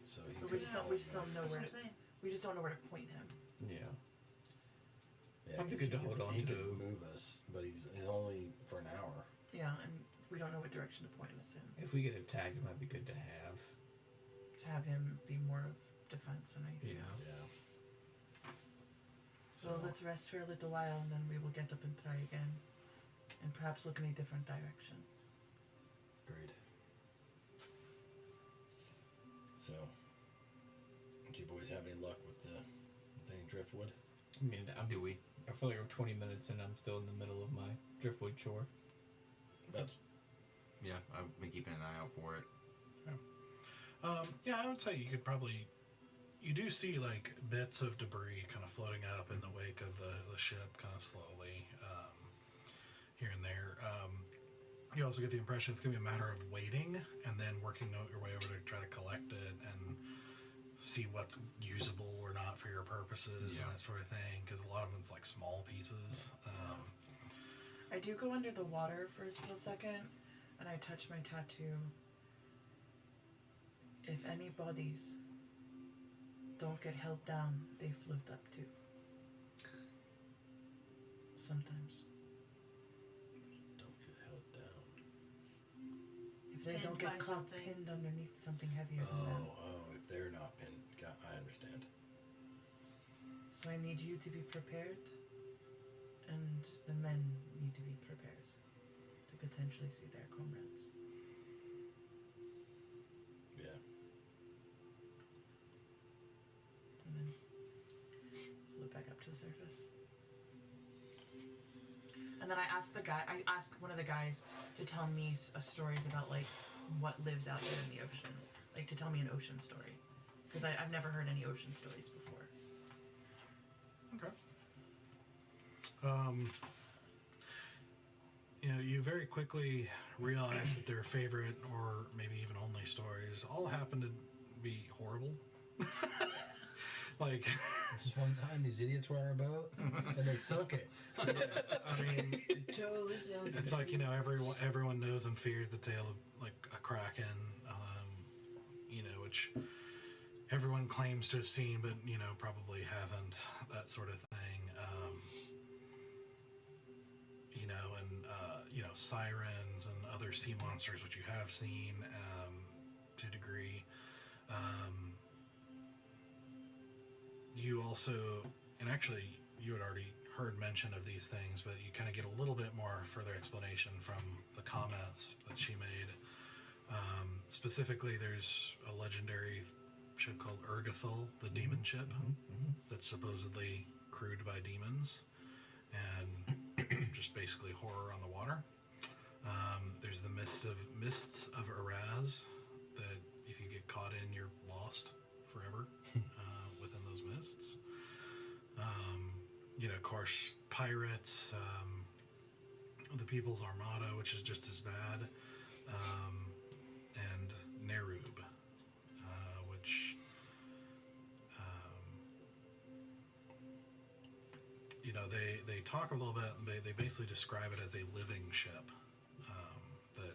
So he But we couldn't just don't. hold We just me. don't know That's where what to. I'm saying. We just don't know where to point him. Yeah. Yeah, Probably 'cause good to he hold could, on he to. could move us, but he's only for an hour. Yeah, and we don't know what direction to point us in. If we get attacked, it might be good to have. To have him be more of defense than anything Yeah. else. Yeah. So let's rest for a little while, and then we will get up and try again, and perhaps look in a different direction. Agreed. So, did you boys have any luck with any driftwood? I mean, Do we? I feel like we're 20 minutes and I'm still in the middle of my driftwood chore. That's Yeah, I've been keeping an eye out for it. Yeah, I would say you could probably. You do see like bits of debris kind of floating up in the wake of the ship, kind of slowly, here and there. You also get the impression it's going to be a matter of waiting and then working your way over to try to collect it and see what's usable or not for your purposes and that sort of thing. Because a lot of it's like small pieces. I do go under the water for a split second, and I touch my tattoo. If any bodies don't get held down, they float up too. Sometimes. don't get held down. If they Pinned don't get by caught something. pinned underneath something heavier than them. If they're not pinned, I understand. So I need you to be prepared, and the men need to be prepared to potentially see their comrades. Yeah. And then float back up to the surface. And then I ask one of the guys to tell me stories about like what lives out there in the ocean, like to tell me an ocean story, because I've never heard any ocean stories before. Okay. You very quickly realize that their favorite, or maybe even only stories, all happen to be horrible. Like, This one time, these idiots were on our boat, and they sunk it. I mean, Totally sunk it's like, everyone knows and fears the tale of like a kraken, which everyone claims to have seen, but probably haven't. That sort of thing. And sirens and other sea monsters, which you have seen to a degree. You also, and actually, you had already heard mention of these things, but you kind of get a little bit more further explanation from the comments that she made. Specifically, there's a legendary ship called Urgathul, the demon ship, that's supposedly crewed by demons, and just basically horror on the water. There's the mists of Araz, that if you get caught in, you're lost forever within those mists. Of course, pirates, the People's Armada, which is just as bad, and Nerub, which they talk a little bit, and they basically describe it as a living ship that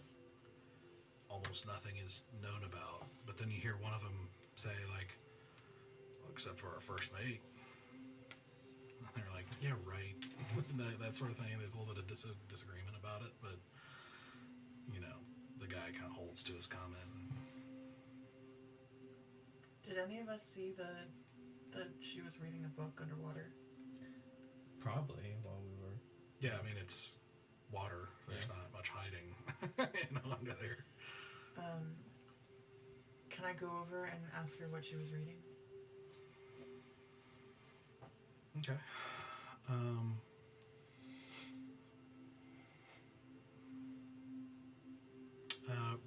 almost nothing is known about. But then you hear one of them say, like, well, except for our first mate. And they're like, yeah, right. that sort of thing. There's a little bit of disagreement about it, but the guy kind of holds to his comment. Did any of us see that she was reading a book underwater? Probably while we were. Yeah, I mean, it's water. There's not much hiding under there. Can I go over and ask her what she was reading? Okay.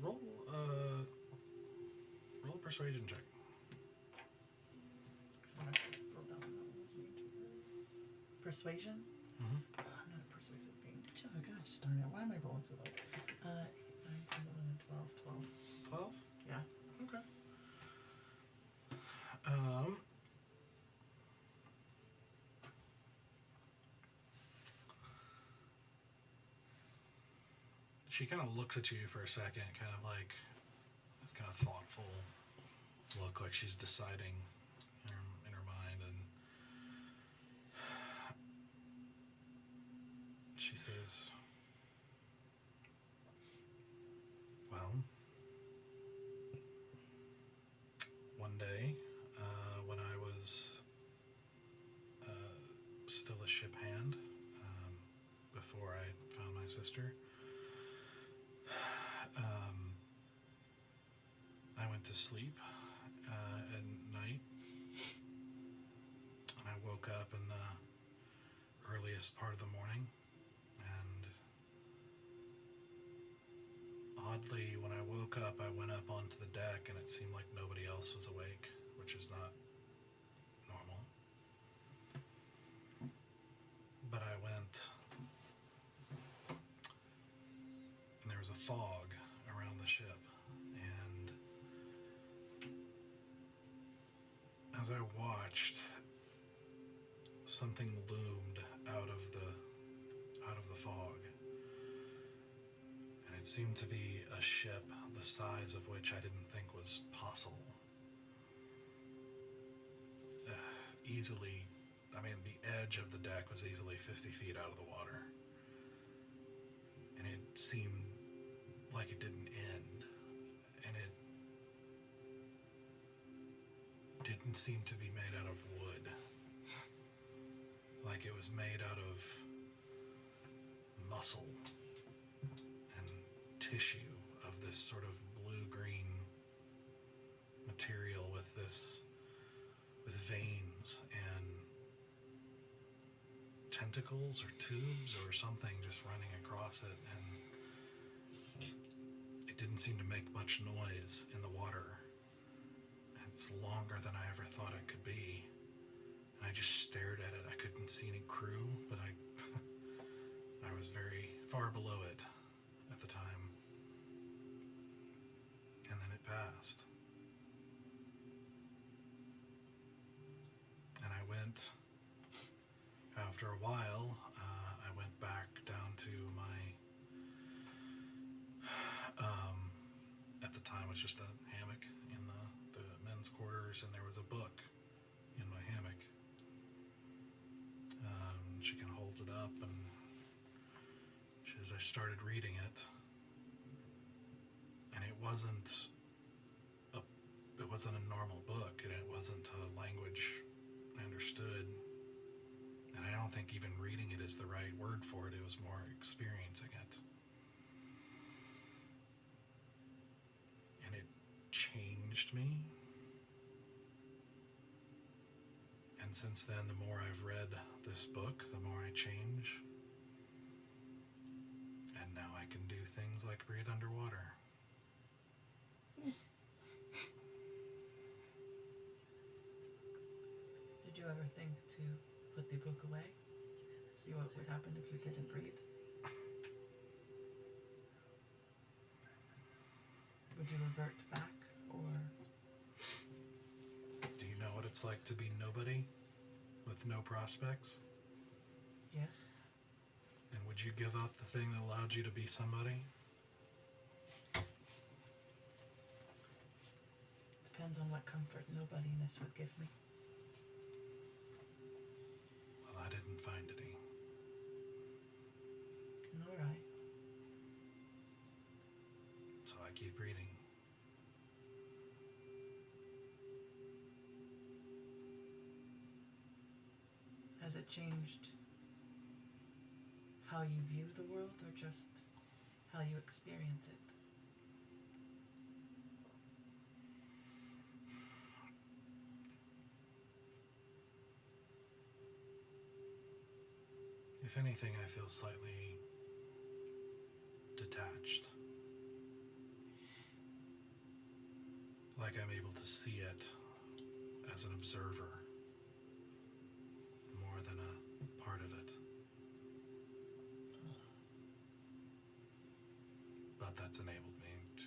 Roll a persuasion check. So I wrote down that one was me too. Persuasion? Mhm. I'm not a persuasive being. Oh gosh, darn it. Why am I rolling so low? 8, 9, 10, 11, 12, 12. 12? Yeah. Okay. she kind of looks at you for a second, kind of like this kind of thoughtful look, like she's deciding in her mind, and she says, well, one day, when I was still a ship hand, before I found my sister, I went to sleep at night, and I woke up in the earliest part of the morning, and oddly, when I woke up, I went up onto the deck, and it seemed like nobody else was awake, which is not normal. But I went, and there was a fog around the ship, and as I watched, something loomed out of the fog, and it seemed to be a ship the size of which I didn't think was possible. Easily, I mean, the edge of the deck was easily 50 feet out of the water, and it seemed like it didn't end, and it didn't seem to be made out of wood, like it was made out of muscle and tissue of this sort of blue-green material with veins and tentacles or tubes or something just running across it, and it didn't seem to make much noise in the water. It's longer than I ever thought it could be, and I just stared at it. I couldn't see any crew, but I was very far below it at the time, and then it passed. And I went, after a while, I went back down to my, at the time it was just a hammock in the men's quarters, and there was a book in my hammock. She kind of holds it up, and as I started reading it, and it wasn't a normal book, and it wasn't a language I understood, and I don't think even reading it is the right word for it. It was more experiencing it, and it changed me. And since then, the more I've read this book, the more I change. And now I can do things like breathe underwater. Did you ever think to put the book away? See what would happen if you didn't breathe? Would you revert back, or? Do you know what it's like to be nobody with no prospects? Yes. And would you give up the thing that allowed you to be somebody? Depends on what comfort nobodiness would give me. Well, I didn't find any. Nor I. So I keep reading. Has it changed how you view the world, or just how you experience it? If anything, I feel slightly detached. Like I'm able to see it as an observer more than a part of it. But that's enabled me to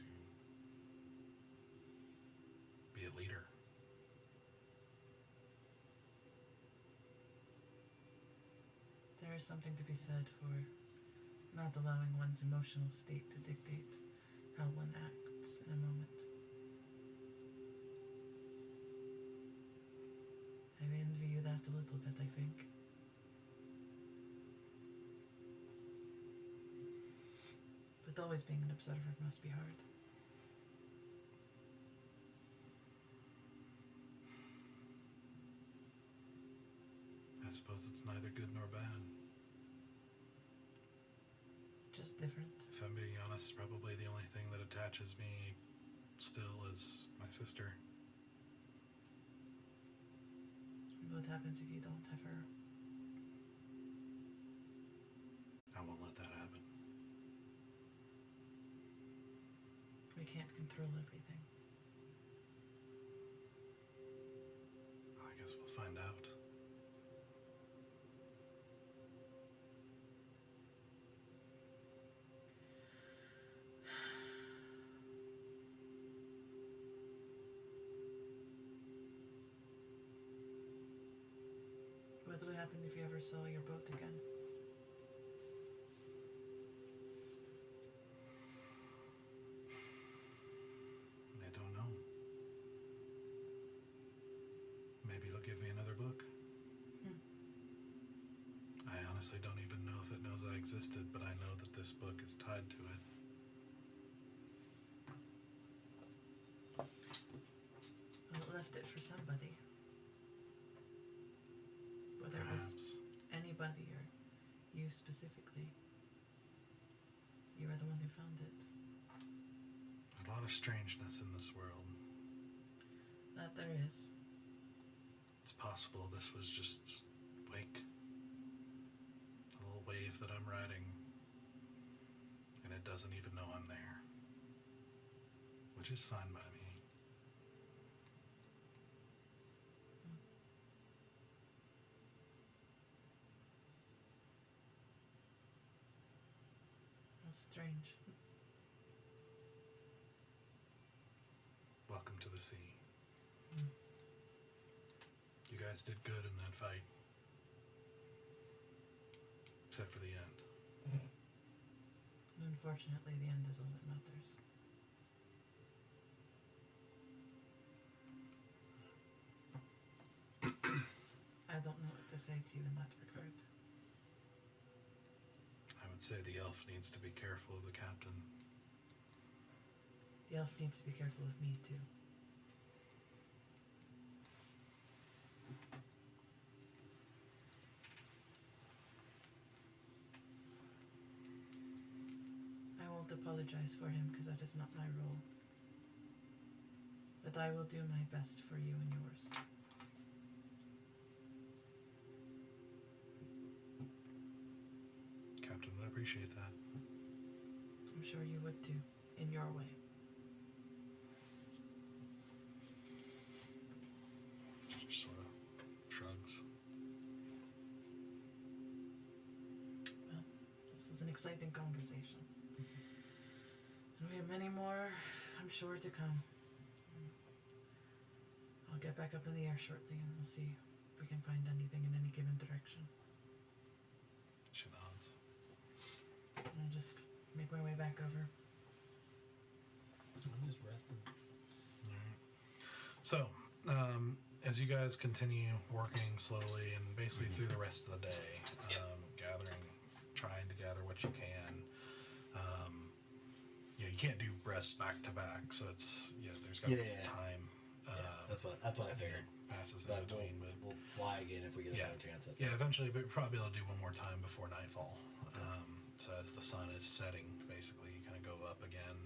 be a leader. There is something to be said for Not allowing one's emotional state to dictate how one acts in a moment. I envy you that a little bit, I think. But always being an observer must be hard. I suppose it's neither good nor bad. Just different. If I'm being honest, it's probably the only thing that attaches me still is my sister. And what happens if you don't have her? I won't let that happen. We can't control everything. I guess we'll find out. What would happen if you ever saw your boat again? I don't know. Maybe it'll give me another book. I honestly don't even know if it knows I existed, but I know that this book is tied to it. Well, it left it for somebody. Whether it was Perhaps. anybody or you specifically. You are the one who found it. A lot of strangeness in this world. That there is. It's possible this was just wake. A little wave that I'm riding. And it doesn't even know I'm there. Which is fine by me. How strange. Welcome to the sea. Mm. You guys did good in that fight. Except for the end. Unfortunately, the end is all that matters. I don't know what to say to you in that regard. I would say the elf needs to be careful of the captain. The elf needs to be careful of me, too. I won't apologize for him because that is not my role. But I will do my best for you and yours. Captain would appreciate that. I'm sure you would too, in your way. Just sort of shrugs. Well, this was an exciting conversation. And we have many more, I'm sure, to come. I'll get back up in the air shortly and we'll see if we can find anything in any given direction. She nods. I'll just make my way back over. I'm just resting. Alright. So, as you guys continue working slowly and basically through the rest of the day, trying to gather what you can, you can't do breasts back to back, so it's, there's got to be some time. That's what I figured. Passes in But between, but we'll fly again if we get another chance at it. yeah, eventually, but probably I'll do one more time before nightfall. So as the sun is setting, basically, you kind of go up again.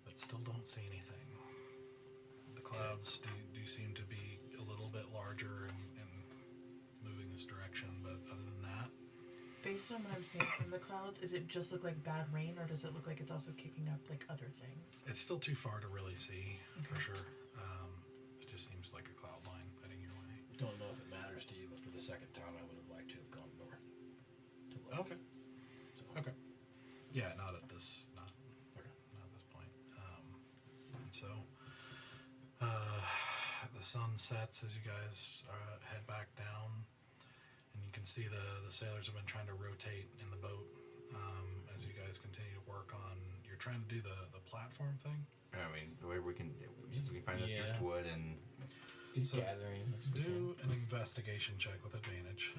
But still don't see anything. The clouds do seem to be a little bit larger and moving this direction, but other than that, Based on what I'm seeing from the clouds, is it just look like bad rain, or does it look like it's also kicking up like other things? it's still too far to really see for sure. It just seems like a cloud line heading your way. Don't know if it matters to you, but for the second time, I would have liked to have gone north. To look. Okay. So, Okay. Yeah, not at this point. And so the sun sets as you guys head back down, can see the sailors have been trying to rotate in the boat as you guys continue to work on. You're trying to do the platform thing. I mean, the way we can find the Yeah. driftwood and Just So, gathering. Do an investigation check with advantage.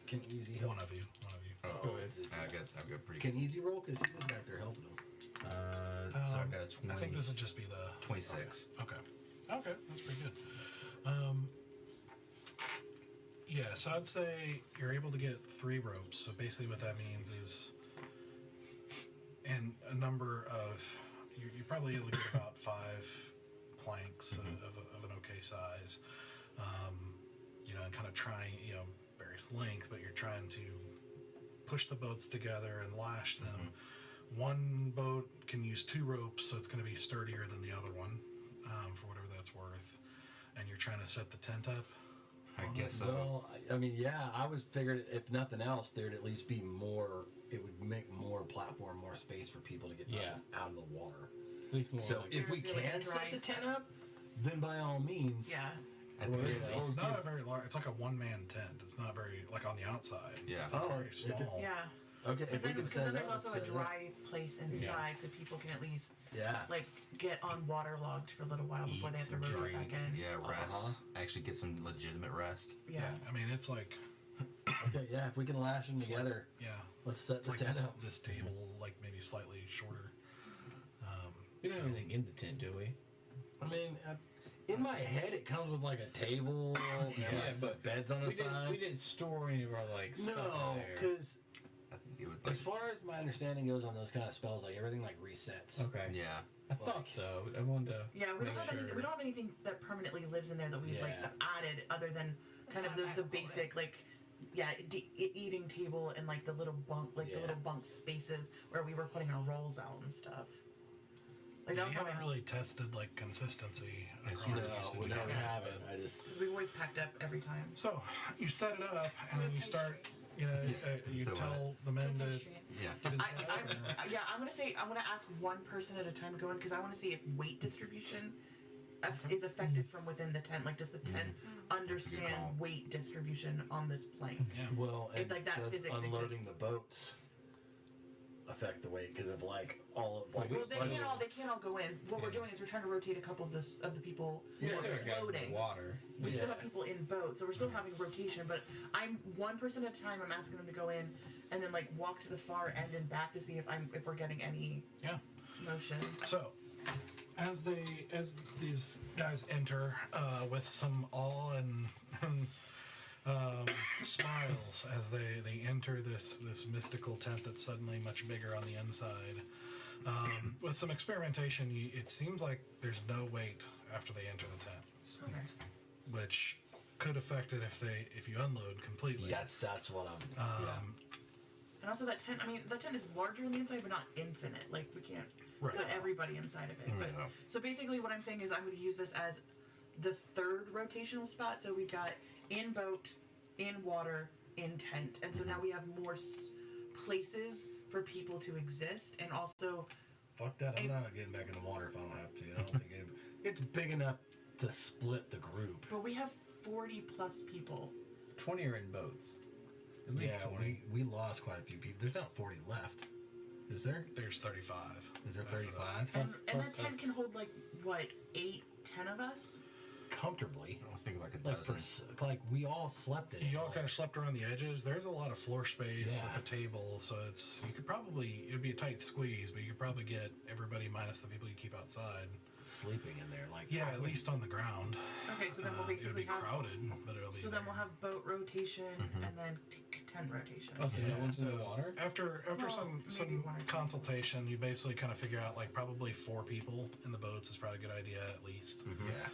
Can Easy help? One of you. oh, is it? I've got pretty. Can Easy roll? Because he was back there helping him. So I've got a 20. I think this would just be the 26. Okay, that's pretty good. Yeah, so I'd say you're able to get 3 ropes. So basically, what that means is, and a number of, you're probably able to get about 5 planks of an okay size. And kind of trying, various length, but you're trying to push the boats together and lash them. One boat can use 2 ropes, so it's going to be sturdier than the other one, for whatever that's worth. And you're trying to set the tent up. I guess so. Well, I mean, yeah, I was figured if nothing else, there'd at least be more. It would make more platform, more space for people to get out of the water. At least more. So like, if we Be like a can dry set the tent up, then by all means. Yeah. At the very Or- least. It's not a very large. It's like a one-man tent. It's not very like on the outside. Yeah. It's not Oh, very if it- small. Yeah. Okay, Because if we then, can 'cause set then it there's up, also a set it up. dry place inside, so people can at least Yeah. like get on waterlogged for a little while before they have to rotate drink, back in. yeah, rest. Uh-huh. Actually get some legitimate rest. Yeah. I mean, it's like Okay, yeah, if we can lash them together, let's set it's the like tent this, up. this table, like maybe slightly shorter. we don't have anything in the tent, do we? I mean, in my head, it comes with like a table and Yeah, like some but beds on the We side. didn't store any of our like stuff No, there. because I think it would as far as my understanding goes on those kind of spells, like everything like resets. Okay. yeah. I thought so. I wanted to. Yeah, we don't make have sure. anything. We don't have anything that permanently lives in there that we've like Yeah. added, other than kind of the basic like, eating table and like the little bunk, the Yeah. little bunk spaces where we were putting our rolls out and stuff. Like that We was how haven't really tested like consistency Yes, across you usage. No, we never Yeah. have it. I just because we've always packed up every time. So you set it up, and then you start. You So, tell the men to Yeah. get inside. or- I'm gonna ask one person at a time to go in because I want to see if weight distribution is affected from within the tent. Like, does the tent call. understand weight distribution on this plank? Yeah. well, If, and like, that does physics unloading exists. the boats affect the weight? Because of like all of like. Well, they can't all go in. What we're doing is we're trying to rotate a couple of the people We who still are have guys in the floating. water. We still Yeah. have people in boats, so we're still having rotation. But I'm one person at a time. I'm asking them to go in and then like walk to the far end and back to see if we're getting any motion. So, as these guys enter with some awe and smiles as they enter this mystical tent that's suddenly much bigger on the inside. With some experimentation, it seems like there's no weight after they enter the tent, Okay. which could affect it if you unload completely. That's what I'm. And also that tent. I mean, that tent is larger on the inside, but not infinite. Like we can't Right. put everybody inside of it. But Yeah. so basically, what I'm saying is I'm going to use this as the third rotational spot. So we've got in boat, in water, in tent, and so now we have more places for people to exist, and also Fuck that! I'm not getting back in the water if I don't have to. I don't think it's big enough to split the group. But we have 40 plus people. 20 are in boats. At least Yeah, 20. we lost quite a few people. There's not 40 left. Is there? There's 35. Is there After 35? And, Plus- and plus that tent us. can hold like what, 8, 10 of us? Comfortably. I was thinking like a Like, dozen. like we all slept in it. You all like- kind of slept around the edges. There's a lot of floor space Yeah. with the table, so it'd be a tight squeeze, but you could probably get everybody minus the people you keep outside. sleeping in there. Like Yeah, at least on the ground. Okay, so then we'll It would basically be have. crowded, but it'll be. So then we'll have boat rotation and then tent rotation. Oh, so no one's in the so water? After Well, some maybe one or two. consultation, you basically kind of figure out like probably 4 people in the boats is probably a good idea at least. yeah.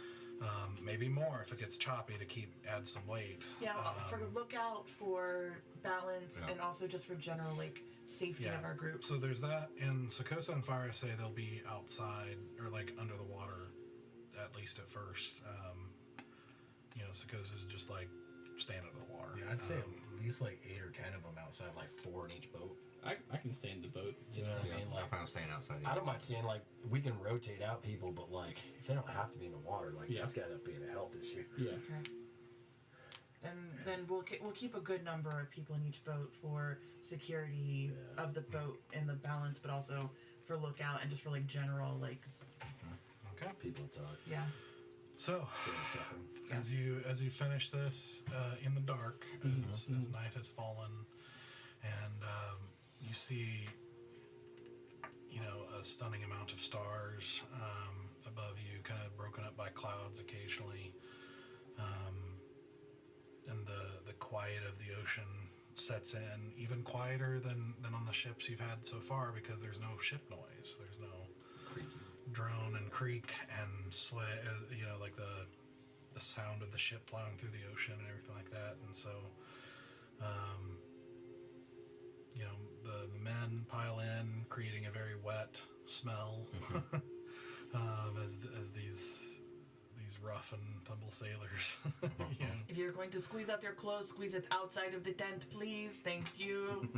Maybe more if it gets choppy to add some weight. Yeah, for lookout, for balance, Yeah. and also just for general like safety Yeah. of our group. So there's that, and Sakosa and Fire say they'll be outside or like under the water, at least at first. Sakosa's just like staying under the water. Yeah, I'd say at least like 8 or 10 of them outside, like 4 in each boat. I can stay in the boats. You know what Yeah, I mean? I'm Like, kind of staying outside. I don't mind seeing like we can rotate out people, but like if they don't have to be in the water, like Yeah. that's gotta be a health issue. Yeah. Okay. And then we'll keep a good number of people in each boat for security of the boat and the balance, but also for lookout and just for like general like. Okay. People talk. Yeah. So, Suffering. as you finish this in the dark, as night has fallen, and you see, a stunning amount of stars above you, kind of broken up by clouds occasionally, and the quiet of the ocean sets in, even quieter than on the ships you've had so far, because there's no ship noise, there's no drone and creak and sway, like the sound of the ship plowing through the ocean and everything like that. And so, the men pile in, creating a very wet smell as these rough and tumble sailors. If you're going to squeeze out your clothes, squeeze it outside of the tent, please. Thank you.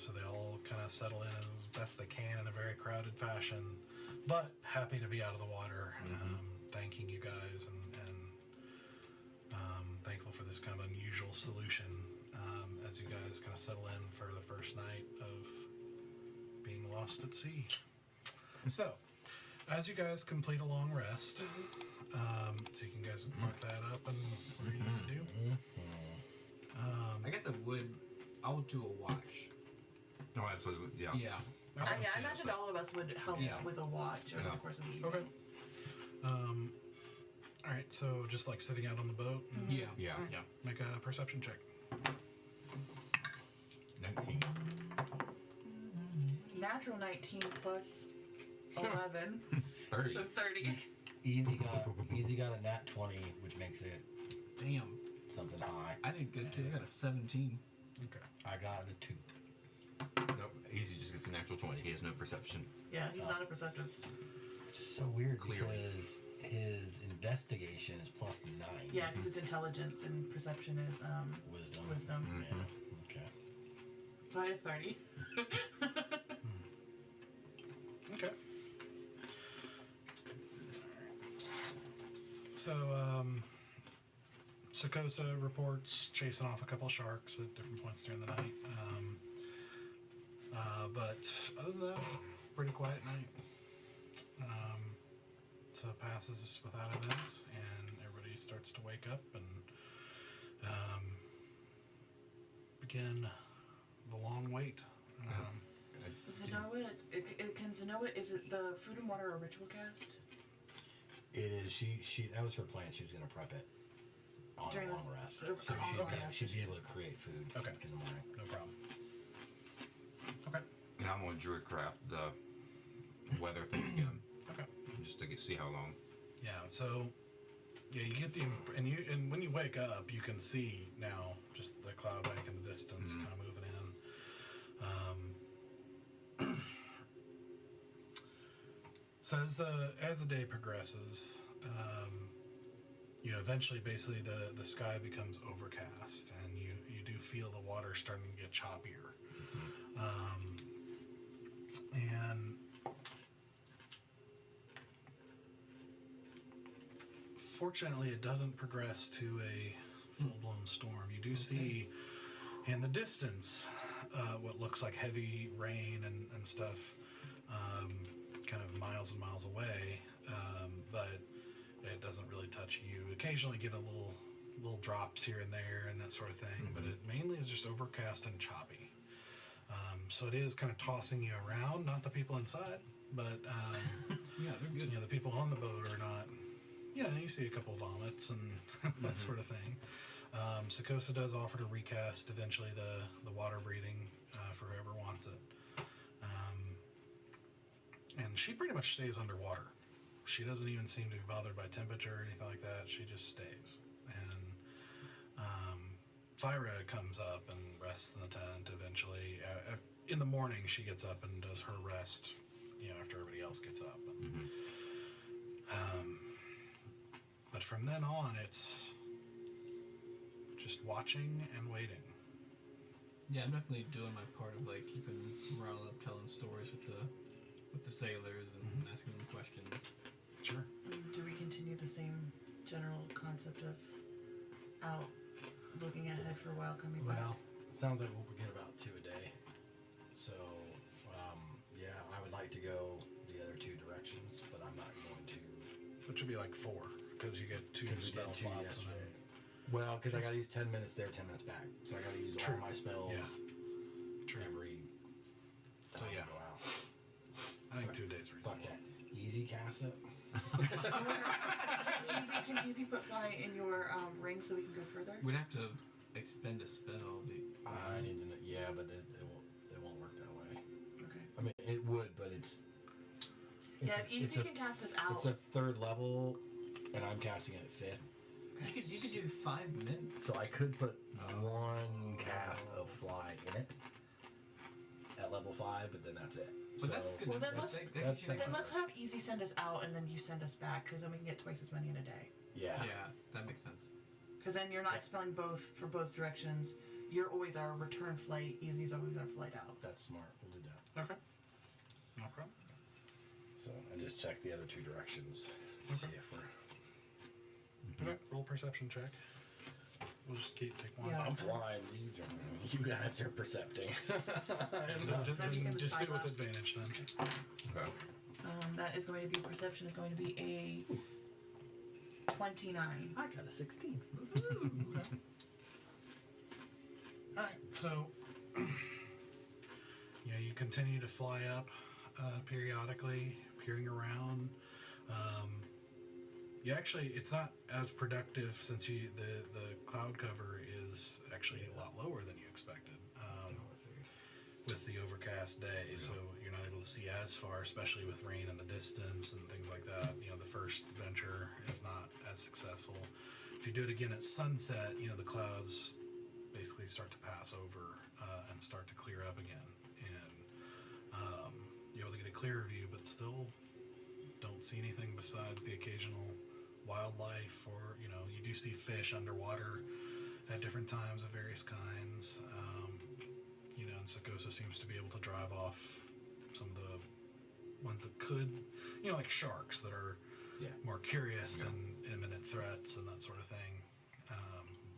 So they all kind of settle in as best they can in a very crowded fashion, but happy to be out of the water. Thanking you guys and thankful for this kind of unusual solution as you guys kind of settle in for the first night of being lost at sea. So, as you guys complete a long rest, so you can guys mark that up and what are you going to do? I guess I would do a watch. Oh, absolutely. Yeah. Yeah. I imagined all of us would help with a watch over the course of the evening. Okay. All right, so just like sitting out on the boat, and Yeah. make a perception check. 19. Natural 19 plus 11. 30. So 30. Easy got a nat 20, which makes it Damn. something high. I did good too. I got a 17. Okay. I got a 2. Nope. Easy just gets a natural 20. He has no perception. Yeah, he's not a perceptive. Which is so weird Clearly. because his investigation is plus 9. Yeah, because it's intelligence and perception is Wisdom. wisdom. Yeah. Okay. So I had 30. Okay. So, Sakosa reports chasing off a couple sharks at different points during the night. But other than that, it's a pretty quiet night. So it passes without events, and everybody starts to wake up and begin the long wait. Zenoa, can Zenoa, is it the food and water a ritual cast? It is. She that was her plan. She was going to prep it on During a the- long rest. oh, So okay. she'd be able to create food Okay. in the morning. No problem. Okay. And I'm going to druidcraft the weather thing again. Okay. Just to see how long. Yeah. So, yeah, you get and when you wake up, you can see now just the cloud bank in the distance, kind of moving in. So as the day progresses, eventually, basically the sky becomes overcast, and you do feel the water starting to get choppier. And fortunately, it doesn't progress to a full-blown storm. You do see in the distance what looks like heavy rain and stuff, kind of miles and miles away, but it doesn't really touch you. Occasionally get a little drops here and there and that sort of thing, but it mainly is just overcast and choppy. So it is kind of tossing you around, not the people inside, but Yeah, they're good. the people on the boat are not. You see a couple vomits and that sort of thing. Sakosa does offer to recast eventually the water breathing for whoever wants it. And she pretty much stays underwater. She doesn't even seem to be bothered by temperature or anything like that. She just stays. And Thyra comes up and rests in the tent eventually. In the morning, she gets up and does her rest, after everybody else gets up. But from then on, it's just watching and waiting. Yeah, I'm definitely doing my part of like keeping morale up, telling stories with the sailors and asking them questions. Sure. Do we continue the same general concept of out looking ahead for a while coming back. Well, it sounds like we'll get about 2 a day. So, yeah, I would like to go the other 2 directions, but I'm not going to. Which would be like 4, because you get 2 Because we spell did 2 slots. yesterday. Well, because I got to use 10 minutes there, 10 minutes back. So I got to use all True. my spells True. every So, time yeah. I go out. I think 2 days Fuck reasonable. that. Easy cast it. Can Easy put Fly in your ring so we can go further? We'd have to expend a spell. I need to know. Yeah, but it won't work that way. Okay. I mean, it would, but it's Yeah, a- Easy it's a- can cast us out. It's a 3rd level, and I'm casting it at 5th. You could do 5 minutes. So I could put 1 cast of Fly in it at level 5, but then that's it. But that's good. Well, then That's- let's- that gives you that- Then extra- let's have Easy send us out, and then you send us back, because then we can get twice as many in a day. Yeah. Yeah, that makes sense. Because then you're not expelling both for both directions. You're always our return flight. Easy's always our flight out. That's smart. We'll do that. Okay. No problem. So, and just check the other 2 directions to see if we're. Okay, roll perception check. We'll just take one. Yeah. I'm flying. You guys are percepting. I'm not. Can I just say the Just do it with spyglass? advantage then. Okay. That is going to be perception is going to be a 29. I got a 16. Alright, so you continue to fly up periodically, peering around. You actually, it's not as productive since the cloud cover is actually a lot lower than you expected with the overcast day, so you're not able to see as far, especially with rain in the distance and things like that. The first venture is not as successful. If you do it again at sunset, the clouds basically start to pass over and start to clear up again, and you're able to get a clearer view, but still don't see anything besides the occasional wildlife, or you do see fish underwater at different times of various kinds. And Sakosa seems to be able to drive off some of the ones that could, like sharks that are more curious than imminent threats and that sort of thing.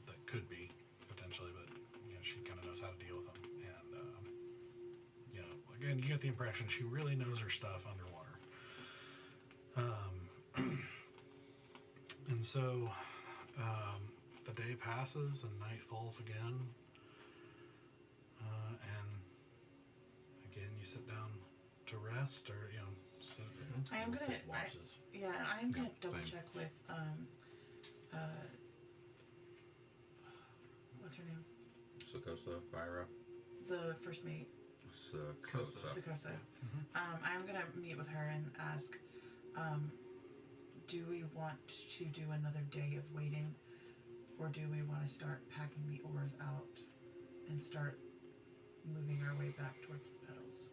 That could be potentially, but she kind of knows how to deal with them. And again, you get the impression she really knows her stuff underwater. And so the day passes and night falls again. And again, you sit down to rest, or sit. I am gonna. Take watches. I am gonna double same. check with what's her name? Sakosa, Fyra, The first mate, Sakosa. Sakosa. Mhm. I am gonna meet with her and ask, do we want to do another day of waiting, or do we want to start packing the oars out and start moving our way back towards the pedals,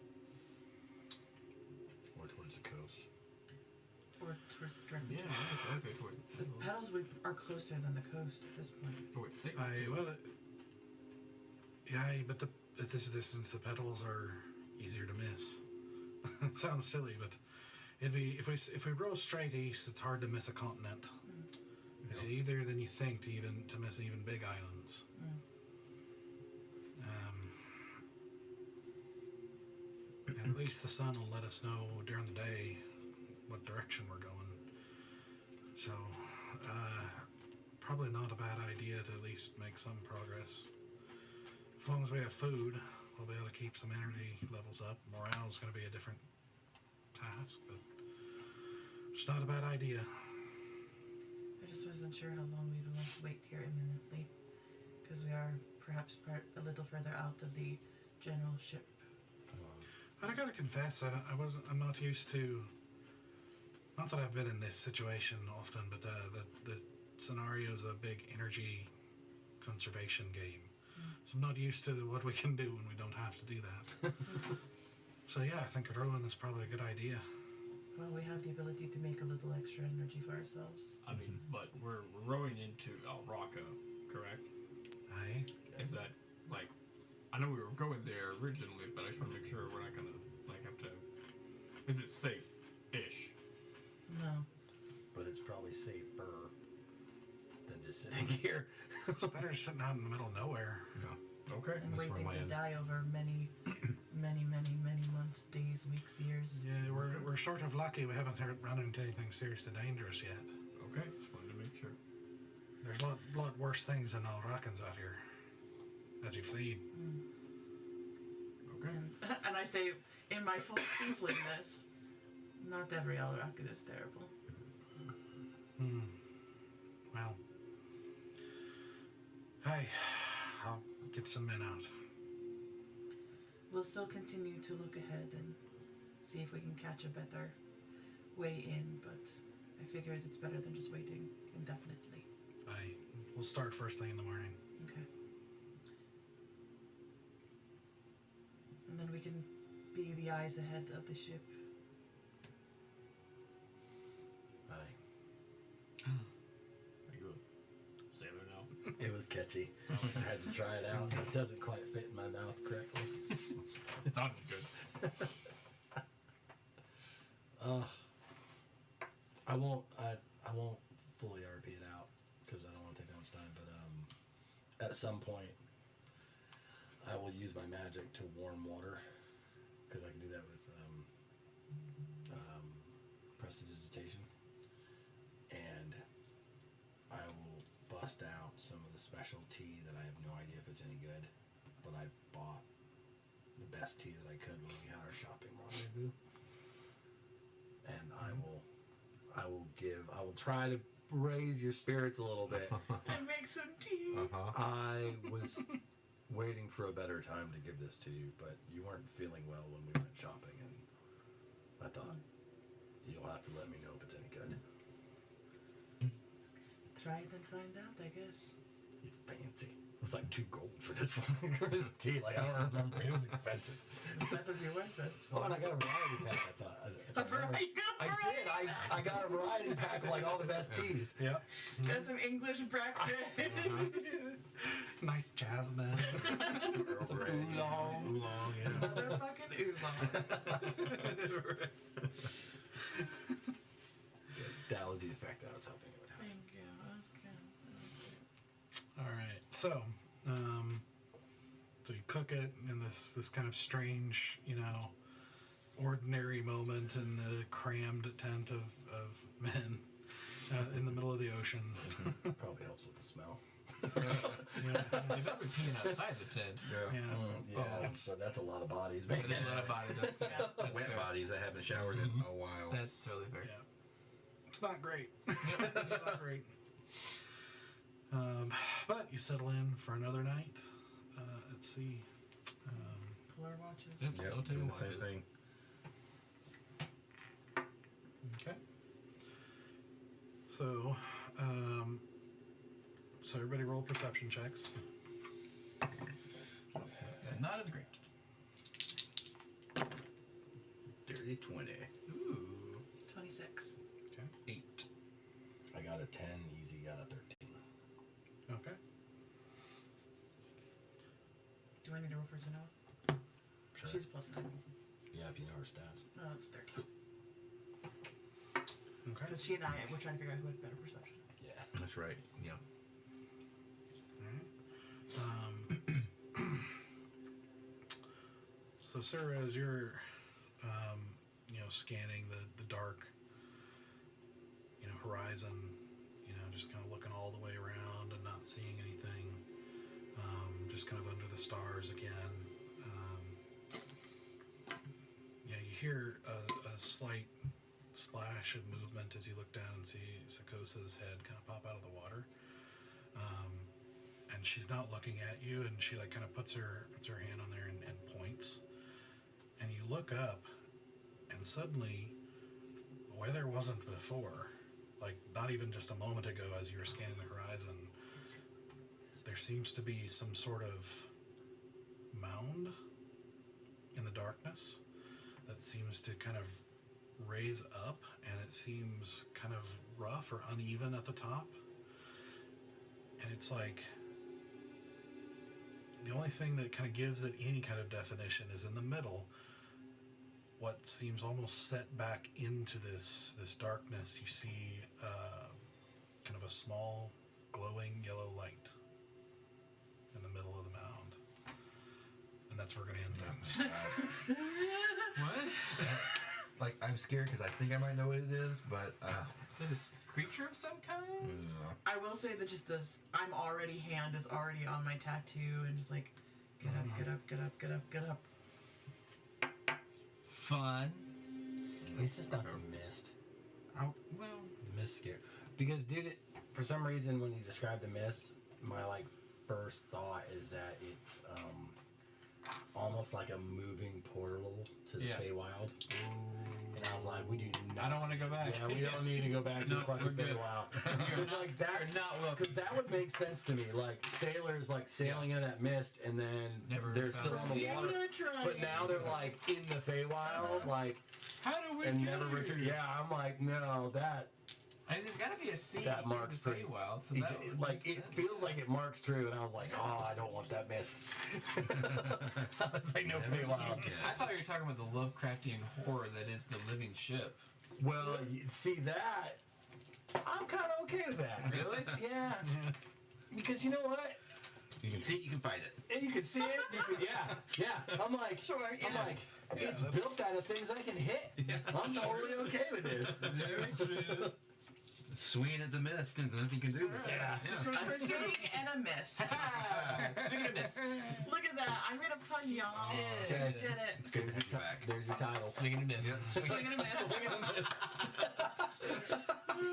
Or towards the coast. or towards directly? Yeah, I guess I'll go towards the The pedals. pedals are closer than the coast at this point. Oh, it's safe. But at this distance, the petals are easier to miss. It sounds silly, but it'd be if we roll straight east, it's hard to miss a continent. It's easier than you think to miss even big islands. And at least the sun will let us know during the day what direction we're going. So, probably not a bad idea to at least make some progress. As long as we have food, we'll be able to keep some energy levels up. Morale's going to be a different task, but it's not a bad idea. I just wasn't sure how long we'd want to wait here imminently, because we are perhaps a little further out of the general ship. And I gotta confess, I'm not used to. Not that I've been in this situation often, but the scenario is a big energy conservation game, so I'm not used to what we can do when we don't have to do that. So yeah, I think rowing is probably a good idea. Well, we have the ability to make a little extra energy for ourselves. I mean, but we're rowing into El Rocco, correct? Aye. Is that like? I know we were going there originally, but I just want to make sure we're not gonna have to. Is it safe-ish? No. But it's probably safer than just sitting here. It's better sitting out in the middle of nowhere. Yeah. Okay. And That's waiting where to land. die over many, many months, days, weeks, years. Yeah, we're sort of lucky we haven't run into anything seriously dangerous yet. Okay. Just wanted to make sure. There's a lot worse things than all Rockins out here, as you've seen. Okay. And I say, in my full tieflingness, not every Alrakan is terrible. Well, hey, I'll get some men out. We'll still continue to look ahead and see if we can catch a better way in, but I figured it's better than just waiting indefinitely. We'll start first thing in the morning. Okay. And then we can be the eyes ahead of the ship. Aye. Are you a sailor now? It was catchy. I had to try it out. It doesn't quite fit in my mouth correctly. It sounded good. I won't fully RP it out because I don't want to take that much time. But at some point, I will use my magic to warm water because I can do that with prestidigitation, and I will bust out some of the special tea that I have no idea if it's any good, but I bought the best tea that I could when we had our shopping rendezvous, and I will try to raise your spirits a little bit. And make some tea. I was waiting for a better time to give this to you, but you weren't feeling well when we went shopping, and I thought you'll have to let me know if it's any good. Try it and find out, I guess. It's fancy. It was like 2 gold for this one. For this tea, like I don't remember. It was expensive. That would be worth it. Oh, and I got a variety pack. I thought. A variety pack. I got a variety pack of like all the best teas. Yep. Got some English breakfast. Nice jasmine. Some Earl Grey. Oolong, yeah. Motherfucking oolong. That was the effect I was hoping it would have. Thank you. That was good. All right. So you cook it in this kind of strange, ordinary moment in the crammed tent of men in the middle of the ocean. Probably helps with the smell. You better be peeing outside the tent. Yeah. Yeah, so that's a lot of bodies, man. There's a lot of bodies. That's Wet fair. bodies that haven't showered in a while. That's totally fair. Yeah. It's not great. It's not great. But you settle in for another night at sea. Polar watches. Yep, Yep, don't take doing the watches. same thing. Okay. So everybody roll perception checks. Yeah, not as great. Dirty 20. Ooh. 26. Okay. 8. I got a 10, Easy got a 13. Okay. Do I need to roll for Zenoa? Sure. She's a +9. Yeah, if you know her stats. Oh, it's 13. Okay. Because she and I, we're trying to figure out who had better perception. Yeah. That's right. Yeah. So Sarah, as you're, scanning the dark, horizon, just kind of looking all the way around and not seeing anything, just kind of under the stars again. You hear a slight splash of movement as you look down and see Sakosa's head kind of pop out of the water. And she's not looking at you, and she kind of puts her hand on there and points. And you look up, and suddenly, where there wasn't before, not even just a moment ago as you were scanning the horizon, there seems to be some sort of mound in the darkness that seems to kind of raise up, and it seems kind of rough or uneven at the top. And it's like the only thing that kind of gives it any kind of definition is in the middle, what seems almost set back into this darkness. You see kind of a small glowing yellow light in the middle of the mound. And that's where we're going to end things. What? Like, I'm scared because I think I might know what it is, but Is it a creature of some kind? I will say that just this, hand is already on my tattoo and just like, get up, get up, get up, get up, get up. Fun. It's just not the mist. Oh, well. The mist scare. Because, dude, for some reason, when you describe the mist, my like first thought is that it's almost like a moving portal to the Yeah. Feywild. And I was like, we do not. I don't want to go back. Yeah, we don't need to go back to No, the fucking we're good. Feywild. Because like that, You're not welcome. because that would make sense to me. Like sailors like sailing into that mist, and then Never they're found still on the Bermuda water. But now they're like in the Feywild, like How do we and get never here? return. Yeah, I'm like, no, that. I mean, there's got to be a sea That in marks the pretty- Feywild, so that would like make it sense. feels like it marks true, and I was like, oh, I don't want that mist. I was like, no Never Feywild. seen I thought you were talking about the Lovecraftian horror that is the living ship. Well, see that, I'm kind of okay with that. Really? Yeah. Because you know what? You can see it, you can fight it. And you can see it. You can, yeah. I'm like, Sure, I'm yeah. like, it's built out of things I can hit. Yes. I'm totally okay with this. Very true. Swing at the mist and nothing you can do. Yeah. A swing and a miss. Speaking of mist. Look at that. I'm gonna pun y'all. Okay. Did it. There's your, there's your title. Swinging a mist. Yeah. Swing and a miss. Swing and a miss.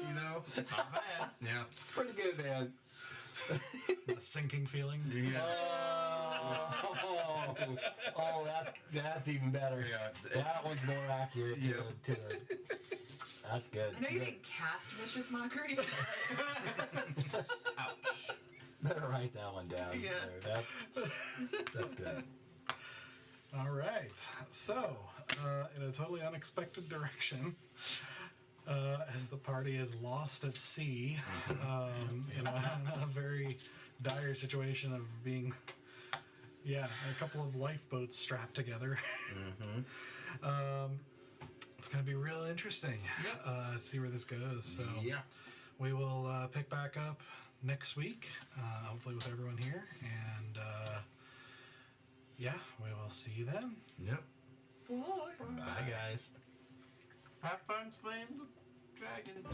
You know? Not bad. Yeah. Pretty good, man. A sinking feeling. Yeah. Oh, that's even better. Yeah. That one's more accurate to, Yeah. to the. That's good. I know you Good. didn't cast vicious mockery. Ouch. Better write that one down. Yeah. There. That's good. All right. So, in a totally unexpected direction, as the party is lost at sea, in a very dire situation of being, a couple of lifeboats strapped together. It's going to be real interesting. Yep. See where this goes. So, Yeah. we will pick back up next week, hopefully with everyone here, and we will see you then. Yep. Boy. Bye, guys. Have fun slaying the dragon.